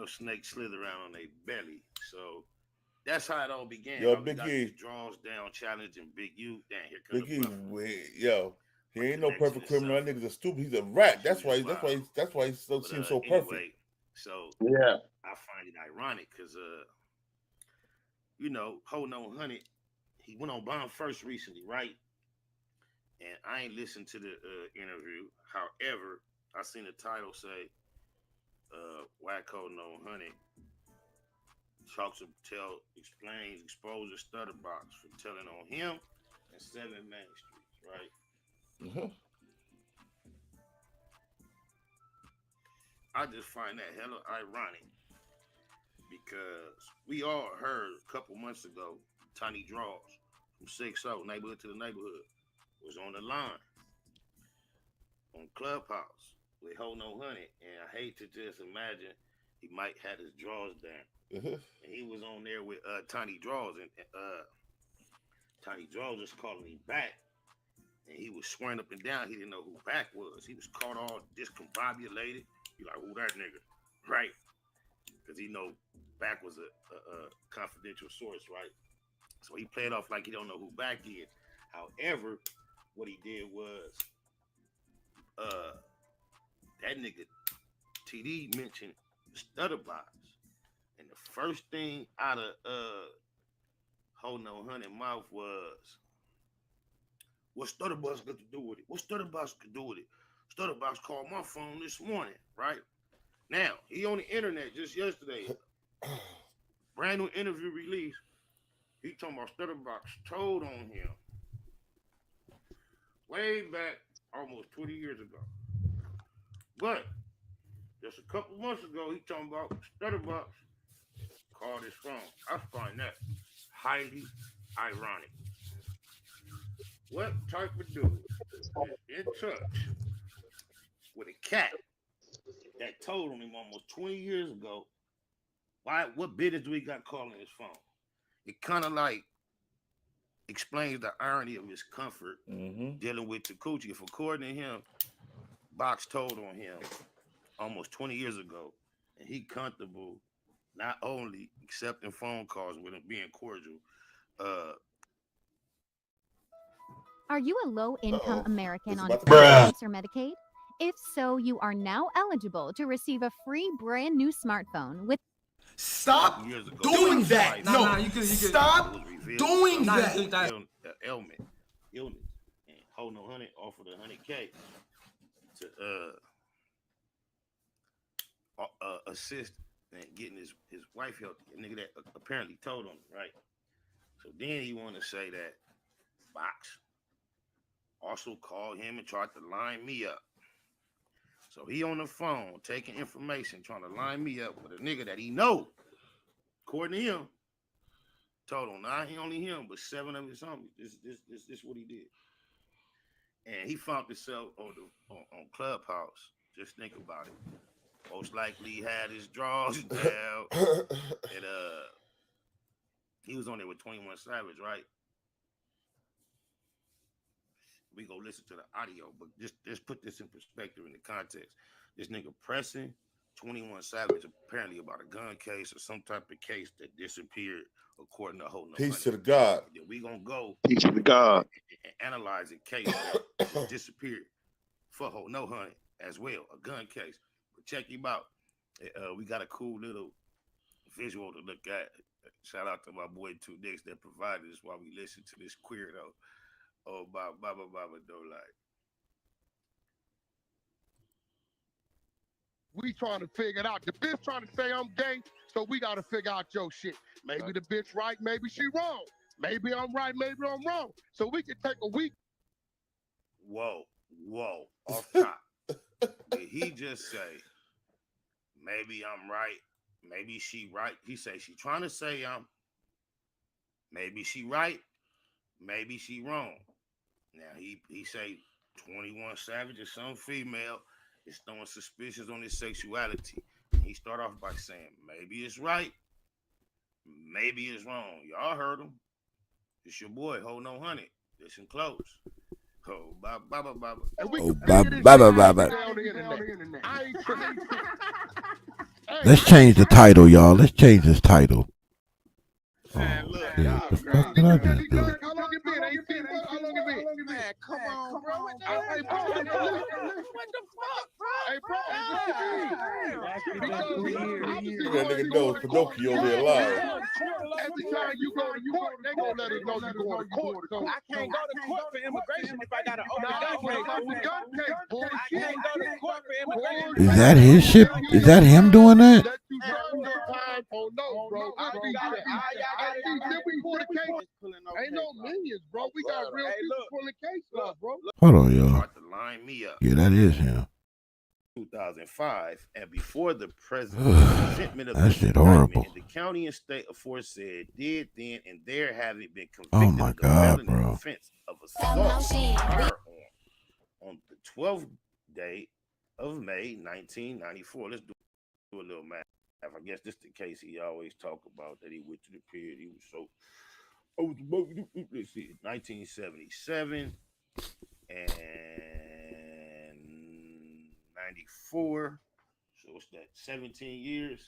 Speaker 11: Snakes slither around on their belly. So that's how it all began.
Speaker 9: Yo, Big E.
Speaker 11: Draws down challenge and Big U. Damn, here comes
Speaker 9: Big E. Yo, he ain't no perfect criminal. That nigga's a stupid. He's a rat. That's why he still seems so perfect.
Speaker 11: Anyway, so
Speaker 6: yeah,
Speaker 11: I find it ironic because holding on 100, he went on Bond First recently, right? And I ain't listened to the interview. However, I seen the title say, Wack holding on 100 exposes Stutterbox for telling on him and 7 Main Streets, right?
Speaker 9: Mm-hmm.
Speaker 11: I just find that hella ironic because we all heard a couple months ago Tiny Draws from 6-0, Neighborhood to the Neighborhood, was on the line on Clubhouse with Ho No Honey, and I hate to just imagine he might have his draws down.
Speaker 9: Mm-hmm.
Speaker 11: And he was on there with Tiny Draws, and Tiny Draws was calling him back, and he was swearing up and down he didn't know who Back was. He was caught all discombobulated. He like, who that nigga, right? Because he know Back was a confidential source, right? So he played off like he don't know who Back is. However, what he did was that nigga TD mentioned Stutterbox, and the first thing out of Ho No Honey mouth was, what Stutterbox got to do with it? What Stutterbox could do with it? Stutterbox called my phone this morning, right? Now, he on the internet just yesterday. Brand new interview release. He talking about Stutterbox told on him way back almost 20 years ago. But just a couple months ago, he talking about Stutterbox called his phone. I find that highly ironic. What type of dude is in touch with a cat that told on him almost 20 years ago? What business do he got calling his phone? It kind of like explains the irony of his comfort dealing with the coochie. If according to him, Box told on him almost 20 years ago, and he comfortable not only accepting phone calls with him being cordial.
Speaker 12: Are you a low-income American on insurance or Medicaid? If so, you are now eligible to receive a free brand new smartphone with.
Speaker 4: Stop doing that. No, you could stop doing that.
Speaker 11: Illness. And Ho No Honey offered $100K to assist in getting his wife healthy. A nigga that apparently told on him, right? So then he want to say that Box also called him and tried to line me up. So he on the phone taking information, trying to line me up with a nigga that he know, according to him, told on not only him, but 7 of his homies. This what he did. And he found himself on Clubhouse. Just think about it. Most likely he had his drawers down. And he was on there with 21 Savage, right? We go listen to the audio, but just put this in perspective in the context. This nigga pressing 21 Savage apparently about a gun case or some type of case that disappeared according to Ho No Honey.
Speaker 9: Peace to the God.
Speaker 11: Then we gonna go
Speaker 6: Peace to the God
Speaker 11: and analyze a case that disappeared for Ho No Honey as well, a gun case. But check him out. We got a cool little visual to look at. Shout out to my boy 2 Dicks that provided us while we listen to this queer though. Oh, Baba don't like.
Speaker 6: We trying to figure it out. The bitch trying to say I'm gay, so we got to figure out your shit. Maybe the bitch right, maybe she wrong. Maybe I'm right, maybe I'm wrong. So we can take a week.
Speaker 11: Whoa, off top. Did he just say, maybe I'm right, maybe she right? He say she trying to say maybe she right, maybe she wrong. Now he say 21 Savage is some female is throwing suspicions on his sexuality. He start off by saying maybe it's right, maybe it's wrong. Y'all heard him. It's your boy Ho No Honey. Listen close. Oh, Baba.
Speaker 1: Oh, Baba. Let's change the title, y'all. Let's change this title.
Speaker 6: Man,
Speaker 1: look, yeah, what the fuck did I just do?
Speaker 6: How long it been? 18 months? How long it been? Man, come on, bro. Hey, bro. What the fuck, bro? Hey, bro.
Speaker 9: That nigga knows Pinocchio over there live.
Speaker 6: Every time you go to court, they gonna let us know you going to court. So
Speaker 13: I can't go to court for immigration if I got an open gun case. I can't go to court for immigration.
Speaker 1: Is that his ship? Is that him doing that?
Speaker 6: Oh no, bro. I beat then we pull the case. Ain't no millions, bro. We got real people pulling case up, bro.
Speaker 1: Hold on, y'all.
Speaker 11: Start to line me up.
Speaker 1: Yeah, that is him.
Speaker 11: 2005, and before the presentment of
Speaker 1: that shit horrible.
Speaker 11: The county and state aforesaid did then and there having been convicted
Speaker 1: oh my
Speaker 11: of the
Speaker 1: God,
Speaker 11: felony
Speaker 1: bro.
Speaker 11: offense of assault on the 12th day of May 1994. Let's do a little math. I guess this is the case he always talk about, that he went to the period. He was so, let's see, 1977 and 94. So what's that? 17 years.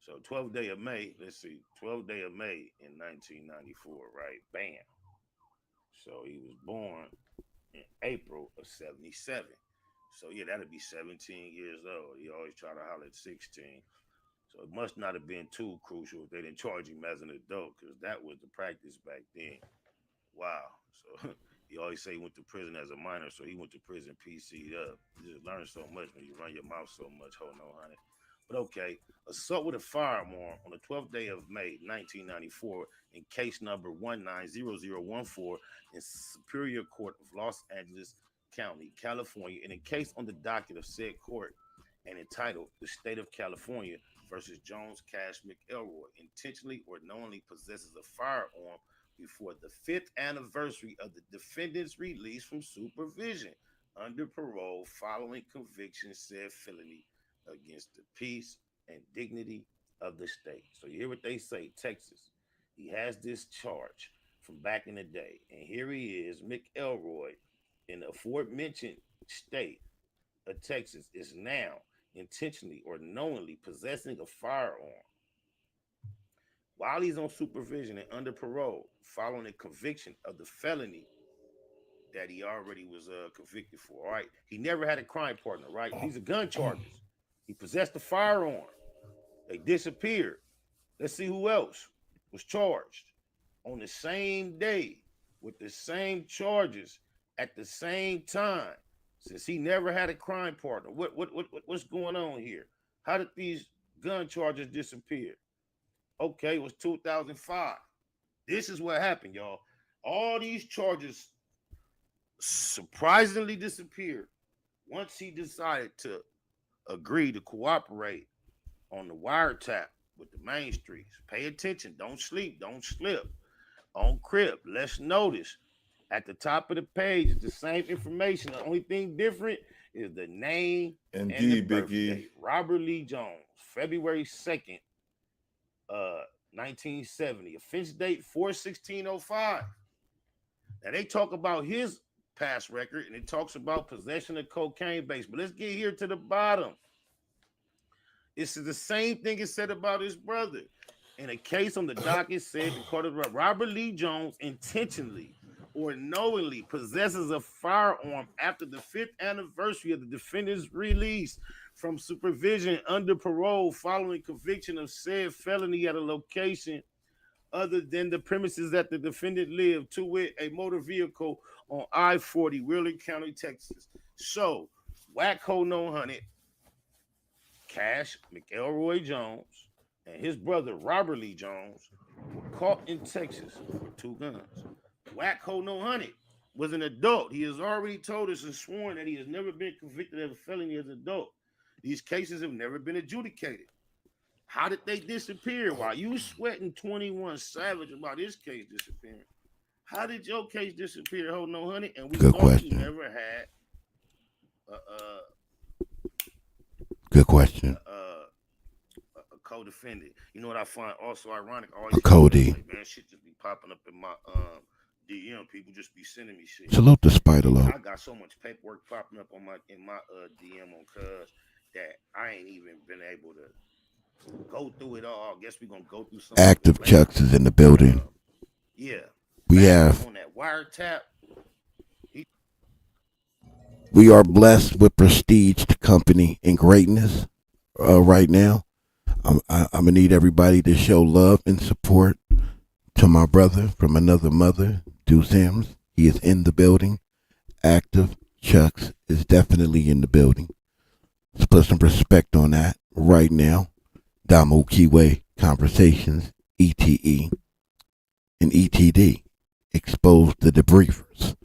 Speaker 11: So 12th day of May. Let's see, 12th day of May in 1994. Right, bam. So he was born in April of 77. So yeah, that'd be 17 years old. He always try to holler at 16. So it must not have been too crucial if they didn't charge him as an adult, because that was the practice back then. Wow. So he always say he went to prison as a minor, so he went to prison PC'd up. You just learn so much when you run your mouth so much. Hold on, honey. But okay, assault with a firearm on the 12th day of May, 1994, in case number 190014 in Superior Court of Los Angeles County, California, and in case on the docket of said court and entitled The State of California versus Jones Cash McElroy, intentionally or knowingly possesses a firearm before the 5th anniversary of the defendant's release from supervision under parole following conviction said felony against the peace and dignity of the state. So you hear what they say, Texas. He has this charge from back in the day, and here he is, McElroy, in the aforementioned state of Texas, is now intentionally or knowingly possessing a firearm while he's on supervision and under parole following a conviction of the felony that he already was convicted for. All right, he never had a crime partner, right? These are gun charges. He possessed a firearm. They disappeared. Let's see who else was charged on the same day with the same charges at the same time, since he never had a crime partner. What's going on here? How did these gun charges disappear? Okay, it was 2005. This is what happened, y'all. All these charges surprisingly disappeared once he decided to agree to cooperate on the wiretap with the main streets. Pay attention. Don't sleep. Don't slip. On Crib, let's notice at the top of the page is the same information. The only thing different is the name and the birthday. Robert Lee Jones, February 2nd, 1970. Offense date 4/16/05. Now they talk about his past record and it talks about possession of cocaine base. But let's get here to the bottom. This is the same thing it said about his brother. In a case on the docket said Robert Lee Jones intentionally or knowingly possesses a firearm after the 5th anniversary of the defendant's release from supervision under parole following conviction of said felony at a location other than the premises that the defendant lived, to wit, a motor vehicle on I-40, Wheeler County, Texas. So, Wack Ho No Hunted, Cash McElroy Jones, and his brother Robert Lee Jones were caught in Texas with 2 guns. Wack Ho No Hunted was an adult. He has already told us and sworn that he has never been convicted of a felony as an adult. These cases have never been adjudicated. How did they disappear? While you sweating 21 Savage about his case disappearing, how did your case disappear? Ho No Hunted, and we thought you never had
Speaker 1: good question.
Speaker 11: A co-defendant. You know what I find also ironic?
Speaker 1: A Cody.
Speaker 11: Like, man, shit just be popping up in my DM. People just be sending me shit.
Speaker 1: Salute the Spider Load.
Speaker 11: I got so much paperwork popping up on my DM on Cuz that I ain't even been able to go through it all. I guess we're gonna go through some.
Speaker 1: Active Chucks is in the building.
Speaker 11: Yeah.
Speaker 1: We have
Speaker 11: on that wiretap.
Speaker 1: We are blessed with prestige, company, and greatness right now. I'm gonna need everybody to show love and support to my brother from another mother, Deuce Sims. He is in the building. Active Chucks is definitely in the building. Let's put some respect on that right now. Damo Kiwe Conversations, ETE, and ETD. Expose the debriefers.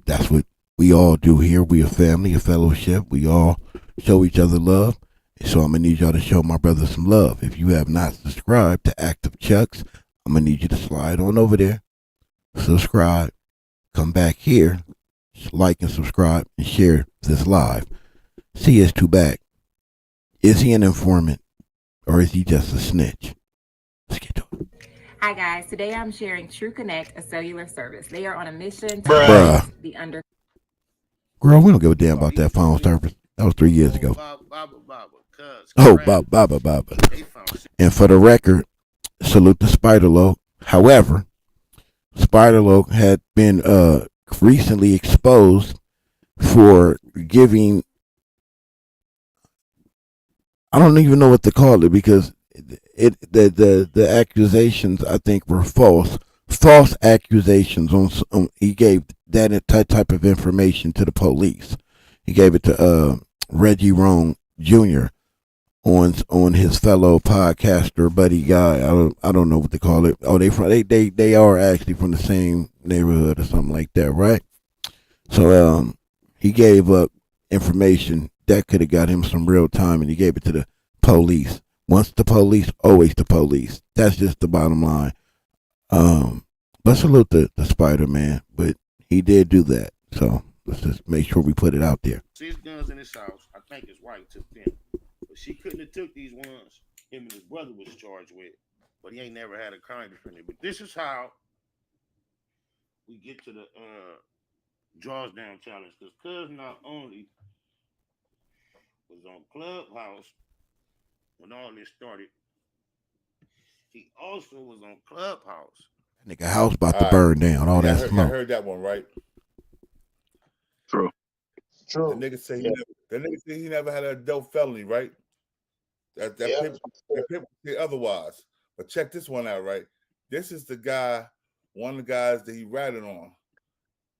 Speaker 1: That's what we all do here. We a family, a fellowship. We all show each other love. So I'm going to need y'all to show my brother some love. If you have not subscribed to Active Chucks, I'm going to need you to slide on over there, subscribe, come back here, like and subscribe, and share this live. CS2BACK. Is he an informant or is he just a snitch? Let's get to it.
Speaker 14: Hi guys, today I'm sharing True Connect, a cellular service. They are on a mission to
Speaker 1: Bruh.
Speaker 14: the under.
Speaker 1: Girl, we don't give a damn about that phone service. That was 3 years ago. Oh, Baba. And for the record, salute to Spider-Lo. However, Spider-Lo had been recently exposed for giving, I don't even know what to call it, because the accusations I think were false accusations on he gave that type of information to the police. He gave it to Reggie Roan Jr. on his fellow podcaster buddy guy. I don't know what to call it. Oh, they are actually from the same neighborhood or something like that, right? So he gave up information that could have got him some real time, and he gave it to the police. Once the police, always the police. That's just the bottom line. But salute the Spider-Man, but he did do that. So let's just make sure we put it out there.
Speaker 11: 6 guns in his house. I think his wife took them. But she couldn't have took these ones him and his brother was charged with. But he ain't never had a crime defender. But this is how we get to the draws down challenge. Because Cuz not only was on Clubhouse when all this started, he also was on Clubhouse.
Speaker 1: Nigga, house about to burn down. All that smoke.
Speaker 9: I heard that one, right?
Speaker 6: True.
Speaker 9: The nigga say he never had an adult felony, right? That paper say otherwise. But check this one out, right? This is the guy, one of the guys that he ratted on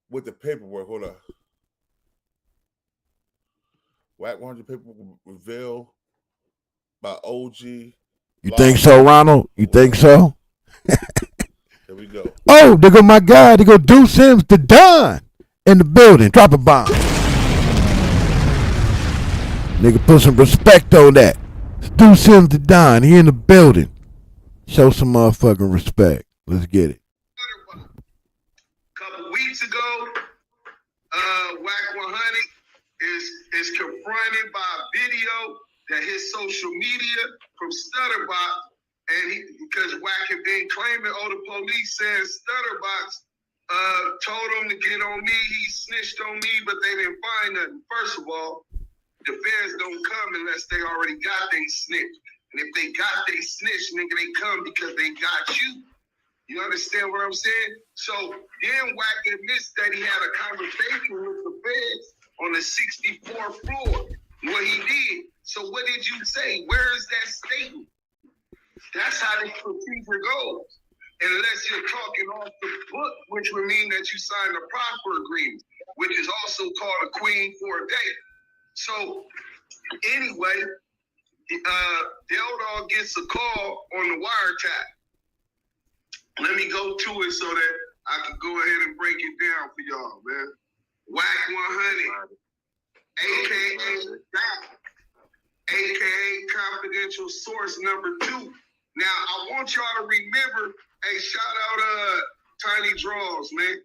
Speaker 9: with the paperwork. Hold up. Wack 100 paperwork revealed by OG.
Speaker 1: You think so, Ronald? You think so?
Speaker 9: There we go.
Speaker 1: Oh, there go my guy. There go Deuce Sims, the Don in the building. Drop a bomb. Nigga, put some respect on that. It's Deuce Sims, the Don. He in the building. Show some motherfucking respect. Let's get it.
Speaker 13: A couple weeks ago, Wack 100 is confronted by a video that his social media from Stutterbox, and because Wack had been claiming, the police said Stutterbox told him to get on me, he snitched on me, but they didn't find nothing. First of all, the feds don't come unless they already got they snitch. And if they got they snitch, nigga, they come because they got you. You understand what I'm saying? So then Wack admits that he had a conversation with the feds on the 64th floor. What he did. So what did you say? Where is that statement? That's how this procedure goes. Unless you're talking off the book, which would mean that you signed a proper agreement, which is also called a queen for a day. So anyway, Del Dog gets a call on the wiretap. Let me go to it so that I can go ahead and break it down for y'all, man. Wack 100, aka Back, aka confidential source number 2. Now I want y'all to remember, hey, shout out Tiny Draws, man.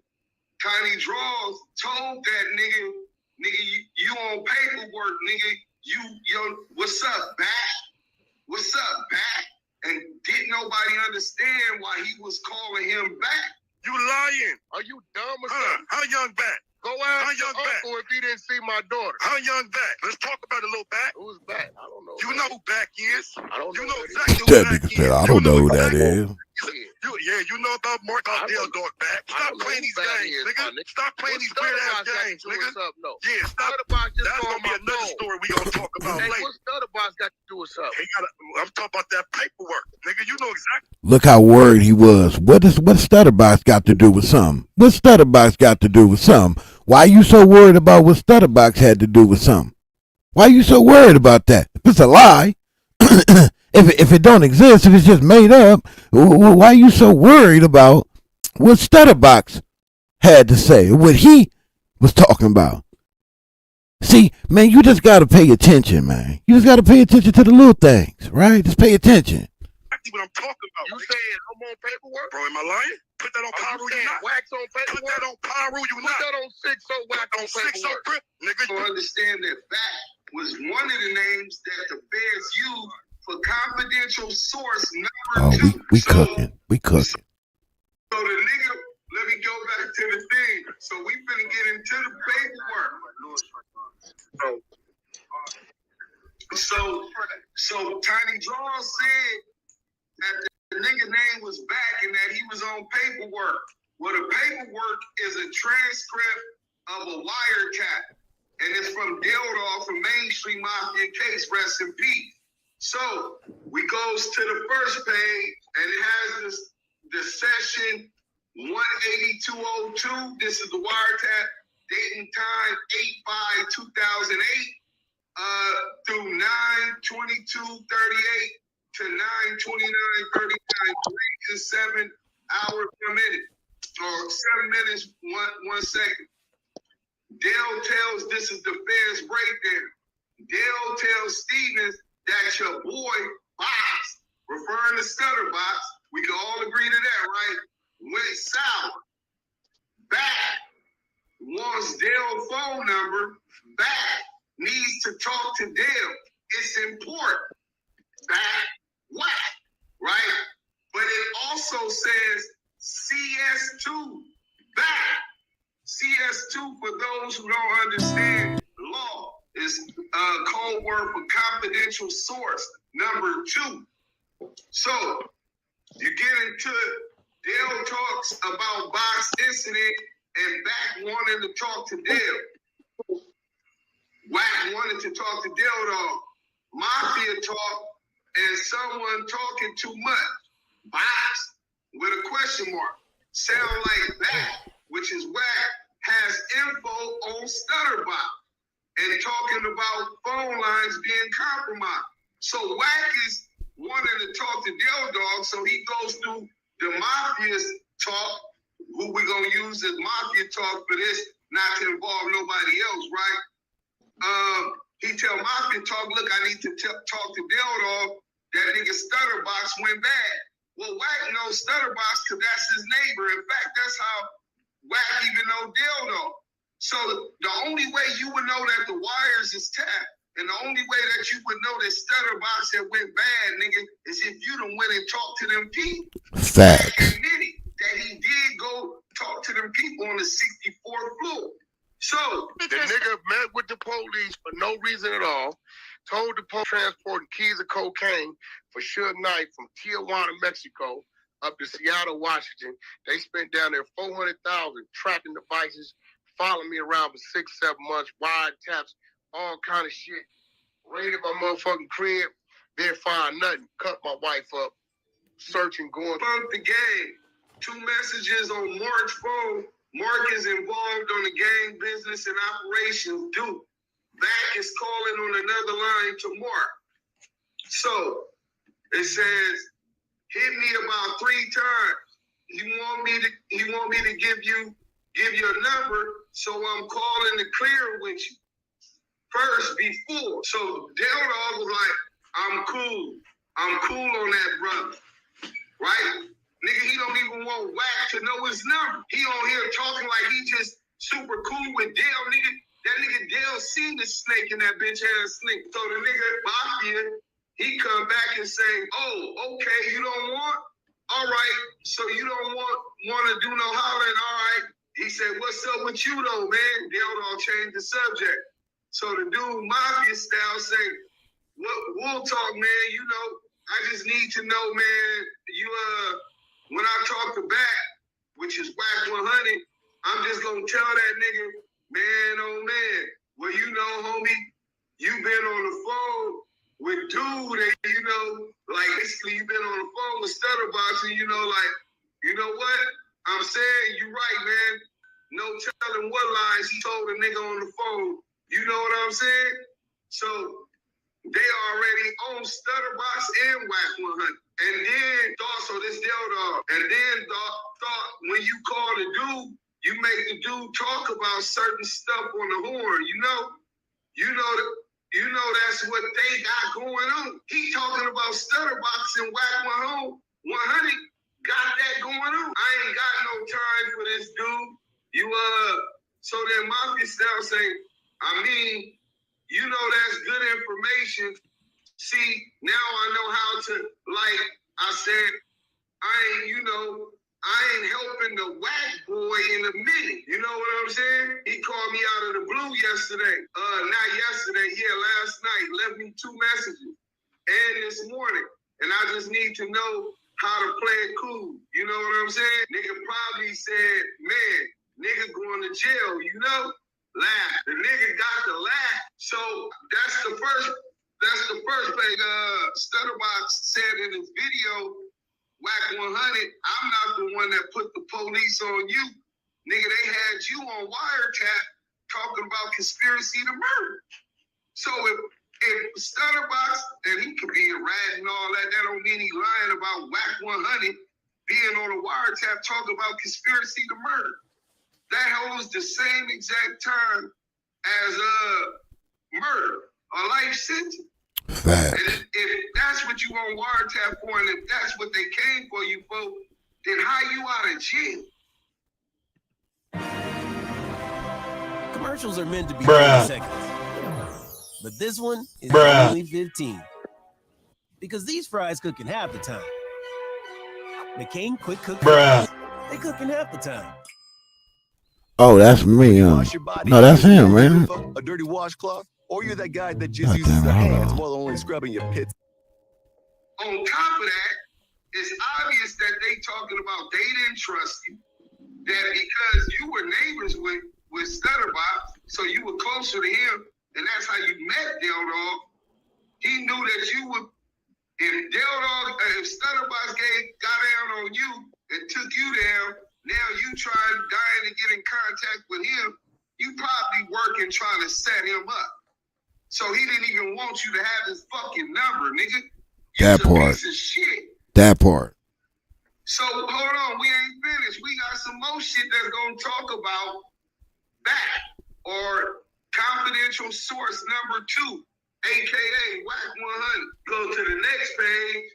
Speaker 13: Tiny Draws told that nigga, you on paperwork, nigga. Yo, what's up, Back? What's up, Back? And didn't nobody understand why he was calling him Back.
Speaker 6: You lying. Are you dumb or something?
Speaker 13: How young Back?
Speaker 6: Go ask your uncle if he didn't see my daughter.
Speaker 13: How young Back? Let's talk about a little Back.
Speaker 6: Who's Back? I don't know.
Speaker 13: You know who Back is.
Speaker 6: I don't know.
Speaker 13: You know exactly who
Speaker 1: That
Speaker 13: Back
Speaker 1: nigga
Speaker 13: is.
Speaker 1: said, I don't know who that is.
Speaker 13: You know about Mark Del Dog Back. Stop playing these games, nigga. Stop playing these weird ass games, nigga. Yeah, stop. That's gonna be another story we gonna talk about later.
Speaker 6: What's Stutterbox got to do with something?
Speaker 13: I'm talking about that paperwork, nigga. You know exactly.
Speaker 1: Look how worried he was. What Stutterbox got to do with something? What Stutterbox got to do with something? Why you so worried about what Stutterbox had to do with something? Why you so worried about that? If it's a lie, if it don't exist, if it's just made up, why are you so worried about what StuttreBACK had to say, what he was talking about? See, man, you just got to pay attention, man. You just got to pay attention to the little things, right? Just pay attention.
Speaker 11: That's what I'm talking about. You saying I'm on paperwork? Bro, am I lying? Put that on Pyro, you not. Wax on paperwork? Put that on Pyro, you not. Put that on 6-0 Wack on paperwork.
Speaker 13: Nigga, you understand that BACK was one of the names that the feds used for confidential source number 2.
Speaker 1: We cooking. We cooking.
Speaker 13: So the nigga, let me go back to the thing. So we finna get into the paperwork. So Tiny Draw said that the nigga name was BACK and that he was on paperwork. Well, the paperwork is a transcript of a wiretap, and it's from Dildal from Mainstream Mafia case, rest in peace. So we goes to the first page, and it has the session 18202. This is the wiretap, date and time 8/5/2008 through 9/22/38 to 9/29/39, 7 hours per minute, or 7 minutes, 1 second. Dale tells, this is the feds breakdown. Dale tells Stevens that your boy Box, referring to StuttreBACK, we can all agree to that, right? Went sour. BACK wants Dale's phone number. BACK needs to talk to Dale. It's important. BACK Wack, right? But it also says CS2BACK. CS2, for those who don't understand law, is code word for confidential source number 2. So you get into it. Dale talks about Box incident and BACK wanting to talk to Dale. Wack wanted to talk to Dale dog. Mafia talk and someone talking too much. Box with a question mark. Sound like BACK, which is Wack, has info on StuttreBACK and talking about phone lines being compromised. So Wack is wanting to talk to Dale dog, so he goes through the Mafia's talk, who we gonna use as Mafia talk for this, not to involve nobody else, right? He tell Mafia talk, look, I need to talk to Dale dog. That nigga StuttreBACK went bad. Well, Wack knows StuttreBACK because that's his neighbor. In fact, that's how Wack even know Dale dog. So the only way you would know that the wires is tapped, and the only way that you would know that StuttreBACK had went bad, nigga, is if you done went and talked to them people.
Speaker 1: Facts.
Speaker 13: Admitted that he did go talk to them people on the 64th floor. So
Speaker 6: the nigga met with the police for no reason at all, told the police transporting keys of cocaine for Suge Knight from Tijuana, Mexico, up to Seattle, Washington. They spent down there $400,000 tracking devices, following me around for 6-7 months, wiretaps, all kind of shit. Raided my motherfucking crib, didn't find nothing. Cut my wife up, searching, going.
Speaker 13: Fuck the game. 2 messages on Mark's phone. Mark is involved on the gang business and operations. Dude, BACK is calling on another line to Mark. So it says, hit me about 3 times. You want me to give you a number, so I'm calling to clear with you. First, before. So Dale dog was like, I'm cool on that, brother. Right? Nigga, he don't even want Wack to know his number. He on here talking like he just super cool with Dale, nigga. That nigga Dale seen the snake in that bitch ass snake. So the nigga Mafia, he come back and say, oh, okay, you don't want? All right, so you don't want to do no hollering, all right. He said, what's up with you though, man? Dale don't change the subject. So the dude Mafia style say, we'll talk, man, you know, I just need to know, man, you when I talk to BACK, which is Wack 100, I'm just gonna tell that nigga, man, oh man, well, you know, homie, you been on the phone with dude, and you know, like basically you been on the phone with StuttreBACK, and you know, like, you know what? I'm saying you right, man. No telling what lies he told a nigga on the phone. You know what I'm saying? So They already own Stutterbox and Wack 100. And then also this Dog. And then thought when you call the dude, you make the dude talk about certain stuff on the horn, You know that's what they got going on. He talking about Stutterbox and Wack 100 got that going on. I ain't got no time for this dude. So then Mafia style say, that's good information. See, now I know how to, like I said, I ain't helping the Wack boy in a minute. You know what I'm saying? He called me out of the blue yesterday. Not yesterday, last night. Left me 2 messages. And this morning. And I just need to know how to play it cool. You know what I'm saying? Nigga probably said, man, nigga going to jail, Laugh. The nigga got to laugh. So that's the first thing Stutterbox said in his video. Wack 100, I'm not the one that put the police on you. Nigga, they had you on wiretap talking about conspiracy to murder. So if Stutterbox, and he could be a rat and all that don't mean he lying about Wack 100 being on a wiretap talking about conspiracy to murder. That holds the same exact time as murder, a life sentence.
Speaker 1: Fact.
Speaker 13: And if that's what you on wiretap for, and if that's what they came for you for, then how you out of jail?
Speaker 15: Commercials are meant to be 30 seconds. But this one is only 15. Because these fries cook in half the time. McCain Quick Cook fries, they cook in half the time.
Speaker 1: Oh, that's me, No, that's him, man.
Speaker 16: A dirty washcloth? Or you're that guy that just uses the hands while only scrubbing your pits.
Speaker 13: On top of that, it's obvious that they talking about they didn't trust you. That because you were neighbors with Stutterbox, so you were closer to him, and that's how you met Dog. He knew that you would, if Stutterbox got down on you and took you down, now you dying to get in contact with him, you probably working trying to set him up. So he didn't even want you to have his fucking number, nigga.
Speaker 1: That part.
Speaker 13: Piece of shit.
Speaker 1: That part.
Speaker 13: So hold on, we ain't finished. We got some more shit that's gonna talk about BACK or confidential source number 2, aka Wack 100. Go to the next page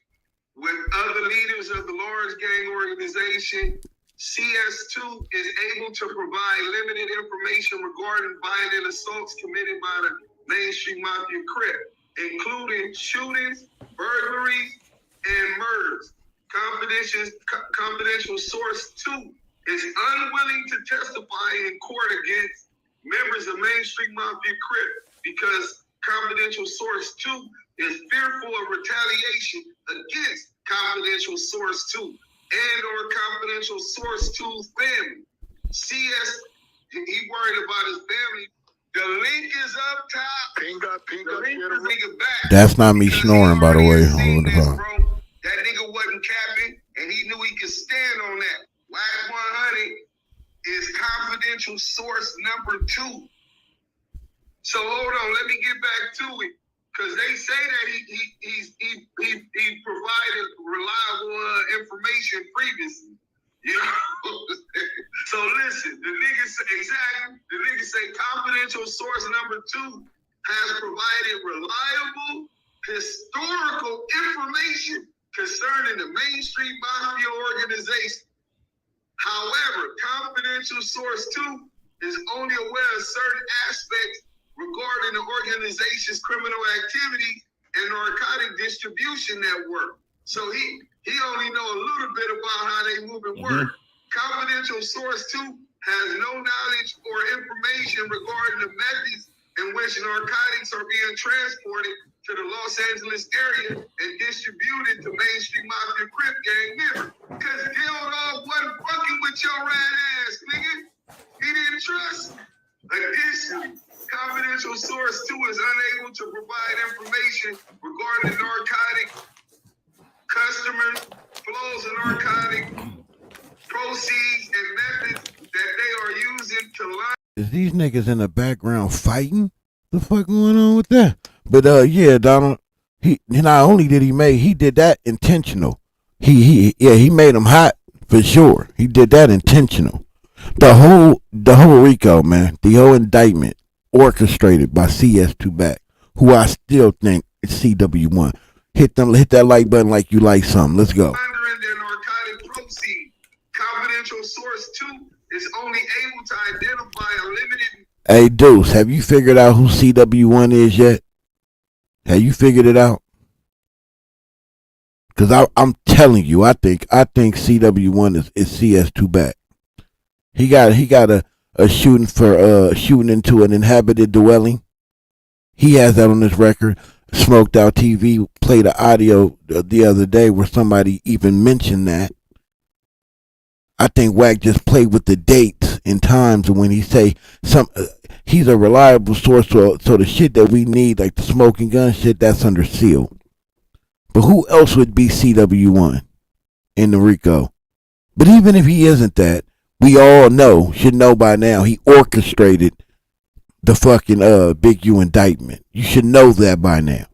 Speaker 13: with other leaders of the Lawrence Gang organization. CS2 is able to provide limited information regarding violent assaults committed by the mainstream mafia crip, including shootings, burglaries, and murders. Confidential source 2 is unwilling to testify in court against members of mainstream mafia crip because confidential source 2 is fearful of retaliation against confidential source 2 and or confidential source 2's family. He worried about his family. The link is up top. Ping up. Nigga back.
Speaker 1: That's not me snoring, by the way.
Speaker 13: That nigga wasn't capping, and he knew he could stand on that. Wack 100 is confidential source number 2. So hold on, let me get back to it, because they say that he provided reliable information previously. You know, so listen, the nigga say confidential source number 2 has provided reliable historical information concerning the mainstream mafia organization. However, confidential source 2 is only aware of certain aspects regarding the organization's criminal activity and narcotic distribution network. So he only know a little bit about how they move and work. Confidential source 2 has no knowledge or information regarding the methods in which narcotics are being transported to the Los Angeles area and distributed to mainstream mafia crip gang members. Because Dog wasn't fucking with your rat ass, nigga. He didn't trust. Additionally, confidential source 2 is unable to provide information regarding narcotic customers, flows of narcotic proceeds, and methods that they are using to line.
Speaker 1: Is these niggas in the background fighting? The fuck going on with that? But yeah, Donald, he not only did he did that intentional. He made him hot for sure. He did that intentional. The whole RICO, man, the whole indictment orchestrated by CS2BACK, who I still think is CW1. Hit that like button like you like something. Let's go.
Speaker 13: Confidential source 2 is only able to identify a limited.
Speaker 1: Hey Deuce, have you figured out who CW1 is yet? Have you figured it out? Because I'm telling you, I think CW1 is CS2BACK. He got a shooting for shooting into an inhabited dwelling. He has that on his record. Smoked Out TV played an audio the other day where somebody even mentioned that. I think Wack just played with the dates and times when he say he's a reliable source. So the shit that we need, like the smoking gun shit, that's under seal. But who else would be CW1 in the RICO? But even if he isn't that, we all should know by now, he orchestrated the fucking Big U indictment. You should know that by now.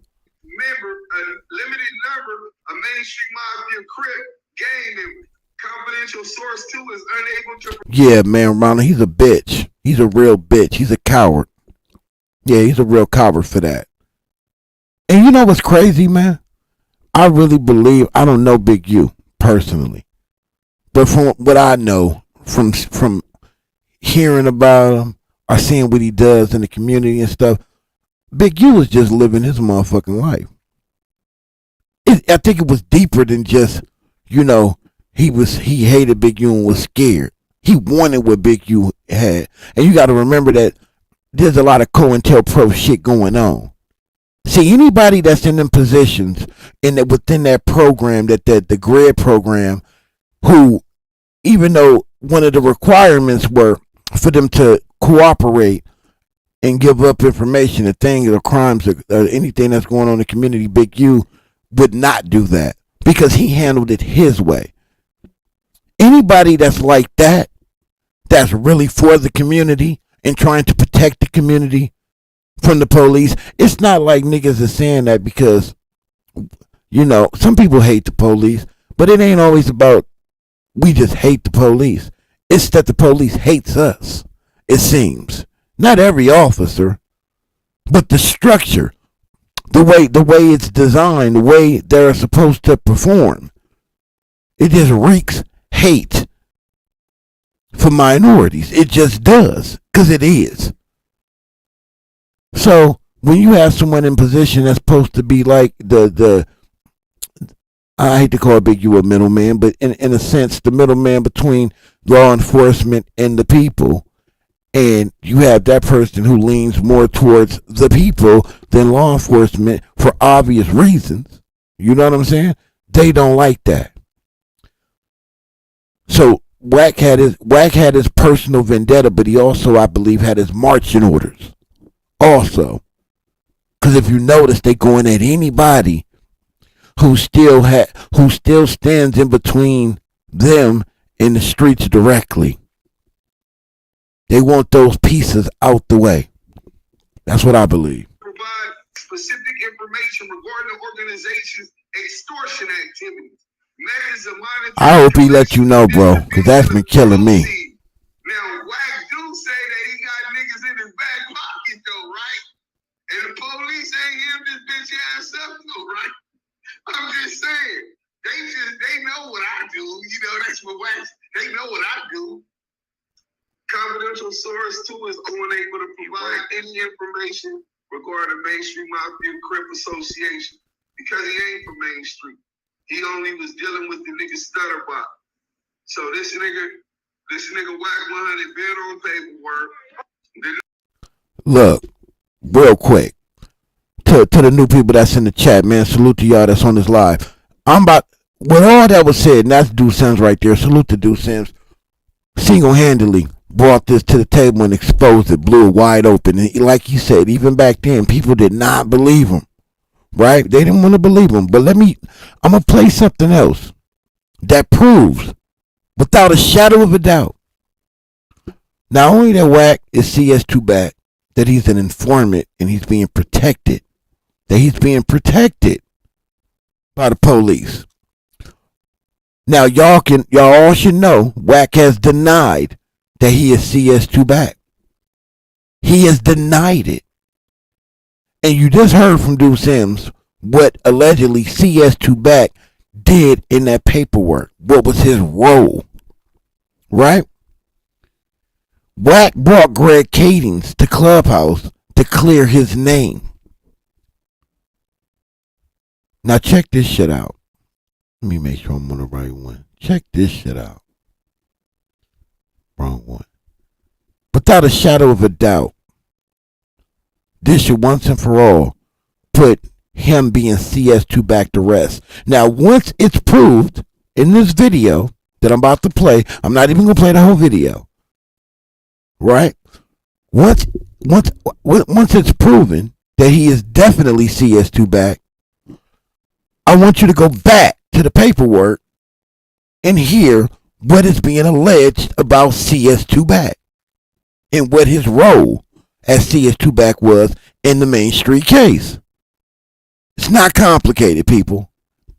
Speaker 13: Remember, a limited number of mainstream mafia crip gang and confidential source 2 is unable to.
Speaker 1: Yeah, man, Ronald, he's a bitch. He's a real bitch. He's a coward. Yeah, he's a real coward for that. And you know what's crazy, man? I really believe, I don't know Big U personally, but from what I know, from hearing about him or seeing what he does in the community and stuff, Big U was just living his motherfucking life. I think it was deeper than just, he hated Big U and was scared. He wanted what Big U had. And you got to remember that there's a lot of COINTELPRO shit going on. See, anybody that's in them positions within that program, the GRED program, who, even though one of the requirements were for them to cooperate and give up information, the things or crimes or anything that's going on in the community, Big U would not do that because he handled it his way. Anybody that's like that, that's really for the community and trying to protect the community from the police, it's not like niggas are saying that because, some people hate the police, but it ain't always about we just hate the police. It's that the police hates us, it seems. Not every officer, but the structure, the way it's designed, the way they're supposed to perform. It just reeks hate for minorities. It just does, because it is. So when you have someone in position that's supposed to be like I hate to call Big U a middleman, but in a sense, the middleman between law enforcement and the people, and you have that person who leans more towards the people than law enforcement for obvious reasons. You know what I'm saying? They don't like that. So Wack had his personal vendetta, but he also, I believe, had his marching orders. Also, because if you notice, they going at anybody who still stands in between them and the streets directly. They want those pieces out the way. That's what I believe.
Speaker 13: Provide specific information regarding the organization's extortion activities. Methods of monitoring.
Speaker 1: I hope he let you know, bro, because that's been killing me.
Speaker 13: Now, Wack do say that he got niggas in his back pocket, though, right? And the police ain't him this bitch ass up, though, right? I'm just saying. They know what I do. That's what Wack, they know what I do. Confidential source 2 is unable to provide any information regarding mainstream mafia crip association because he ain't from Main Street. He only was dealing with the nigga Stutterbot. So this nigga Wack 100 been on paperwork.
Speaker 1: Look, real quick, to the new people that's in the chat, man, salute to y'all that's on this live. When all that was said, and that's Due Sims right there, salute to Due Sims, single-handedly brought this to the table and exposed it, blew it wide open. And like he said, even back then, people did not believe him, right? They didn't want to believe him. But I'm going to play something else that proves, without a shadow of a doubt, not only that Wack is CS2BACK, that he's an informant and he's being protected. That he's being protected by the police. Now y'all all should know Wack has denied that he is CS2BACK. He has denied it. And you just heard from Deuce Sims what allegedly CS2BACK did in that paperwork. What was his role? Right? Wack brought Greg Kadings to Clubhouse to clear his name. Now check this shit out. Let me make sure I'm on the right one. Check this shit out. Wrong one. Without a shadow of a doubt, this should once and for all put him being CS2BACK to rest. Now, once it's proved in this video that I'm about to play, I'm not even going to play the whole video. Right? Once it's proven that he is definitely CS2BACK, I want you to go back to the paperwork and hear what is being alleged about CS2BACK and what his role as CS2BACK was in the Main Street case. It's not complicated, people.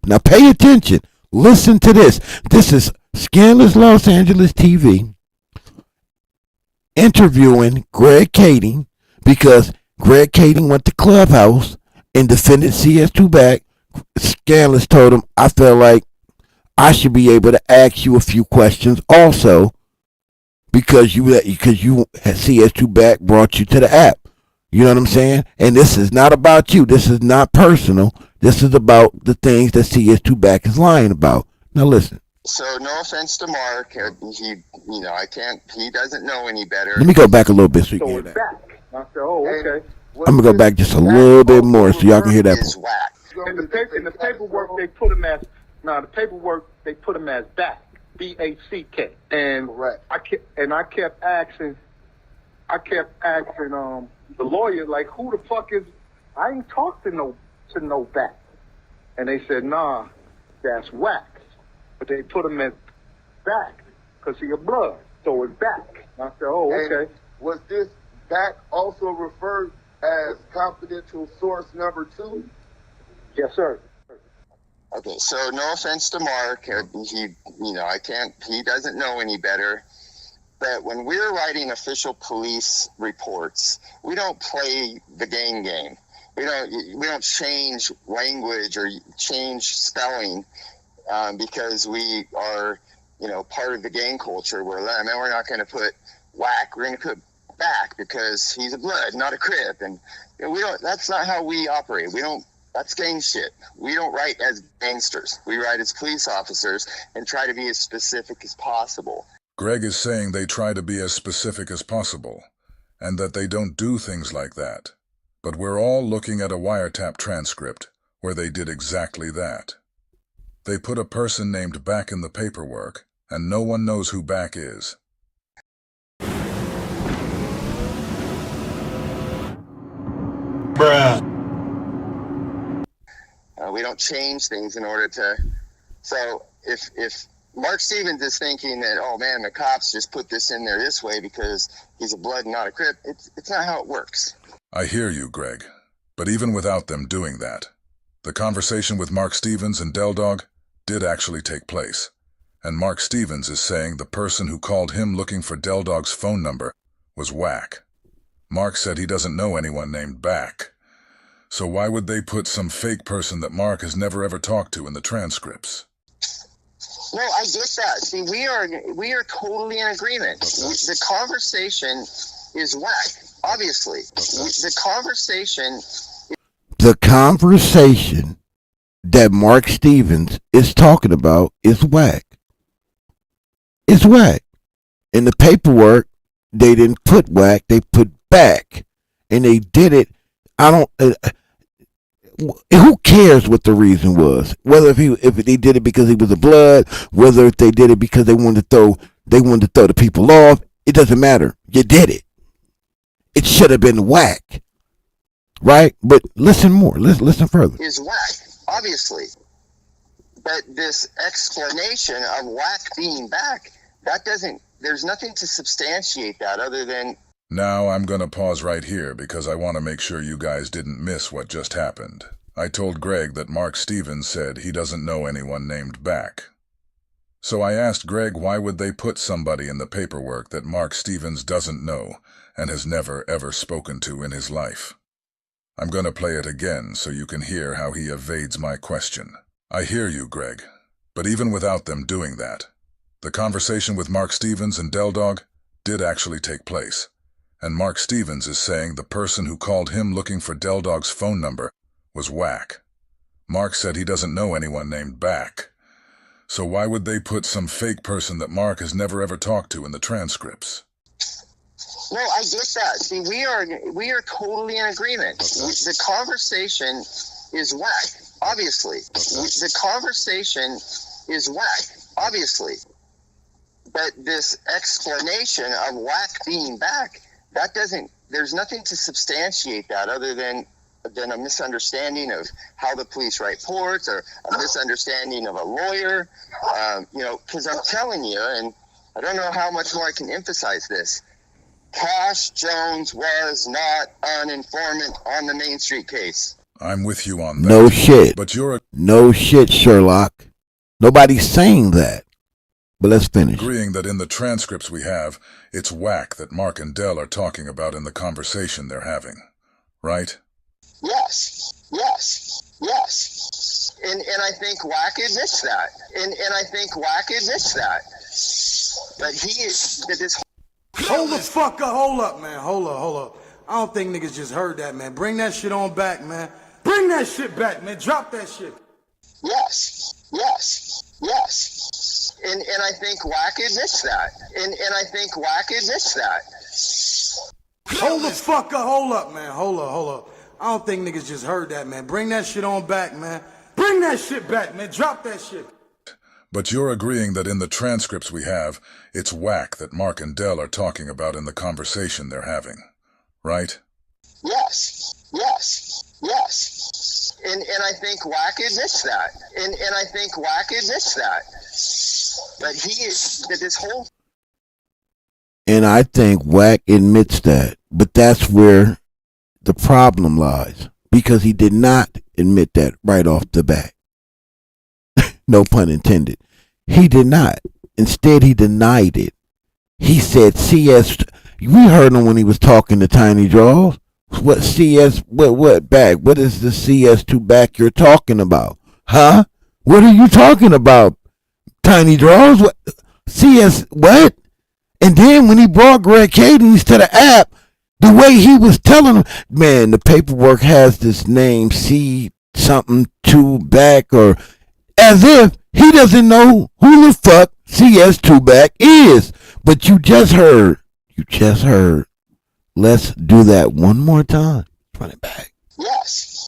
Speaker 1: Now pay attention. Listen to this. This is Scandalous Los Angeles TV interviewing Greg Kading because Greg Kading went to Clubhouse and defended CS2BACK. Scandalous told him, I felt like I should be able to ask you a few questions also because you had CS2BACK brought you to the app. You know what I'm saying? And this is not about you. This is not personal. This is about the things that CS2BACK is lying about. Now listen.
Speaker 17: So no offense to Mark, he doesn't know any better.
Speaker 1: Let me go back a little bit so you can hear that.
Speaker 18: I said, oh, okay.
Speaker 1: I'm gonna go back just a little bit more so y'all can hear that.
Speaker 18: In the paperwork they put him as back, BACK, and I kept asking the lawyer, like, who the fuck is? I ain't talked to no back, and they said, nah, that's Wack, but they put him as back because he a blood, so it's back. And I said, oh, okay.
Speaker 6: And was this back also referred as confidential source number 2?
Speaker 18: Yes, sir.
Speaker 17: Okay, so no offense to Mark, he doesn't know any better. But when we're writing official police reports, we don't play the game. We don't change language or change spelling because we are, part of the gang culture. We're not going to put Wack. We're going to put back because he's a blood, not a crip, and we don't. That's not how we operate. We don't. That's gang shit. We don't write as gangsters. We write as police officers and try to be as specific as possible.
Speaker 19: Greg is saying they try to be as specific as possible, and that they don't do things like that. But we're all looking at a wiretap transcript where they did exactly that. They put a person named Back in the paperwork, and no one knows who Back is.
Speaker 17: Bruh. We don't change things in order to. So if Mark Stevens is thinking that, oh man, the cops just put this in there this way because he's a blood and not a crip, it's not how it works.
Speaker 19: I hear you, Greg. But even without them doing that, the conversation with Mark Stevens and Del Dog did actually take place. And Mark Stevens is saying the person who called him looking for Del Dog's phone number was Wack. Mark said he doesn't know anyone named Back. So why would they put some fake person that Mark has never ever talked to in the transcripts?
Speaker 17: No, I get that. See, we are totally in agreement. The conversation is Wack, obviously. The
Speaker 1: conversation that Mark Stevens is talking about is Wack. It's Wack. In the paperwork, they didn't put Wack, they put Back. And they did it. Who cares what the reason was? Whether if they did it because he was a blood, whether if they did it because they wanted to throw the people off, it doesn't matter. You did it. It should have been Wack, right? But listen more. Listen further.
Speaker 17: Is Wack, obviously, but this explanation of Wack being Back, that doesn't. There's nothing to substantiate that other than
Speaker 19: Now I'm gonna pause right here because I want to make sure you guys didn't miss what just happened. I told Greg that Mark Stevens said he doesn't know anyone named Back. So I asked Greg why would they put somebody in the paperwork that Mark Stevens doesn't know and has never ever spoken to in his life. I'm gonna play it again so you can hear how he evades my question. I hear you, Greg, but even without them doing that, the conversation with Mark Stevens and Dog did actually take place. And Mark Stevens is saying the person who called him looking for Dog's phone number was Wack. Mark said he doesn't know anyone named Back. So why would they put some fake person that Mark has never ever talked to in the transcripts?
Speaker 17: No, I get that. See, we are totally in agreement. The conversation is Wack, obviously. The conversation is Wack, obviously. But this explanation of Wack being Back, that doesn't, there's nothing to substantiate that other than a misunderstanding of how the police write reports or a misunderstanding of a lawyer. Because I'm telling you, and I don't know how much more I can emphasize this, Cash Jones was not an informant on the Main Street case.
Speaker 19: I'm with you on that.
Speaker 1: No shit.
Speaker 19: But you're
Speaker 1: no shit, Sherlock. Nobody's saying that. But let's finish.
Speaker 19: Agreeing that in the transcripts we have, it's Wack that Mark and Dell are talking about in the conversation they're having, right?
Speaker 17: Yes. And I think Wack admits that. And I think Wack admits that. But he is that this.
Speaker 4: Hold the fuck up, hold up, man. Hold up. I don't think niggas just heard that, man. Bring that shit on back, man. Bring that shit back, man. Drop that shit.
Speaker 17: Yes. And I think Wack admits that. And I think Wack admits that.
Speaker 4: Hold the fuck up, hold up, man. Hold up. I don't think niggas just heard that, man. Bring that shit on back, man. Bring that shit back, man. Drop that shit.
Speaker 19: But you're agreeing that in the transcripts we have, it's Wack that Mark and Dell are talking about in the conversation they're having, right?
Speaker 17: Yes. And I think Wack admits that. And I think Wack admits that. But he is that this whole.
Speaker 1: And I think Wack admits that. But that's where the problem lies. Because he did not admit that right off the bat. No pun intended. He did not. Instead, he denied it. He said we heard him when he was talking to Tiny Draws. What back? What is the CS2BACK you're talking about? Huh? What are you talking about? Tiny Draws? What? What? And then when he brought Greg Cadence to the app, the way he was telling him, man, the paperwork has this name, C2BACK, or as if he doesn't know who the fuck CS2BACK is. But you just heard. Let's do that one more time. Run it back.
Speaker 17: Yes.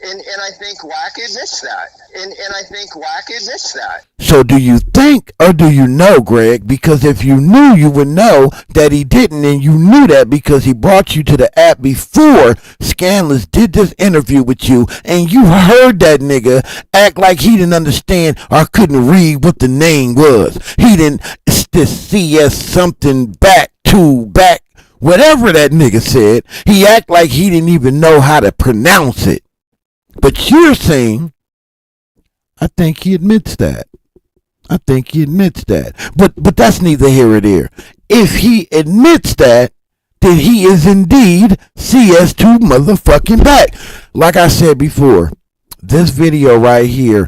Speaker 17: And I think Wack admits that. And I think Wack admits that.
Speaker 1: So do you think or do you know, Greg? Because if you knew, you would know that he didn't. And you knew that because he brought you to the app before Scandalous did this interview with you. And you heard that nigga act like he didn't understand or couldn't read what the name was. He didn't, it's this CS something back to back. Whatever that nigga said, he act like he didn't even know how to pronounce it. But you're saying, I think he admits that. But that's neither here or there. If he admits that, then he is indeed CS2 motherfucking back. Like I said before, this video right here,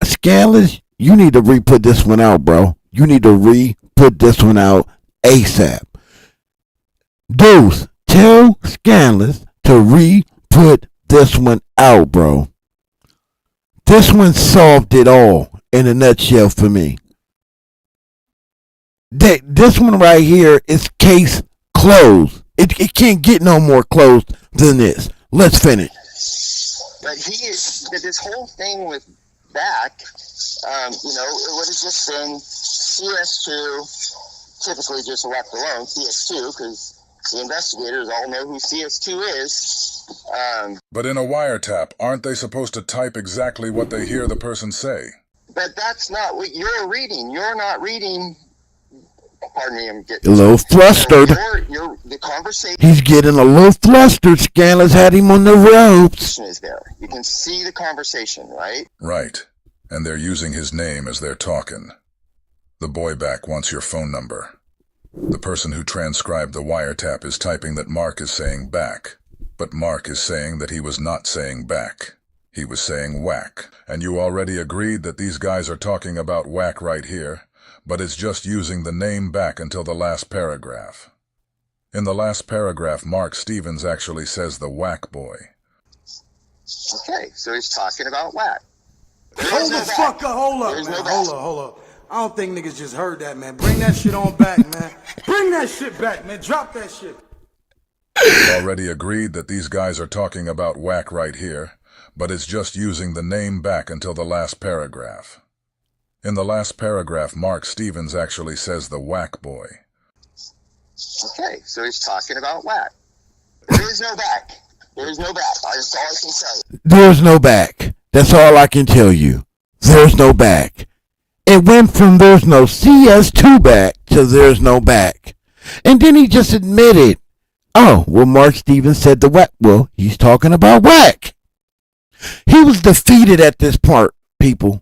Speaker 1: Scandalous, you need to re-put this one out, bro. You need to re-put this one out ASAP. Deuce, tell Scandalous to re-put this one out, bro. This one solved it all in a nutshell for me. This one right here is case closed. It can't get no more closed than this. Let's finish.
Speaker 17: But this whole thing with Back, it would have just been CS2, typically just left alone, CS2, because the investigators all know who CS2 is.
Speaker 19: But in a wiretap, aren't they supposed to type exactly what they hear the person say?
Speaker 17: But that's not what you're reading. You're not reading Pardon me, I'm getting
Speaker 1: a little flustered.
Speaker 17: So the conversation.
Speaker 1: He's getting a little flustered. Scandalous had him on the ropes.
Speaker 17: Is there? You can see the conversation, right?
Speaker 19: Right. And they're using his name as they're talking. The boy back wants your phone number. The person who transcribed the wiretap is typing that Mark is saying back, but Mark is saying that he was not saying back. He was saying whack. And you already agreed that these guys are talking about whack right here, but it's just using the name back until the last paragraph. In the last paragraph, Mark Stevens actually says the whack boy.
Speaker 17: Okay, so he's talking about whack.
Speaker 4: Hold the fuck up, hold up, man. Hold up. I don't think niggas just heard that, man. Bring that shit on back, man. Bring that shit back, man. Drop that shit.
Speaker 19: Already agreed that these guys are talking about whack right here, but it's just using the name back until the last paragraph. In the last paragraph, Mark Stevens actually says the whack boy.
Speaker 17: Okay, so he's talking about whack. There is no back. There is no back. That's all I can say.
Speaker 1: There's no back. That's all I can tell you. There's no back. It went from there's no CS2BACK to there's no back. And then he just admitted, oh, well, Mark Stevens said the whack. Well, he's talking about whack. He was defeated at this part, people.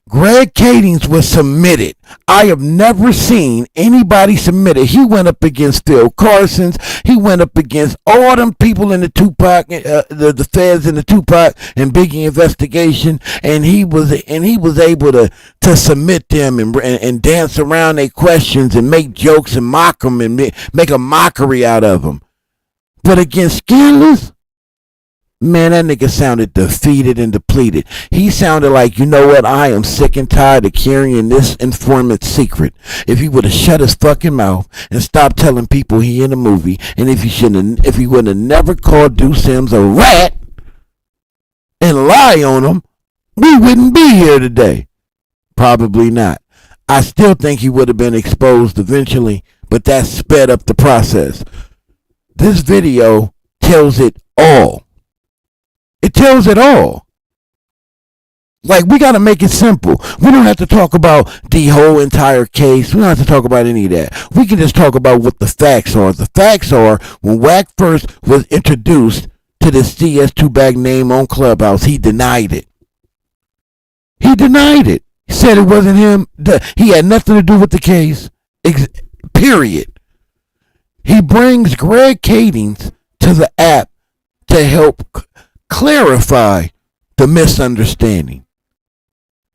Speaker 1: Greg Kadings was submitted. I have never seen anybody submitted. He went up against Phil Carson's. He went up against all them people in the Tupac, the feds in the Tupac and Biggie investigation, and he was able to submit them and dance around their questions and make jokes and mock them and make a mockery out of them. But against Scandalous, man, that nigga sounded defeated and depleted. He sounded like, you know what, I am sick and tired of carrying this informant's secret. If he would have shut his fucking mouth and stopped telling people he in a movie, and if he would have never called Deuce Sims a rat and lie on him, we wouldn't be here today. Probably not. I still think he would have been exposed eventually, but that sped up the process. This video tells it all. It tells it all. Like, we got to make it simple. We don't have to talk about the whole entire case. We don't have to talk about any of that. We can just talk about what the facts are. The facts are, when Wack first was introduced to the CS2BACK name on Clubhouse, he denied it. He denied it. He said it wasn't him. He had nothing to do with the case. Period. He brings Greg Kadings to the app to help clarify the misunderstanding.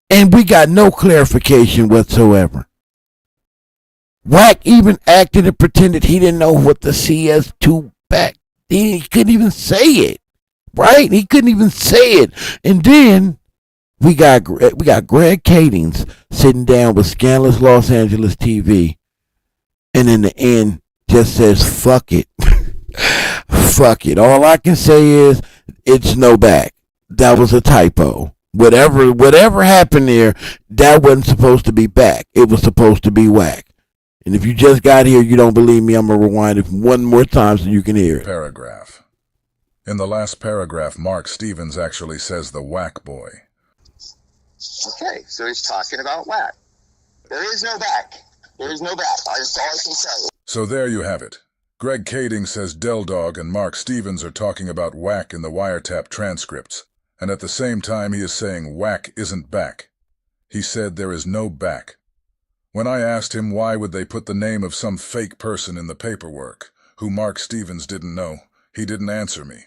Speaker 1: And we got no clarification whatsoever. Wack even acted and pretended he didn't know what the CS2BACK. He couldn't even say it. Right? He couldn't even say it. And then we got Greg Kadings sitting down with Scandalous Los Angeles TV, and in the end just says, fuck it. Fuck it. All I can say is it's no back. That was a typo. Whatever happened there, that wasn't supposed to be back. It was supposed to be whack. And if you just got here, you don't believe me, I'm going to rewind it one more time so you can hear it.
Speaker 19: Paragraph. In the last paragraph, Mark Stevens actually says the whack boy.
Speaker 17: Okay, so he's talking about whack. There is no back. There is no back. That's all I can say.
Speaker 19: So there you have it. Greg Kading says Del Dog and Mark Stevens are talking about whack in the wiretap transcripts, and at the same time he is saying whack isn't back. He said there is no back. When I asked him why would they put the name of some fake person in the paperwork, who Mark Stevens didn't know, he didn't answer me.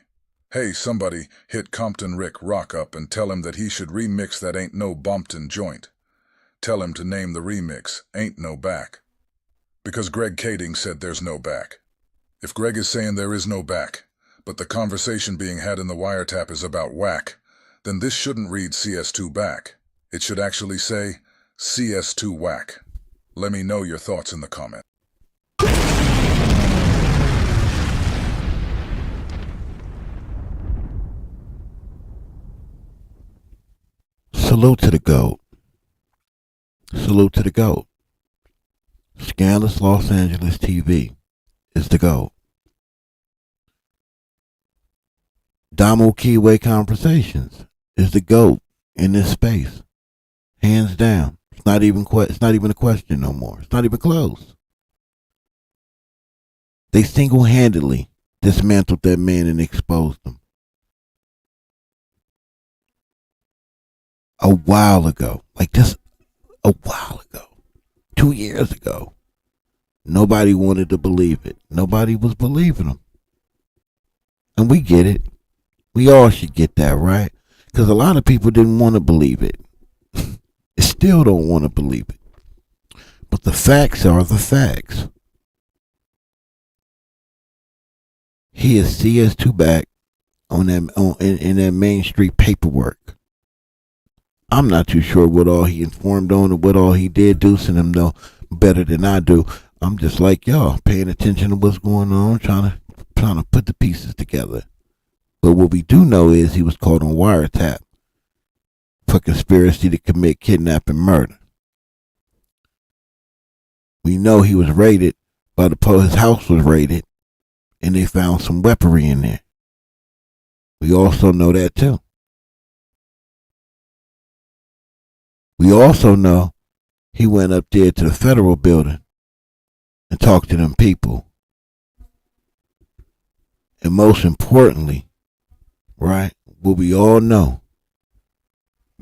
Speaker 19: Hey, somebody hit Compton Rick Rock up and tell him that he should remix that Ain't No Bumpton joint. Tell him to name the remix Ain't No Back. Because Greg Kading said there's no back. If Greg is saying there is no back, but the conversation being had in the wiretap is about whack, then this shouldn't read CS2BACK. It should actually say CS2WACK. Let me know your thoughts in the comments.
Speaker 1: Salute to the GOAT. Salute to the GOAT. Scandalous Los Angeles TV is the GOAT. Damo Keyway Conversations is the GOAT in this space. Hands down. It's not even a question no more. It's not even close. They single-handedly dismantled that man and exposed him. A while ago, like just a while ago, 2 years ago. Nobody wanted to believe it. Nobody was believing him. And we get it. We all should get that, right? Because a lot of people didn't want to believe it. Still don't want to believe it. But the facts are the facts. He is CS2BACK on that in that Main Street paperwork. I'm not too sure what all he informed on or what all he did. Deuce and him know better than I do. I'm just like y'all, paying attention to what's going on, trying to put the pieces together. But what we do know is he was caught on wiretap for conspiracy to commit kidnapping murder. We know he was raided by the police. His house was raided, and they found some weaponry in there. We also know that too. We also know he went up there to the federal building and talked to them people. And most importantly, right, what we all know,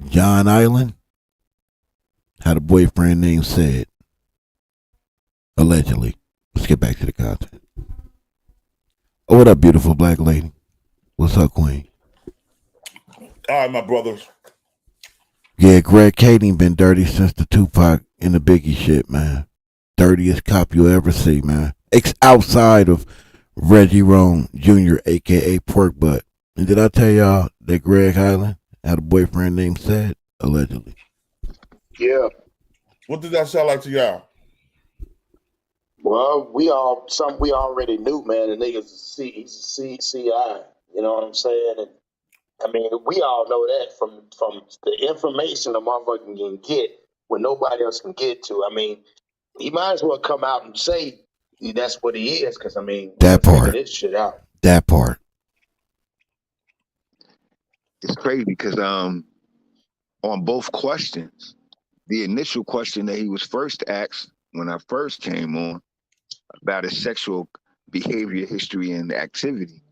Speaker 1: John Island had a boyfriend named Said. Allegedly. Let's get back to the content. Oh, what up, beautiful black lady? What's up, queen?
Speaker 9: All right, my brothers.
Speaker 1: Yeah, Greg Kading been dirty since the Tupac and the Biggie shit, man. Dirtiest cop you'll ever see, man. Outside of Reggie Rome Jr., a.k.a. Pork Butt. And did I tell y'all that Greg Highland had a boyfriend named Said? Allegedly.
Speaker 6: Yeah.
Speaker 9: What did that sound like to y'all?
Speaker 6: Well, we already knew, man. The nigga's he's a CI. You know what I'm saying? And I mean, we all know that from the information a motherfucker can get when nobody else can get to. I mean, he might as well come out and say that's what he is, because I mean,
Speaker 1: that part,
Speaker 6: this shit out.
Speaker 1: That part.
Speaker 20: It's crazy because on both questions, the initial question that he was first asked when I first came on about his sexual behavior, history, and activity,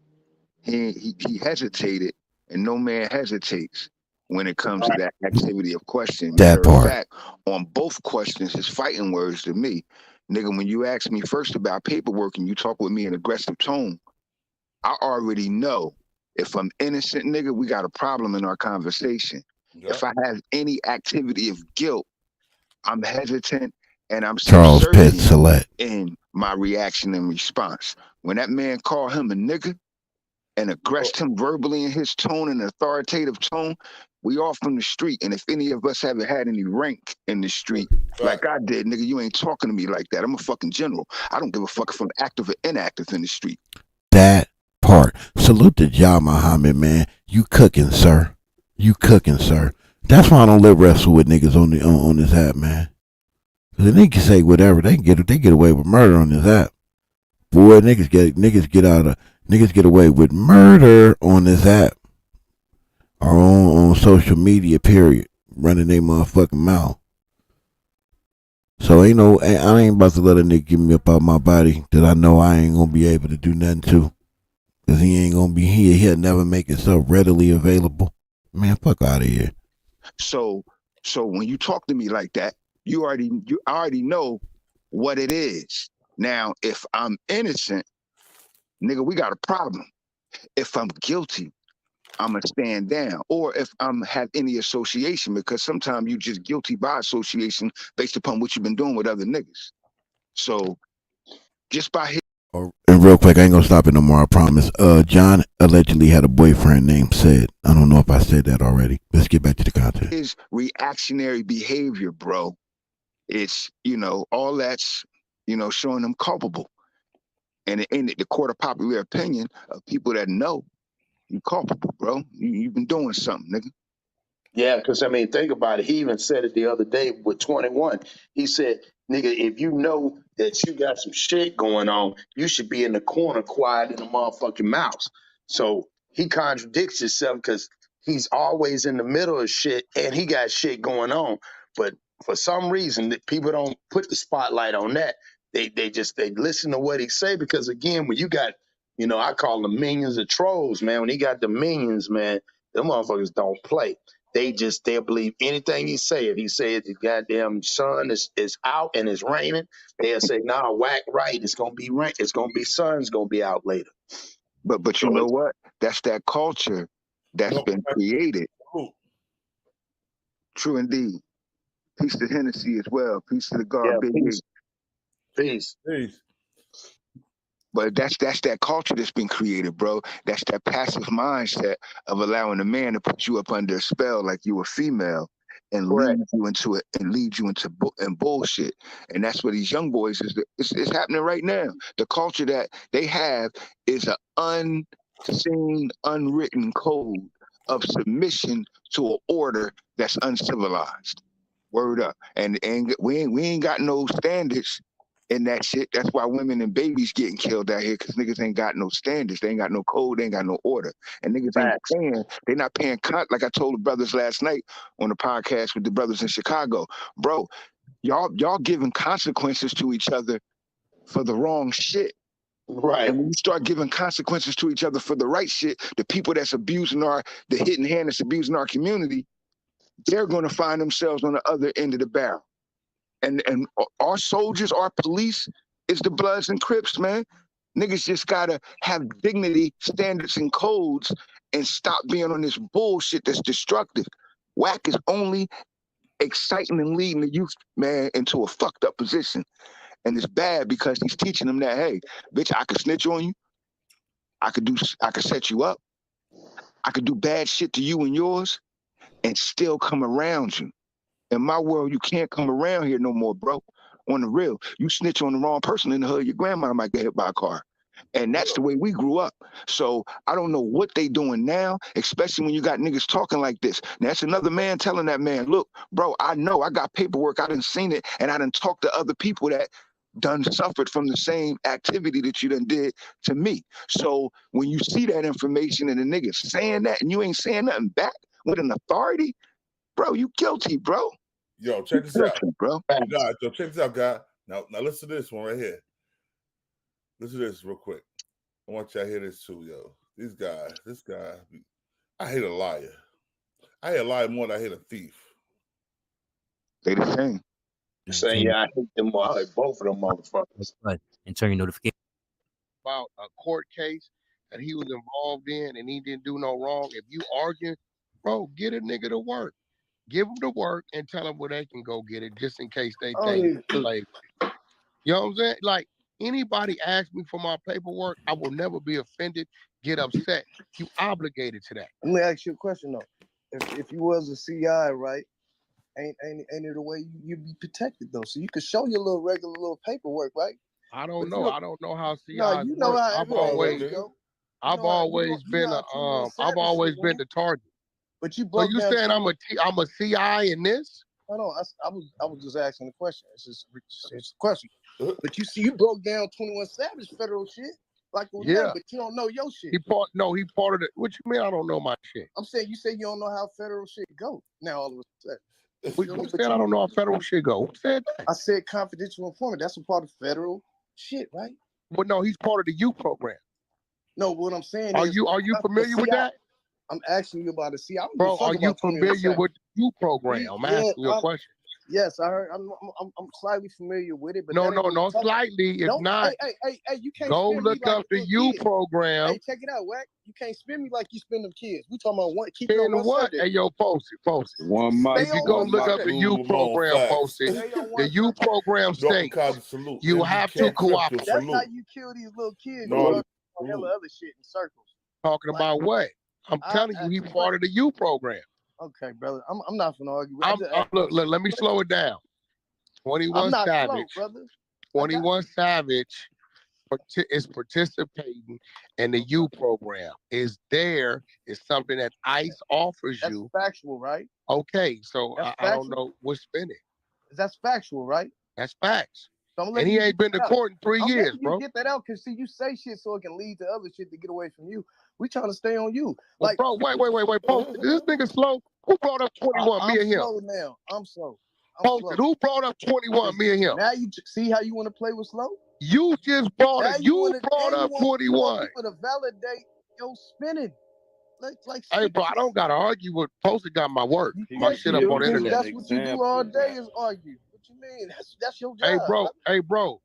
Speaker 20: he hesitated, and no man hesitates when it comes to that activity of question. Matter of fact, on both questions, his fighting words to me, nigga, when you ask me first about paperwork and you talk with me in aggressive tone, I already know if I'm innocent, nigga, we got a problem in our conversation. Yep. If I have any activity of guilt, I'm hesitant and I'm subservient in my reaction and response. When that man called him a nigga and aggressed him verbally in his tone, an authoritative tone, we all from the street. And if any of us haven't had any rank in the street like I did, nigga, you ain't talking to me like that. I'm a fucking general. I don't give a fuck if I'm active or inactive in the street.
Speaker 1: That part. Salute to Ja Muhammad, man. You cooking, sir. You cooking, sir. That's why I don't let wrestle with niggas on this app, man. Cause they can say whatever. They get away with murder on this app. Boy, niggas get away with murder on this app. Or on social media, period. Running their motherfucking mouth. So I ain't about to let a nigga get me up out my body that I know I ain't gonna be able to do nothing to. Cause he ain't gonna be here. He'll never make himself readily available. Man, fuck out of here.
Speaker 20: So when you talk to me like that, you already know what it is. Now, if I'm innocent, nigga, we got a problem. If I'm guilty, I'm gonna stand down. Or if I'm have any association, because sometimes you just guilty by association based upon what you've been doing with other niggas. So just by
Speaker 1: And real quick, I ain't gonna stop it no more, I promise. John allegedly had a boyfriend named Said. I don't know if I said that already. Let's get back to the content.
Speaker 20: His reactionary behavior, bro. It's, all that's, showing them culpable. And in the court of popular opinion of people that know you culpable, bro. You've been doing something, nigga.
Speaker 6: Yeah, because I mean, think about it. He even said it the other day with 21. He said, nigga, if you know that you got some shit going on, you should be in the corner quiet in the motherfucking mouse. So he contradicts himself because he's always in the middle of shit and he got shit going on. But for some reason, that people don't put the spotlight on that. they listen to what he say, because again, when you got, you know, I call them minions of trolls, man. When he got the minions, man, them motherfuckers don't play. They'll believe anything he say. If he says the goddamn sun is out and it's raining, they'll say, nah, Wack right. It's gonna be rain. It's gonna be sun's gonna be out later.
Speaker 20: But you know what? That's that culture that's been created. True indeed. Peace to Hennessy as well. Peace to the God, Big E.
Speaker 6: Peace.
Speaker 20: But that's that culture that's been created, bro. That's that passive mindset of allowing a man to put you up under a spell like you a female and lead you into it and lead you into bullshit. And that's what these young boys it's happening right now. The culture that they have is an unseen, unwritten code of submission to an order that's uncivilized. Word up. And we ain't got no standards in that shit. That's why women and babies getting killed out here, because niggas ain't got no standards. They ain't got no code. They ain't got no order. And niggas ain't paying. They're not paying like I told the brothers last night on the podcast with the brothers in Chicago. Bro, y'all giving consequences to each other for the wrong shit.
Speaker 6: Right.
Speaker 20: And when you start giving consequences to each other for the right shit, the people that's abusing the hidden hand that's abusing our community, they're going to find themselves on the other end of the barrel. And our soldiers, our police, is the Bloods and Crips, man. Niggas just gotta have dignity, standards, and codes, and stop being on this bullshit that's destructive. Wack is only exciting and leading the youth, man, into a fucked up position. And it's bad because he's teaching them that, hey, bitch, I could snitch on you. I could set you up. I could do bad shit to you and yours and still come around you. In my world, you can't come around here no more, bro. On the real, you snitch on the wrong person in the hood, your grandma might get hit by a car. And that's the way we grew up. So I don't know what they doing now, especially when you got niggas talking like this. Now, that's another man telling that man, look, bro, I know, I got paperwork, I done seen it, and I done talked to other people that done suffered from the same activity that you done did to me. So when you see that information and the niggas saying that and you ain't saying nothing back with an authority, bro, you guilty, bro.
Speaker 9: Yo, check this out,
Speaker 20: bro.
Speaker 9: Yo, check this out, guy. Now listen to this one right here. Listen to this real quick. I want y'all to hear this too, yo. This guy, I hate a liar. I hate a liar more than I hate a thief.
Speaker 20: They the same.
Speaker 6: Saying, yeah, I hate them. I hate both of them motherfuckers.
Speaker 5: And turn your notification.
Speaker 6: About a court case that he was involved in and he didn't do no wrong. If you argue, bro, get a nigga to work. Give them to work and tell them where they can go get it, just in case they think slavery. You know what I'm saying? Like, anybody ask me for my paperwork, I will never be offended, get upset. You obligated to that.
Speaker 21: Let me ask you a question though. If you was a CI, right? Ain't it the way you'd be protected though? So you could show your regular little paperwork, right?
Speaker 6: I don't know. I don't know how CIs
Speaker 21: no, you know
Speaker 6: work.
Speaker 21: how
Speaker 6: I've always been the target.
Speaker 21: But you
Speaker 6: so you saying I'm a CI in this?
Speaker 21: No, I was just asking the question. It's a question. But you see, you broke down 21 Savage federal shit like it was nothing, but you don't know your shit.
Speaker 6: He part of the. What you mean? I don't know my shit.
Speaker 21: I'm saying you say you don't know how federal shit go. Now all of a sudden,
Speaker 6: What you said I don't know how federal shit go. Who said that?
Speaker 21: I said confidential informant. That's a part of federal shit, right?
Speaker 6: But no, he's part of the U program.
Speaker 21: No, what I'm saying
Speaker 6: are
Speaker 21: is,
Speaker 6: you familiar with that?
Speaker 21: I'm asking you about the CI.
Speaker 6: Bro, are you familiar with the U program? I'm asking you a question.
Speaker 21: Yes, I heard. I'm slightly familiar with it, but
Speaker 6: no, slightly. If not,
Speaker 21: hey, you can't
Speaker 6: go look up the U program.
Speaker 21: Hey, check it out, Wack. You can't spin me like you spin them kids. We talking about keep
Speaker 6: it
Speaker 21: on
Speaker 6: one what?
Speaker 21: subject.
Speaker 6: Hey, yo, post it.
Speaker 9: One mic.
Speaker 6: If you go look up the U program, post it. The U program states you have to cooperate.
Speaker 21: That's how you kill these little kids. You talking about hella other shit in circles.
Speaker 6: Talking about what? I'm telling you, he's part of the U program.
Speaker 21: Okay, brother. I'm not gonna argue with you.
Speaker 6: Look, let me slow it down. 21 Savage.
Speaker 21: Slow, brother.
Speaker 6: 21 Savage is participating in the U program. Is something that ICE offers you.
Speaker 21: That's factual, right?
Speaker 6: Okay, so I don't know what's spinning.
Speaker 21: That's factual, right?
Speaker 6: That's facts. So and he ain't been to court in 3 years, bro.
Speaker 21: Get that out, because see, you say shit so it can lead to other shit to get away from you. We trying to stay on you.
Speaker 6: Like, bro, wait. Post this nigga slow. Who brought up 21? Me or him?
Speaker 21: I'm slow now. I'm slow.
Speaker 6: Posted. Who brought up 21? Me and him.
Speaker 21: Now you see how you want to play with Slow?
Speaker 6: You just brought it. You brought up 21.
Speaker 21: You want people to validate your spinning. Like
Speaker 6: hey, bro, I don't gotta argue with Posted. Got my work, my shit up on the internet.
Speaker 21: That's what you do all day is argue. What you mean? That's your job.
Speaker 6: Hey, bro.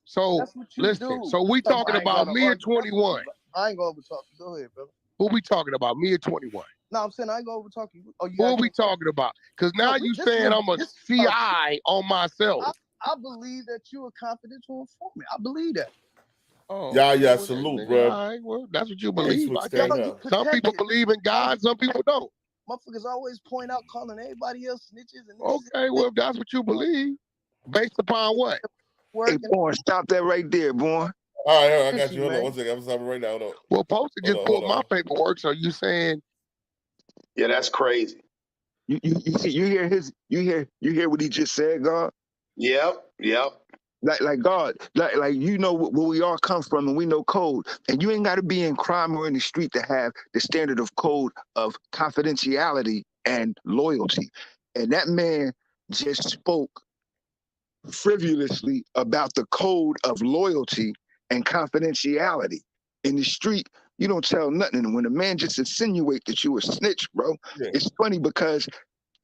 Speaker 6: So listen. So we talking about me and 21.
Speaker 21: I ain't gonna over talk you. Go ahead, brother.
Speaker 6: Who we talking about? Me and 21.
Speaker 21: No, I'm saying I ain't gonna over talk you. Oh,
Speaker 6: who are we talking about? Because now you saying I'm a CI on myself.
Speaker 21: I believe that you're a confidential informant. I believe that.
Speaker 6: Oh,
Speaker 9: yeah, salute, bro.
Speaker 6: All right, well, that's what you believe.
Speaker 9: Some
Speaker 6: people believe in God, some people don't.
Speaker 21: Motherfuckers always point out calling everybody else snitches. And
Speaker 6: okay, well, if that's what you believe, based upon what?
Speaker 20: Hey, boy, stop that right there, boy.
Speaker 9: All right, I got you. Hold on one second. I'm stopping right now. Hold on.
Speaker 6: Well, Posted just pulled my paperwork, so you saying?
Speaker 11: Yeah, that's crazy.
Speaker 20: You hear what he just said, God?
Speaker 11: Yep.
Speaker 20: Like God, like you know where we all come from, and we know code. And you ain't got to be in crime or in the street to have the standard of code of confidentiality and loyalty. And that man just spoke frivolously about the code of loyalty and confidentiality. In the street, you don't tell nothing. And when a man just insinuate that you a snitch, bro, it's funny because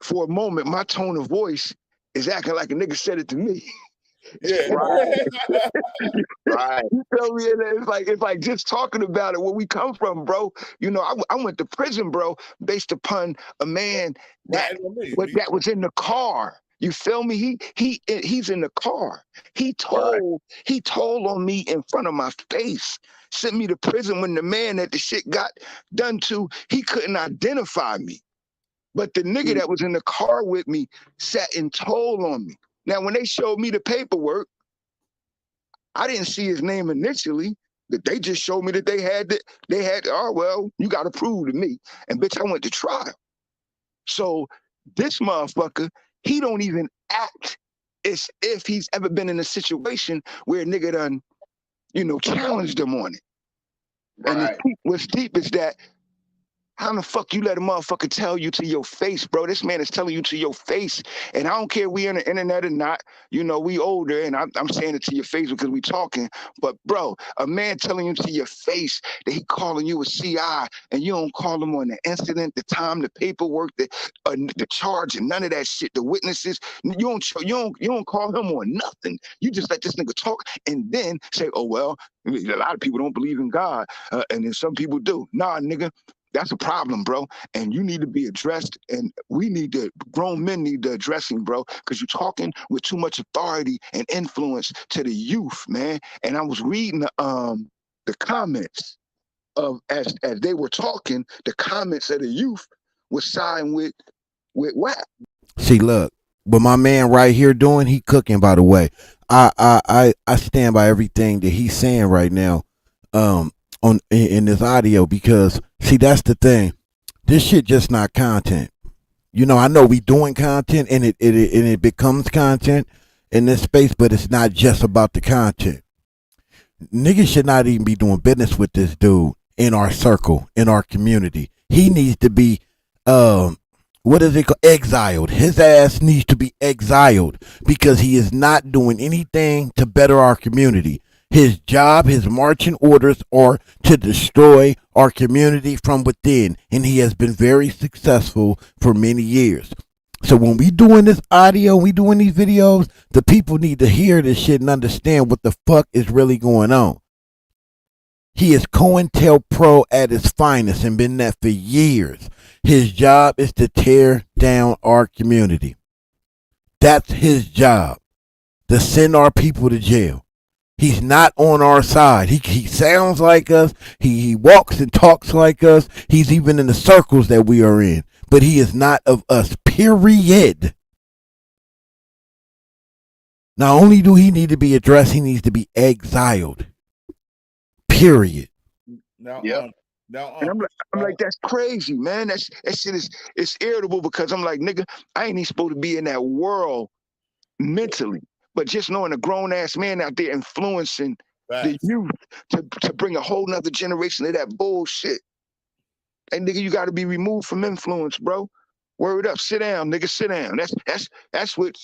Speaker 20: for a moment, my tone of voice is acting like a nigga said it to me.
Speaker 9: Yeah,
Speaker 20: right. You feel me? And it's like just talking about it, where we come from, bro. You know, I went to prison, bro, based upon a man that was in the car. You feel me? He's in the car. He told on me in front of my face. Sent me to prison when the man that the shit got done to, he couldn't identify me. But the nigga that was in the car with me sat and told on me. Now, when they showed me the paperwork, I didn't see his name initially. They just showed me that they had, oh, well, you got to prove to me. And bitch, I went to trial. So this motherfucker, he don't even act as if he's ever been in a situation where a nigga done, challenged him on it. And what's deep is that, how the fuck you let a motherfucker tell you to your face, bro? This man is telling you to your face. And I don't care if we on the internet or not. We older, and I'm saying it to your face because we talking. But, bro, a man telling you to your face that he calling you a CI, and you don't call him on the incident, the time, the paperwork, the charge, and none of that shit, the witnesses. You don't call him on nothing. You just let this nigga talk and then say, oh, well, a lot of people don't believe in God, and then some people do. Nah, nigga. That's a problem, bro. And you need to be addressed. And grown men need the addressing, bro, because you're talking with too much authority and influence to the youth, man. And I was reading the comments as they were talking, the comments of the youth was siding with Wack.
Speaker 1: See, look, what my man right here doing, he cooking, by the way. I stand by everything that he's saying right now. In this audio, because see, that's the thing, this shit just not content. I know we doing content and it becomes content in this space, but it's not just about the content. Niggas should not even be doing business with this dude in our circle, in our community. He needs to be what is it called? Exiled. His ass needs to be exiled because he is not doing anything to better our community. His job, his marching orders are to destroy our community from within, and he has been very successful for many years. So when we doing this audio, we doing these videos, the people need to hear this shit and understand what the fuck is really going on. He is COINTELPRO at his finest and been that for years. His job is to tear down our community. That's his job, to send our people to jail. He's not on our side. He sounds like us. He walks and talks like us. He's even in the circles that we are in. But he is not of us, period. Not only do he need to be addressed, he needs to be exiled. Period.
Speaker 9: Now,
Speaker 20: and I'm like, that's crazy, man. That shit it's irritable because I'm like, nigga, I ain't even supposed to be in that world mentally. But just knowing a grown-ass man out there influencing the youth to bring a whole nother generation of that bullshit. And nigga, you got to be removed from influence, bro. Word up, sit down, nigga, sit down. That's what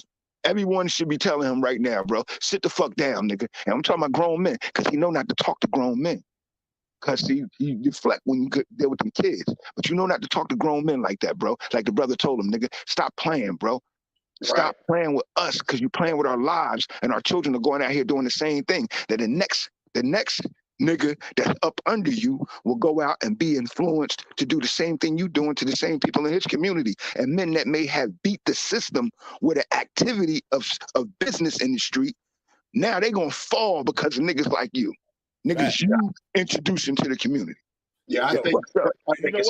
Speaker 20: Everyone should be telling him right now, bro, sit the fuck down, nigga. And I'm talking about grown men, because he know not to talk to grown men. Because he deflect when you deal with them kids. But you know not to talk to grown men like that, bro. Like the brother told him, nigga, stop playing, bro. Stop playing with us, because you're playing with our lives, and our children are going out here doing the same thing. That the next nigga that's up under you will go out and be influenced to do the same thing you doing to the same people in his community. And men that may have beat the system with an activity of business in the street, now they gonna fall because of niggas like you. Niggas you introduce into the community.
Speaker 2: Yeah, I think it's crazy.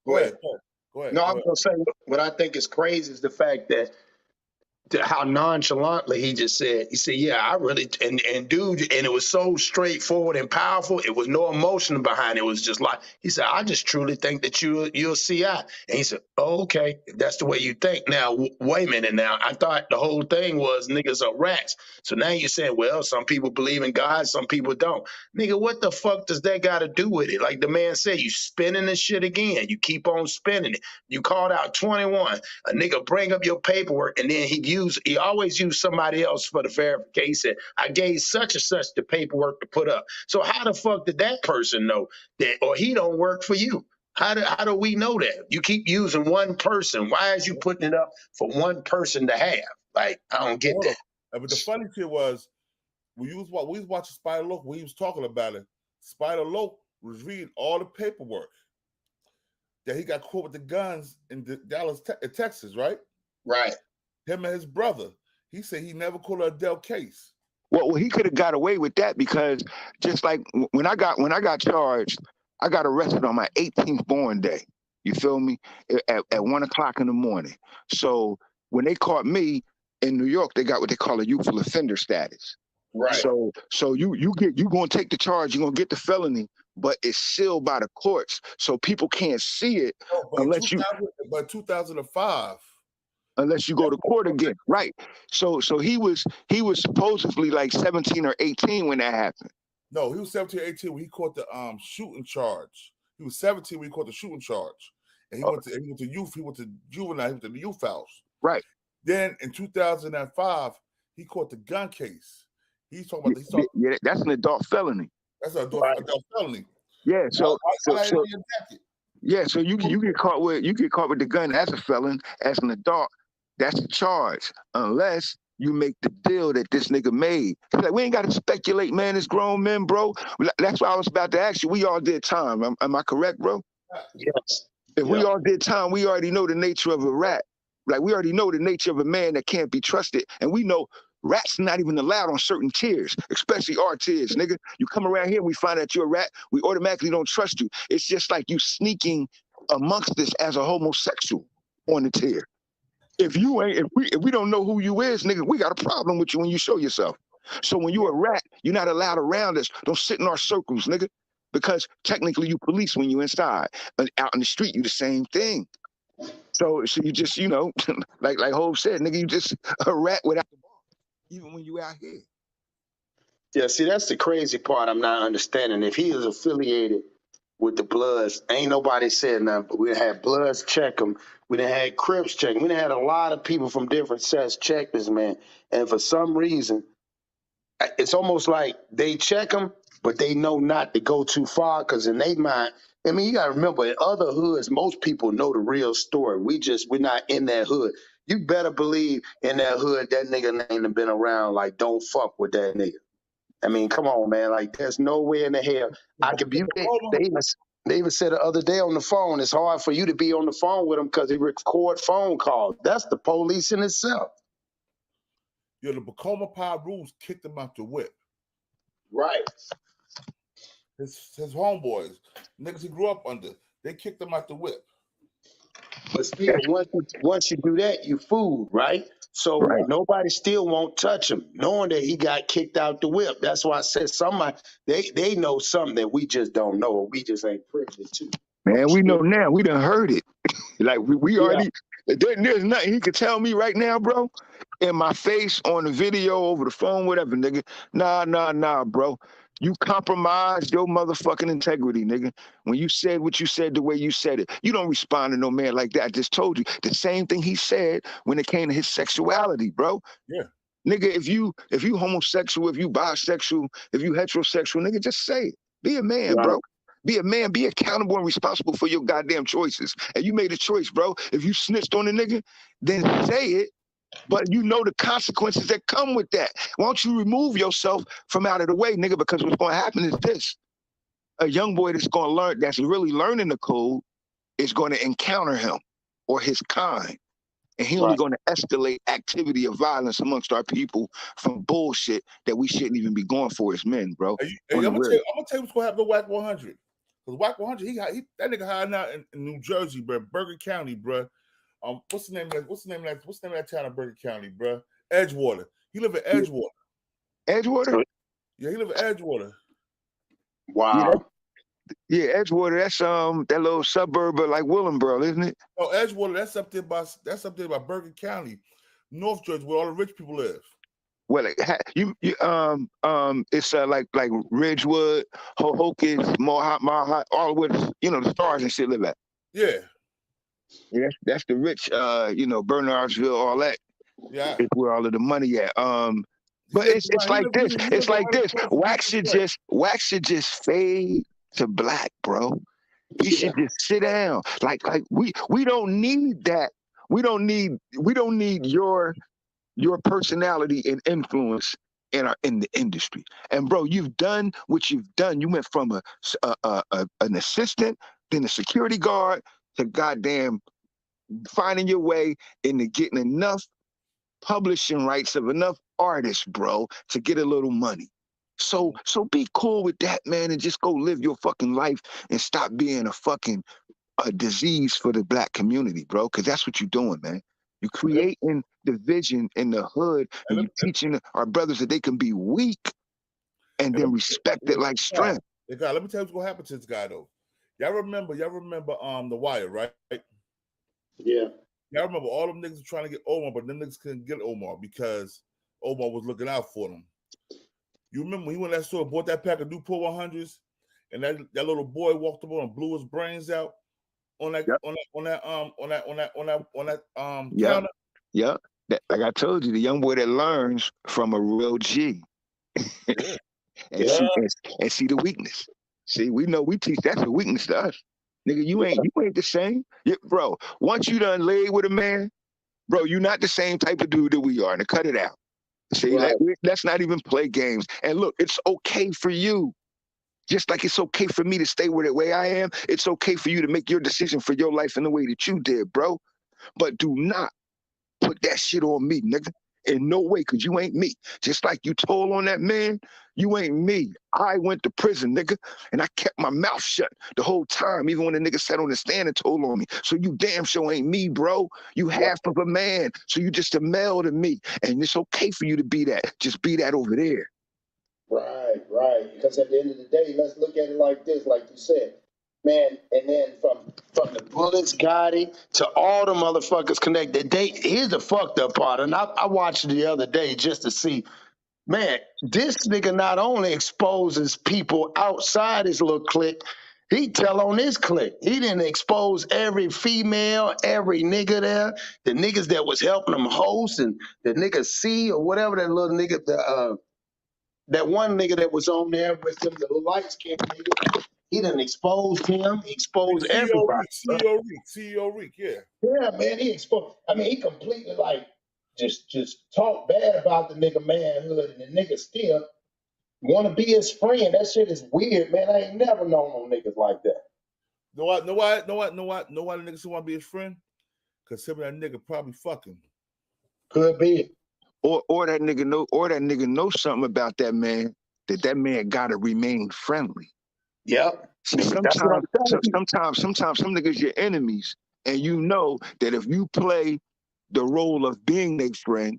Speaker 2: Go ahead. No, I'm gonna say what I think is crazy is the fact that how nonchalantly he just said. He said, "Yeah, I really and dude," and it was so straightforward and powerful. It was no emotion behind it. It was just like he said, "I just truly think that you'll CI." And he said, "Oh, okay, if that's the way you think." Now, wait a minute. Now, I thought the whole thing was niggas are rats. So now you're saying, well, some people believe in God, some people don't. Nigga, what the fuck does that got to do with it? Like the man said, you spinning this shit again. You keep on spinning it. You called out 21. A nigga bring up your paperwork, and then he always used somebody else for the verification. He said, I gave such and such the paperwork to put up. So how the fuck did that person know that, or he don't work for you? How do we know that? You keep using one person. Why is you putting it up for one person to have? Like, I don't get that.
Speaker 9: But the funny shit was, we was watching Spider Loc, we was talking about it. Spider Loc was reading all the paperwork that he got caught with the guns in Dallas, Texas, right?
Speaker 2: Right.
Speaker 9: Him and his brother. He said he never called a Adele case.
Speaker 20: Well, he could have got away with that, because just like when I got charged, I got arrested on my 18th born day. You feel me? At 1 o'clock in the morning. So when they caught me in New York, they got what they call a youthful offender status.
Speaker 2: Right.
Speaker 20: So you gonna take the charge, you're gonna get the felony, but it's sealed by the courts, so people can't see it unless you.
Speaker 9: But 2005.
Speaker 20: Unless you go to court again, right? So he was supposedly like 17 or 18 when that happened.
Speaker 9: No, he was 17 or 18 when he caught the shooting charge. He was 17 when he caught the shooting charge, and he went to youth. He went to juvenile. He went to the youth house.
Speaker 20: Right.
Speaker 9: Then in 2005, he caught the gun case. He's talking about.
Speaker 20: Yeah, that's an adult felony.
Speaker 9: That's an adult felony.
Speaker 20: Yeah. Yeah. So you get caught with the gun as a felon, as an adult. That's a charge, unless you make the deal that this nigga made. Like, we ain't got to speculate, man. It's grown men, bro. That's why I was about to ask you. We all did time. Am I correct, bro?
Speaker 2: Yes.
Speaker 20: If we all did time, we already know the nature of a rat. Like, we already know the nature of a man that can't be trusted. And we know rats not even allowed on certain tiers, especially our tiers, nigga. You come around here, we find out you're a rat, we automatically don't trust you. It's just like you sneaking amongst us as a homosexual on the tier. If we don't know who you is, nigga, we got a problem with you when you show yourself. So when you're a rat, you're not allowed around us. Don't sit in our circles, nigga, because technically you police when you inside. But out in the street, you the same thing. So you just, like Hov said, nigga, you just a rat without the ball, even when you out here.
Speaker 2: Yeah, see, that's the crazy part I'm not understanding. If he is affiliated with the Bloods, ain't nobody said nothing, but we had Bloods check him. We done had Crips check him. We done had a lot of people from different sets check this man. And for some reason, it's almost like they check him, but they know not to go too far, because in their mind, I mean, you got to remember, in other hoods, most people know the real story. We're not in that hood. You better believe in that hood, that nigga ain't been around. Like, don't fuck with that nigga. I mean, come on, man. Like, there's no way in the hell I could be. They even said the other day on the phone, it's hard for you to be on the phone with them because they record phone calls. That's the police in itself.
Speaker 9: Yo, the Bacoma Pie rules kicked him out the whip.
Speaker 2: Right.
Speaker 9: His homeboys, niggas he grew up under, they kicked him out the whip.
Speaker 2: But still, once you do that, you fooled, right? So nobody still won't touch him, knowing that he got kicked out the whip. That's why I said somebody, they know something that we just don't know, or we just ain't privy to.
Speaker 20: Man, we know now. We done heard it. Like, we already, there's nothing he could tell me right now, bro, in my face, on the video, over the phone, whatever, nigga. Nah, bro. You compromised your motherfucking integrity, nigga. When you said what you said the way you said it, you don't respond to no man like that. I just told you the same thing he said when it came to his sexuality, bro.
Speaker 9: Yeah.
Speaker 20: Nigga, if you homosexual, if you bisexual, if you heterosexual, nigga, just say it. Be a man, bro. Be a man. Be accountable and responsible for your goddamn choices. And you made a choice, bro. If you snitched on a nigga, then say it. But you know the consequences that come with that. Why don't you remove yourself from out of the way, nigga? Because what's going to happen is this. A young boy that's going to learn, that's really learning the code, is going to encounter him or his kind. And he only going to escalate activity of violence amongst our people from bullshit that we shouldn't even be going for as men, bro.
Speaker 9: Hey, I'm gonna tell you what's going to happen to Wack 100. Because Wack 100, that nigga hiding out in New Jersey, bro, Bergen County, bro. What's the name of that town in Bergen County, bro? Edgewater. He live in Edgewater.
Speaker 20: Edgewater?
Speaker 9: Yeah, he live in Edgewater.
Speaker 2: Wow.
Speaker 20: Yeah, Edgewater. That's that little suburb of like Willingboro, isn't it?
Speaker 9: Oh, Edgewater. That's up there by Bergen County, North Jersey, where all the rich people live.
Speaker 20: Well, it's like Ridgewood, Hohokus, Mohawk, all where the stars and shit live at.
Speaker 9: Yeah.
Speaker 20: Yeah, that's the rich, Bernardsville, all that.
Speaker 9: Yeah.
Speaker 20: It's where all of the money at. But it's like this. It's like this. Wack should just fade to black, bro. He should just sit down. Like we don't need that. We don't need your personality and influence in the industry. And bro, you've done what you've done. You went from an assistant, then a security guard, to goddamn finding your way into getting enough publishing rights of enough artists, bro, to get a little money. So be cool with that, man, and just go live your fucking life and stop being a disease for the black community, bro, because that's what you're doing, man. You're creating division in the hood, and you're teaching our brothers that they can be weak and then respect it like strength.
Speaker 9: Hey, let me tell you what's gonna happen to this guy though. Y'all remember The Wire, right?
Speaker 2: Yeah.
Speaker 9: Y'all remember all them niggas were trying to get Omar, but them niggas couldn't get Omar because Omar was looking out for them. You remember he went to that store, bought that pack of Newport 100s, and that little boy walked up on and blew his brains out on that counter.
Speaker 20: Yeah. Like I told you, the young boy that learns from a real G. and see the weakness. See, we know we teach that's a weakness to us. Nigga, you ain't the same. Bro, once you done laid with a man, bro, you're not the same type of dude that we are. Now cut it out. See, let's not even play games. And look, it's okay for you. Just like it's okay for me to stay with the way I am, it's okay for you to make your decision for your life in the way that you did, bro. But do not put that shit on me, nigga. In no way, because you ain't me. Just like you told on that man, you ain't me. I went to prison, nigga, and I kept my mouth shut the whole time, even when the nigga sat on the stand and told on me. So you damn sure ain't me, bro. You half of a man, so you just a male to me. And it's okay for you to be that. Just be that over there.
Speaker 2: Right. Because at the end of the day, let's look at it like this, like you said. Man, and then from the Bullets, Gotti, to all the motherfuckers connected, here's the fucked up part. And I watched it the other day just to see, man, this nigga not only exposes people outside his little clique, he tell on his clique. He didn't expose every female, every nigga there, the niggas that was helping him host, and the nigga C or whatever that little nigga, that one nigga that was on there with him, the light skinned nigga. He done exposed him. He exposed everybody.
Speaker 9: CEO Reek, yeah.
Speaker 2: Yeah, man, he exposed. I mean, he completely just talk bad about the nigga manhood, and the nigga still want to be his friend. That shit is weird, man. I ain't never known no niggas like that.
Speaker 9: Know why the niggas still want to be his friend? Because him and that nigga probably fucking.
Speaker 2: Could be.
Speaker 20: Or that nigga know something about that man, that man gotta remain friendly.
Speaker 2: Yep.
Speaker 20: See, sometimes some niggas your enemies, and you know that if you play the role of being their friend,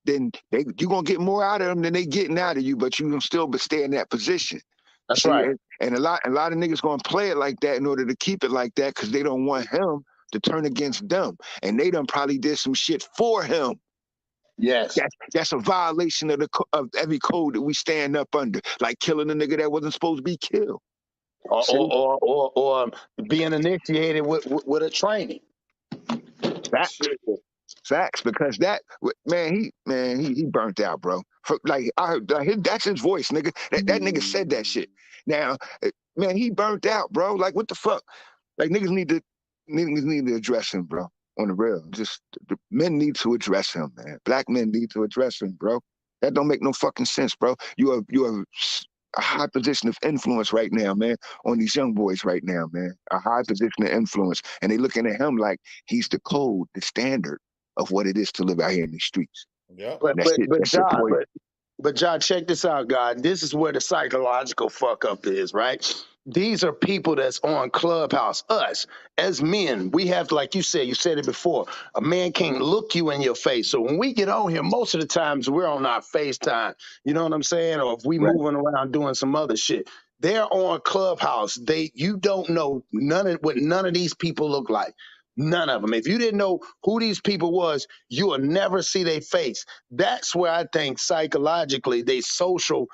Speaker 20: then you're gonna get more out of them than they getting out of you, but you can still stay in that position.
Speaker 2: That's right.
Speaker 20: And a lot of niggas gonna play it like that in order to keep it like that because they don't want him to turn against them. And they done probably did some shit for him.
Speaker 2: Yes.
Speaker 20: That's a violation of every code that we stand up under, like killing a nigga that wasn't supposed to be killed.
Speaker 2: Or being initiated with a training.
Speaker 20: Facts, because that he burnt out, bro. Like I heard, that's his voice, nigga. That nigga said that shit. Now, man, he burnt out, bro. Like what the fuck? Like niggas need to address him, bro. On the real, just the men need to address him, man. Black men need to address him, bro. That don't make no fucking sense, bro. You have a high position of influence right now, man, on these young boys right now, man. A high position of influence. And they looking at him like he's the code, the standard of what it is to live out here in these streets.
Speaker 9: Yeah.
Speaker 2: But John, check this out, God. This is where the psychological fuck up is, right? These are people that's on Clubhouse. Us, as men, we have to, like you said it before, a man can't look you in your face. So when we get on here, most of the times we're on our FaceTime. You know what I'm saying? Or if we moving around doing some other shit. They're on Clubhouse. You don't know what none of these people look like. None of them. If you didn't know who these people was, you will never see their face. That's where I think psychologically they social,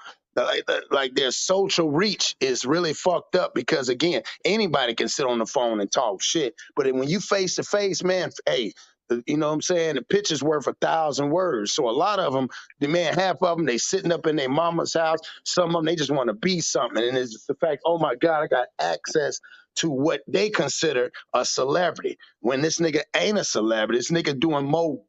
Speaker 2: like their social reach is really fucked up because again, anybody can sit on the phone and talk shit. But when you face to face, man, hey, you know what I'm saying? The picture's worth 1,000 words. So a lot of them, half of them, they sitting up in their mama's house. Some of them, they just want to be something. And it's the fact, oh my God, I got access to what they consider a celebrity. When this nigga ain't a celebrity, this nigga doing more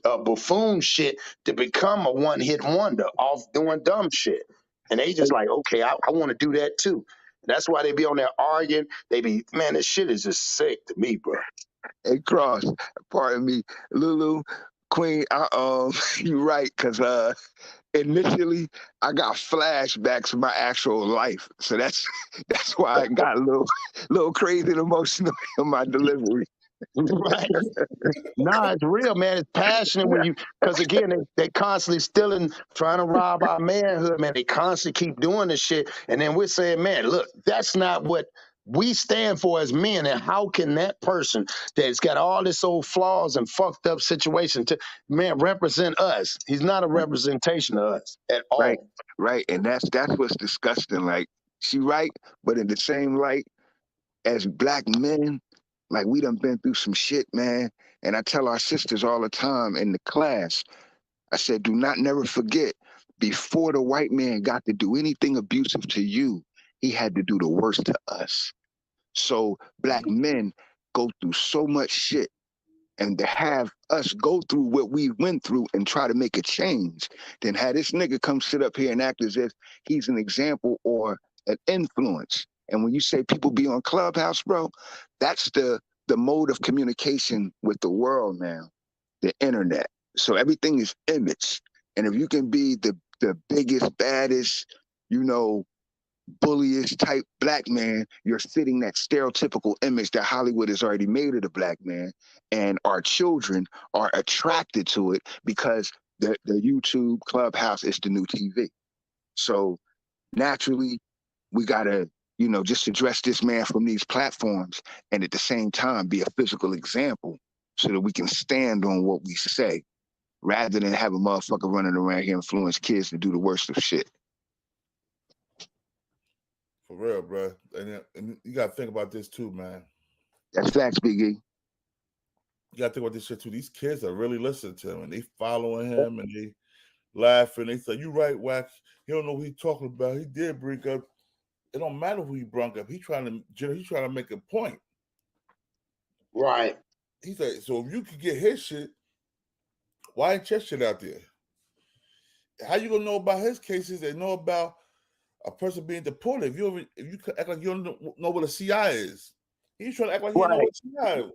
Speaker 2: buffoon shit to become a one-hit wonder off doing dumb shit. And they just like, okay, I want to do that too. That's why they be on there arguing. They be, man, this shit is just sick to me, bro.
Speaker 20: Hey, Cross, pardon me, Lulu, Queen, you right, because initially I got flashbacks of my actual life. So that's why I got a little crazy and emotional in my delivery.
Speaker 2: Right. Nah, it's real, man. It's passionate when because again, they constantly stealing, trying to rob our manhood, man. They constantly keep doing this shit. And then we're saying, man, look, that's not what we stand for as men. And how can that person that's got all this old flaws and fucked up situation represent us? He's not a representation of us at all.
Speaker 20: Right. And that's what's disgusting. Like, she right, but in the same light, as black men, like we done been through some shit, man. And I tell our sisters all the time in the class, I said, do not never forget, before the white man got to do anything abusive to you, he had to do the worst to us. So black men go through so much shit, and to have us go through what we went through and try to make a change, then have this nigga come sit up here and act as if he's an example or an influence. And when you say people be on Clubhouse, bro, that's the mode of communication with the world now, the internet. So everything is image. And if you can be the biggest, baddest, bullyish type black man, you're fitting that stereotypical image that Hollywood has already made of the black man. And our children are attracted to it because the YouTube Clubhouse is the new TV. So naturally, we gotta, just address this man from these platforms and at the same time be a physical example so that we can stand on what we say rather than have a motherfucker running around here influence kids to do the worst of shit.
Speaker 9: For real, bro. And you got to think about this too, man.
Speaker 20: That's facts, Biggie.
Speaker 9: You got to think about this shit too. These kids are really listening to him and they following him and they laughing. They say, you right, Wack. He don't know what he's talking about. He did bring up. It don't matter who he brought up. He's trying to make a point.
Speaker 2: Right.
Speaker 9: He said, so if you could get his shit, why ain't your shit out there? How you gonna know about his cases and know about a person being deported? If you act like you don't know what a CI is, he's trying to act like he don't know what a CI is.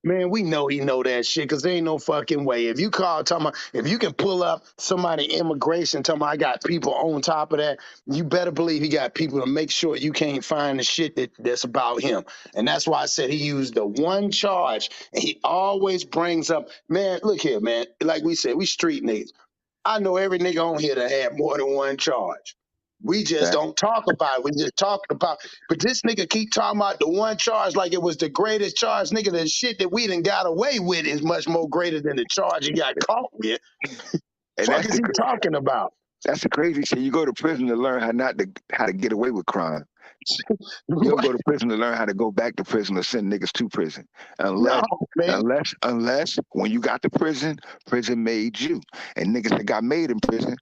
Speaker 2: We know he know that shit because there ain't no fucking way. If you if you can pull up somebody immigration, talking about I got people on top of that, you better believe he got people to make sure you can't find the shit that's about him. And that's why I said he used the one charge. And he always brings up, man, look here, man. Like we said, we street niggas. I know every nigga on here that had more than one charge. We just don't talk about it. We just talking about, but this nigga keep talking about the one charge like it was the greatest charge. Nigga, the shit that we done got away with is much more greater than the charge he got caught with.
Speaker 20: And
Speaker 2: Fuck is he talking about?
Speaker 20: That's the crazy shit. You go to prison to learn how to get away with crime. You don't go to prison to learn how to go back to prison or send niggas to prison. Unless when you got to prison made you. And niggas that got made in prison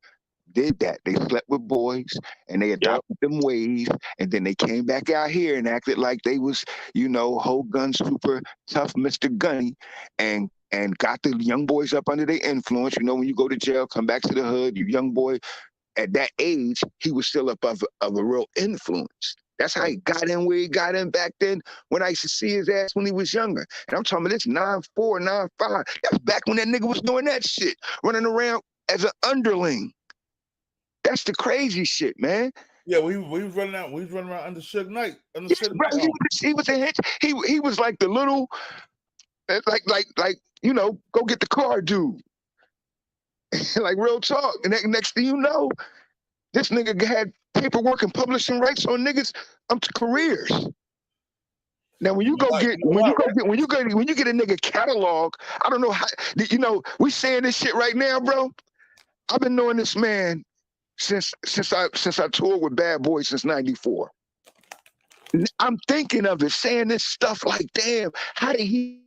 Speaker 20: did that. They slept with boys and they adopted them ways, and then they came back out here and acted like they was, whole gun super tough Mr. Gunny, and got the young boys up under their influence. When you go to jail, come back to the hood, you young boy, at that age, he was still up of a real influence. That's how he got in where he got in back then when I used to see his ass when he was younger. And I'm talking about this 9'4", 9'5". That's back when that nigga was doing that shit, running around as an underling. That's the crazy shit, man.
Speaker 9: Yeah, we was running out. We was running around under Suge Knight.
Speaker 20: He was a hitch. He was like the little, like go get the car dude. Like real talk. And next thing you know, this nigga had paperwork and publishing rights on niggas careers. Now when you get a nigga catalog, I don't know how. We saying this shit right now, bro. I've been knowing this man since I toured with Bad Boy since '94. I'm thinking of it, saying this stuff like, damn, how did he?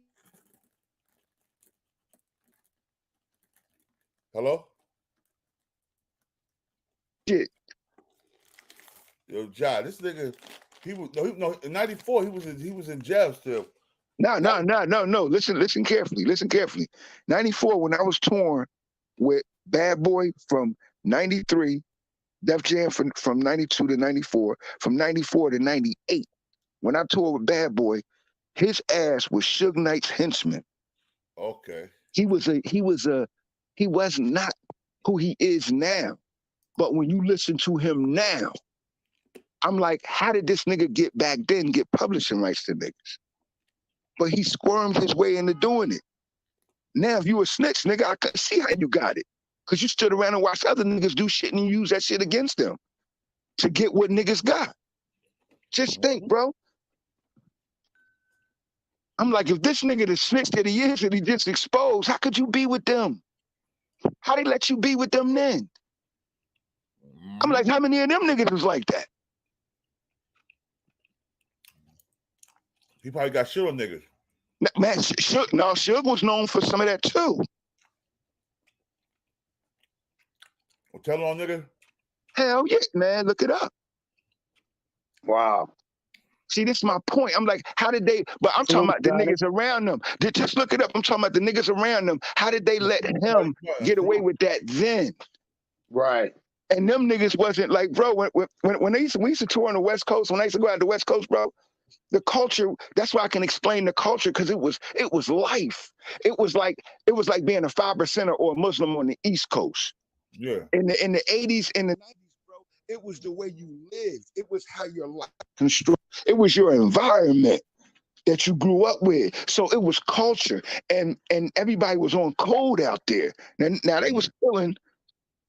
Speaker 9: Hello?
Speaker 20: Shit.
Speaker 9: Yo, Ja, this nigga, in '94 he was in jail still.
Speaker 20: No. Listen carefully. '94 when I was touring with Bad Boy from '93, Def Jam from '92 to '94, from '94 to '98. When I toured with Bad Boy, his ass was Suge Knight's henchman.
Speaker 9: Okay.
Speaker 20: He was not who he is now. But when you listen to him now, I'm like, how did this nigga get back then get publishing rights to niggas? But he squirmed his way into doing it. Now, if you a snitch, nigga, I couldn't see how you got it. Because you stood around and watched other niggas do shit and you use that shit against them to get what niggas got. Just think, bro. I'm like, if this nigga the snitch that he is and he just exposed, how could you be with them? How they let you be with them then? I'm like, how many of them niggas was like that?
Speaker 9: He probably got shit on niggas.
Speaker 20: Man, Suge was known for some of that too.
Speaker 9: Well, tell on nigga.
Speaker 20: Hell yeah, man, look it up.
Speaker 2: Wow.
Speaker 20: See, this is my point. I'm like, how did they, but I'm talking about the niggas around them. Just look it up. I'm talking about the niggas around them. How did they let him get away with that then?
Speaker 2: Right.
Speaker 20: And them niggas wasn't like, bro, when we used to tour on the West Coast, when I used to go out to the West Coast, bro, the culture, that's why I can explain the culture, because it was life. It was like being a 5%er or a Muslim on the East Coast.
Speaker 9: Yeah.
Speaker 20: In the 80s and the 90s, bro, it was the way you lived. It was how your life constructed. It was your environment that you grew up with. So it was culture, and everybody was on code out there. Now they was feeling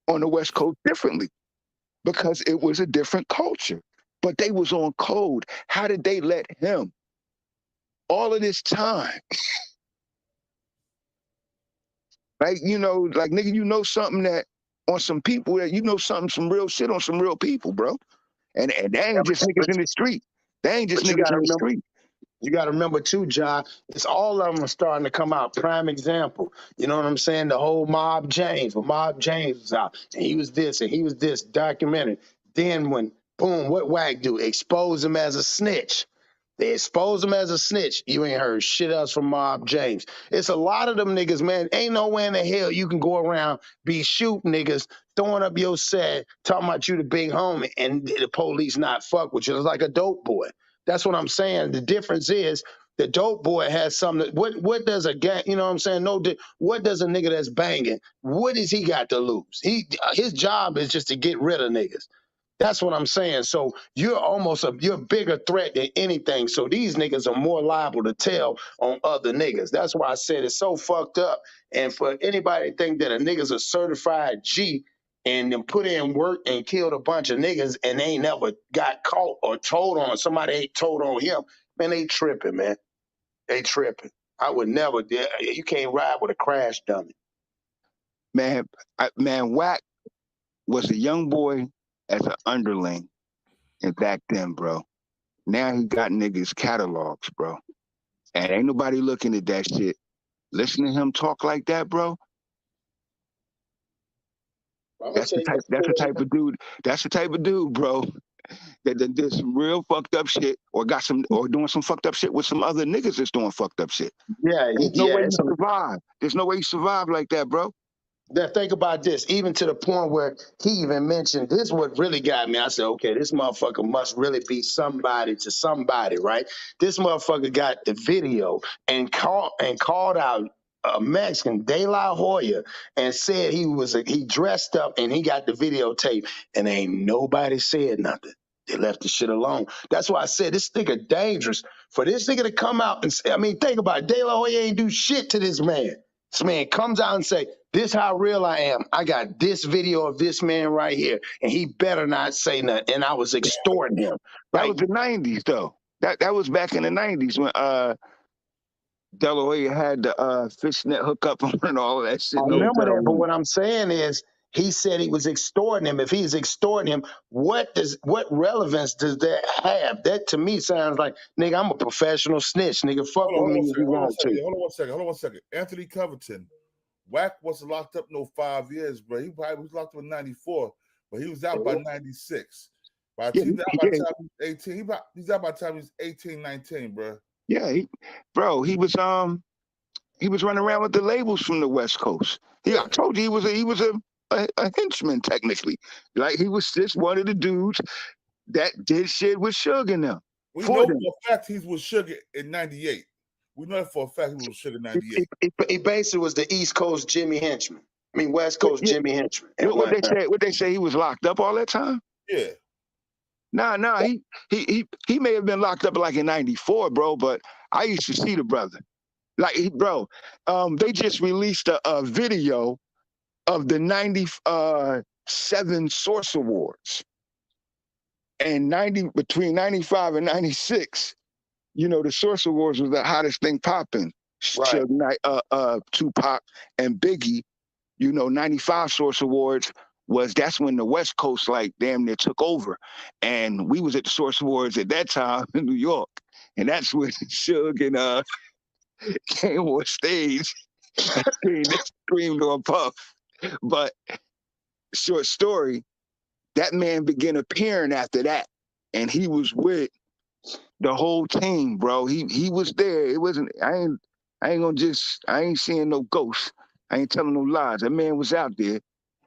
Speaker 20: on the West Coast differently because it was a different culture, but they was on code. How did they let him all of this time? Like, like nigga, something that on some people that some real shit on some real people, bro. And they ain't just niggas in the street. They ain't just niggas in the street.
Speaker 2: You got to remember too, Ja, it's all of them are starting to come out. Prime example. You know what I'm saying? The whole Mob James. When Mob James was out, and he was this, and he was this, documented. Then when, boom, what Wack do? Expose him as a snitch. They expose him as a snitch. You ain't heard shit else from Mob James. It's a lot of them niggas, man. Ain't nowhere in the hell you can go around, be shooting niggas, throwing up your set, talking about you the big homie, and the police not fuck with you. It's like a dope boy. That's what I'm saying. The difference is the dope boy has something. What does a gang? You know what I'm saying? What does a nigga that's banging? What does he got to lose? His job is just to get rid of niggas. That's what I'm saying. So you're you're a bigger threat than anything. So these niggas are more liable to tell on other niggas. That's why I said it's so fucked up. And for anybody to think that a nigga's a certified G and then put in work and killed a bunch of niggas and they ain't never got caught or told on. Somebody ain't told on him. Man, they tripping, man. They tripping. I would never. You can't ride with a crash dummy.
Speaker 20: Man, Wack was a young boy as an underling, and back then, bro. Now he got niggas catalogs, bro, and ain't nobody looking at that shit. Listen to him talk like that, bro. That's the type of dude. That's the type of dude, bro, that did some real fucked up shit, or doing some fucked up shit with some other niggas that's doing fucked up shit.
Speaker 2: Yeah,
Speaker 20: There's no way he survived. There's no way he survived like that, bro.
Speaker 2: Now think about this, even to the point where he even mentioned this. What really got me, I said, okay, this motherfucker must really be somebody to somebody, right? This motherfucker got the video and called out a Mexican, De La Hoya, and said he dressed up and he got the videotape, and ain't nobody said nothing. They left the shit alone. That's why I said this nigga dangerous. For this nigga to come out and say, I mean, think about it. De La Hoya ain't do shit to this man. This man comes out and say, this how real I am. I got this video of this man right here, and he better not say nothing. And I was extorting him.
Speaker 20: That was the 90s, though. That was back in the 90s when De La Hoya had the fishnet hookup and all of that shit.
Speaker 2: I remember that, but what I'm saying is, he said he was extorting him. If he's extorting him, what relevance does that have? That to me sounds like, nigga, I'm a professional snitch. Nigga, fuck with me if you want to.
Speaker 9: Hold on one second. Anthony Covington, Wack wasn't locked up no 5 years, bro. He probably was locked up in 94, but he was out by 96. By the time he was 18, he's out by the time he was 18, 19, bro.
Speaker 20: Yeah, he was running around with the labels from the West Coast. I told you he was a henchman technically. Like he was just one of the dudes that did shit with Suge and them.
Speaker 9: We know for a fact he was Suge in 98. We know for a fact he was Suge in 98.
Speaker 2: He basically was the East Coast Jimmy Henchman. I mean, West Coast Jimmy Henchman.
Speaker 20: What they say he was locked up all that time?
Speaker 9: Yeah.
Speaker 20: Nah, he may have been locked up like in 94, bro, but I used to see the brother. Like, they just released a video of the 97 Source Awards. And between 95 and 96, the Source Awards was the hottest thing popping.
Speaker 2: Right.
Speaker 20: Tupac and Biggie, 95 Source Awards that's when the West Coast like damn near took over. And we was at the Source Awards at that time in New York. And that's when Suge and came on stage and screamed on Puff. But short story, that man began appearing after that, and he was with the whole team, bro. He was there. It wasn't. I ain't seeing no ghosts. I ain't telling no lies. That man was out there.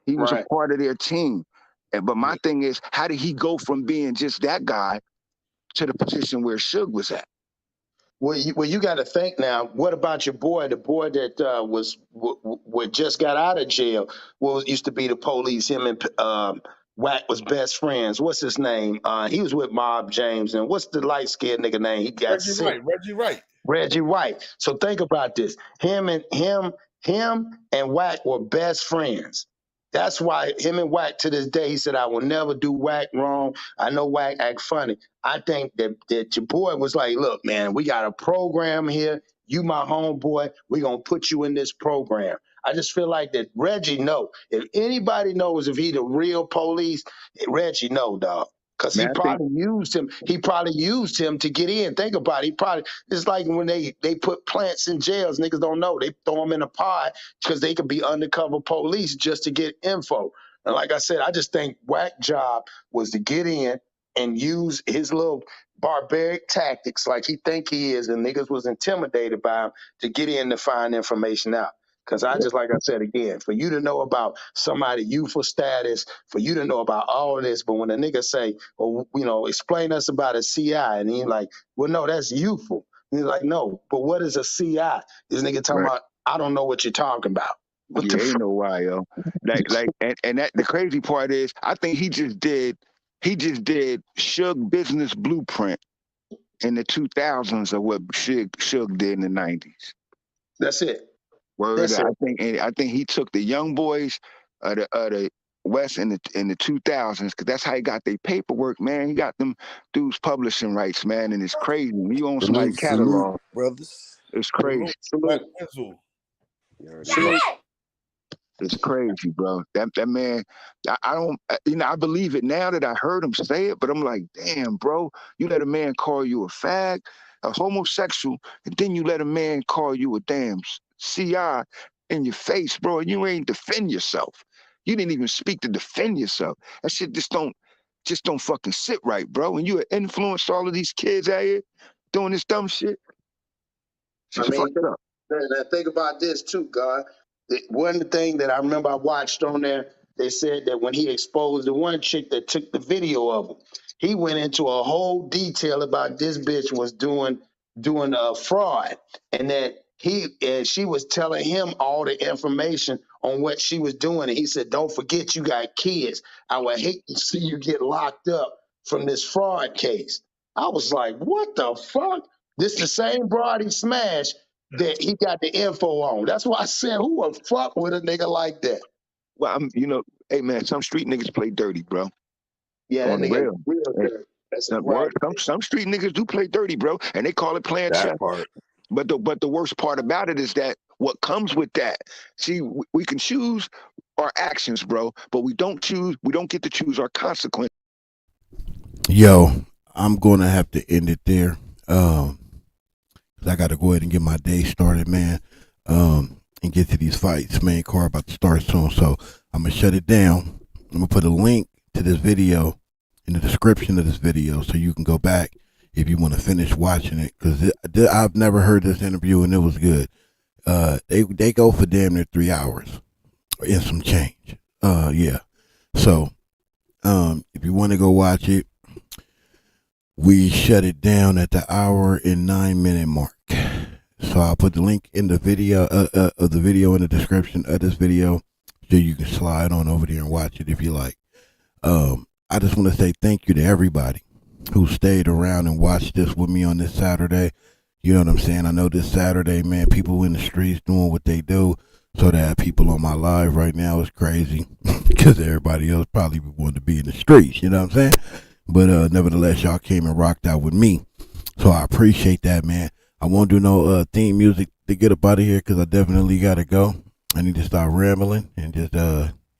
Speaker 20: He was a part of their team. But my thing is, how did he go from being just that guy to the position where Suge was at?
Speaker 2: Well, you got to think now. What about your boy? The boy that just got out of jail. Used to be the police. Him and Wack was best friends. What's his name? He was with Mob James. And what's the light skinned nigga name? He got sick. Reggie Wright. So think about this. Him and Wack were best friends. That's why him and Wack to this day, he said, I will never do Wack wrong. I know Wack act funny. I think that your boy was like, look, man, we got a program here. You my homeboy. We're going to put you in this program. I just feel like that Reggie know. If anybody knows if he the real police, Reggie know, dog. Because he probably used him. He probably used him to get in. Think about it. It's like when they put plants in jails. Niggas don't know. They throw them in a pod because they could be undercover police just to get info. And like I said, I just think Wack's job was to get in and use his little barbaric tactics like he think he is, and niggas was intimidated by him to get in to find information out. Because like I said again, for you to know about somebody's youthful status, for you to know about all this, but when a nigga say, well, explain us about a CI, and he's like, well, no, that's youthful. And he's like, no, but what is a CI? This nigga talking about, I don't know what you're talking about.
Speaker 20: Ain't no why, yo. And that the crazy part is, I think he just did Suge Business Blueprint in the 2000s of what Suge did in the 90s.
Speaker 2: That's it.
Speaker 20: I think he took the young boys of the West in the 2000s, because that's how he got their paperwork, man. He got them dudes publishing rights, man, and it's crazy. When you own somebody's catalog,
Speaker 3: brothers.
Speaker 20: It's crazy. It's crazy, bro. That man, I don't, I believe it now that I heard him say it, but I'm like, damn, bro, you let a man call you a fag, a homosexual, and then you let a man call you a damn CI in your face, bro, and you ain't defend yourself. You didn't even speak to defend yourself. That shit just don't fucking sit right, bro. And you influence all of these kids out here doing this dumb shit.
Speaker 2: I mean, think about this too, God. One thing that I remember I watched on there, they said that when he exposed the one chick that took the video of him, he went into a whole detail about this bitch was doing a fraud, and that she was telling him all the information on what she was doing, and he said, "Don't forget you got kids. I would hate to see you get locked up from this fraud case." I was like, "What the fuck?" This the same broad he smashed that he got the info on. That's why I said, who would fuck with a nigga like that?
Speaker 20: Well, hey man, some street niggas play dirty, bro.
Speaker 2: Yeah, that nigga real dirty. That's a right.
Speaker 20: Some street niggas do play dirty, bro, and they call it playing chess. But the worst part about it is that what comes with that. See, we can choose our actions, bro, but we don't get to choose our consequences.
Speaker 1: Yo, I'm gonna have to end it there. I got to go ahead and get my day started, man, and get to these fights. Main card about to start soon, so I'm going to shut it down. I'm going to put a link to this video in the description of this video so you can go back if you want to finish watching it, because I've never heard this interview, and it was good. They go for damn near 3 hours and some change. Yeah. So if you want to go watch it, we shut it down at the 1 and 9 minute mark. So I'll put the link in the video of the video in the description of this video, so you can slide on over there and watch it if you like. I just want to say thank you to everybody who stayed around and watched this with me on this Saturday. You know what I'm saying? I know this Saturday, man, people in the streets doing what they do. So to have people on my live right now is crazy, because everybody else probably wanted to be in the streets. You know what I'm saying? But nevertheless, y'all came and rocked out with me. So I appreciate that, man. I won't do no theme music to get up out of here, because I definitely got to go. I need to stop rambling and just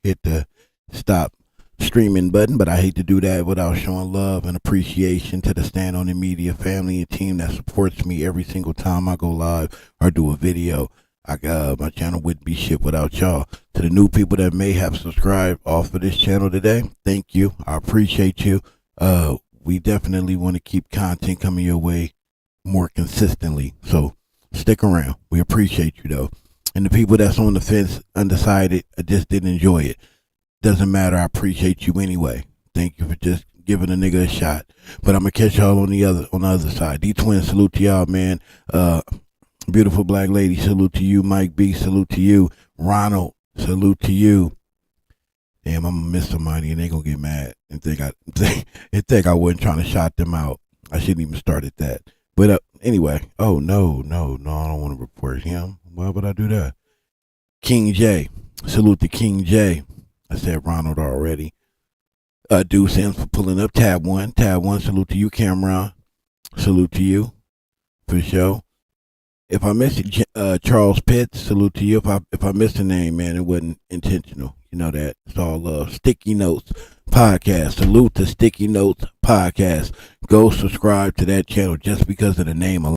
Speaker 1: hit the stop streaming button. But I hate to do that without showing love and appreciation to the Stand On It Media family and team that supports me every single time I go live or do a video. My channel wouldn't be shit without y'all. To the new people that may have subscribed off of this channel today, thank you. I appreciate you. We definitely want to keep content coming your way more consistently, so stick around. We appreciate you though. And the people that's on the fence, undecided, I just didn't enjoy it, doesn't matter. I appreciate you anyway. Thank you for just giving a nigga a shot. But I'm gonna catch y'all on the other side. D-Twin, salute to y'all, man. Beautiful black lady, salute to you. Mike B, salute to you. Ronald, salute to you. Damn, I'm gonna miss somebody and they gonna get mad and think I wasn't trying to shout them out. I shouldn't even started that. But anyway, oh no, I don't want to report him. Why would I do that? King J, salute to King J. I said Ronald already. Deuce Sims for pulling up. Tab one, salute to you. Cameron, salute to you for sure. If I missed Charles Pitts, salute to you. If I missed a name, man, it wasn't intentional. You know that. It's all love. Sticky Notes Podcast. Salute to Sticky Notes Podcast. Go subscribe to that channel just because of the name alone.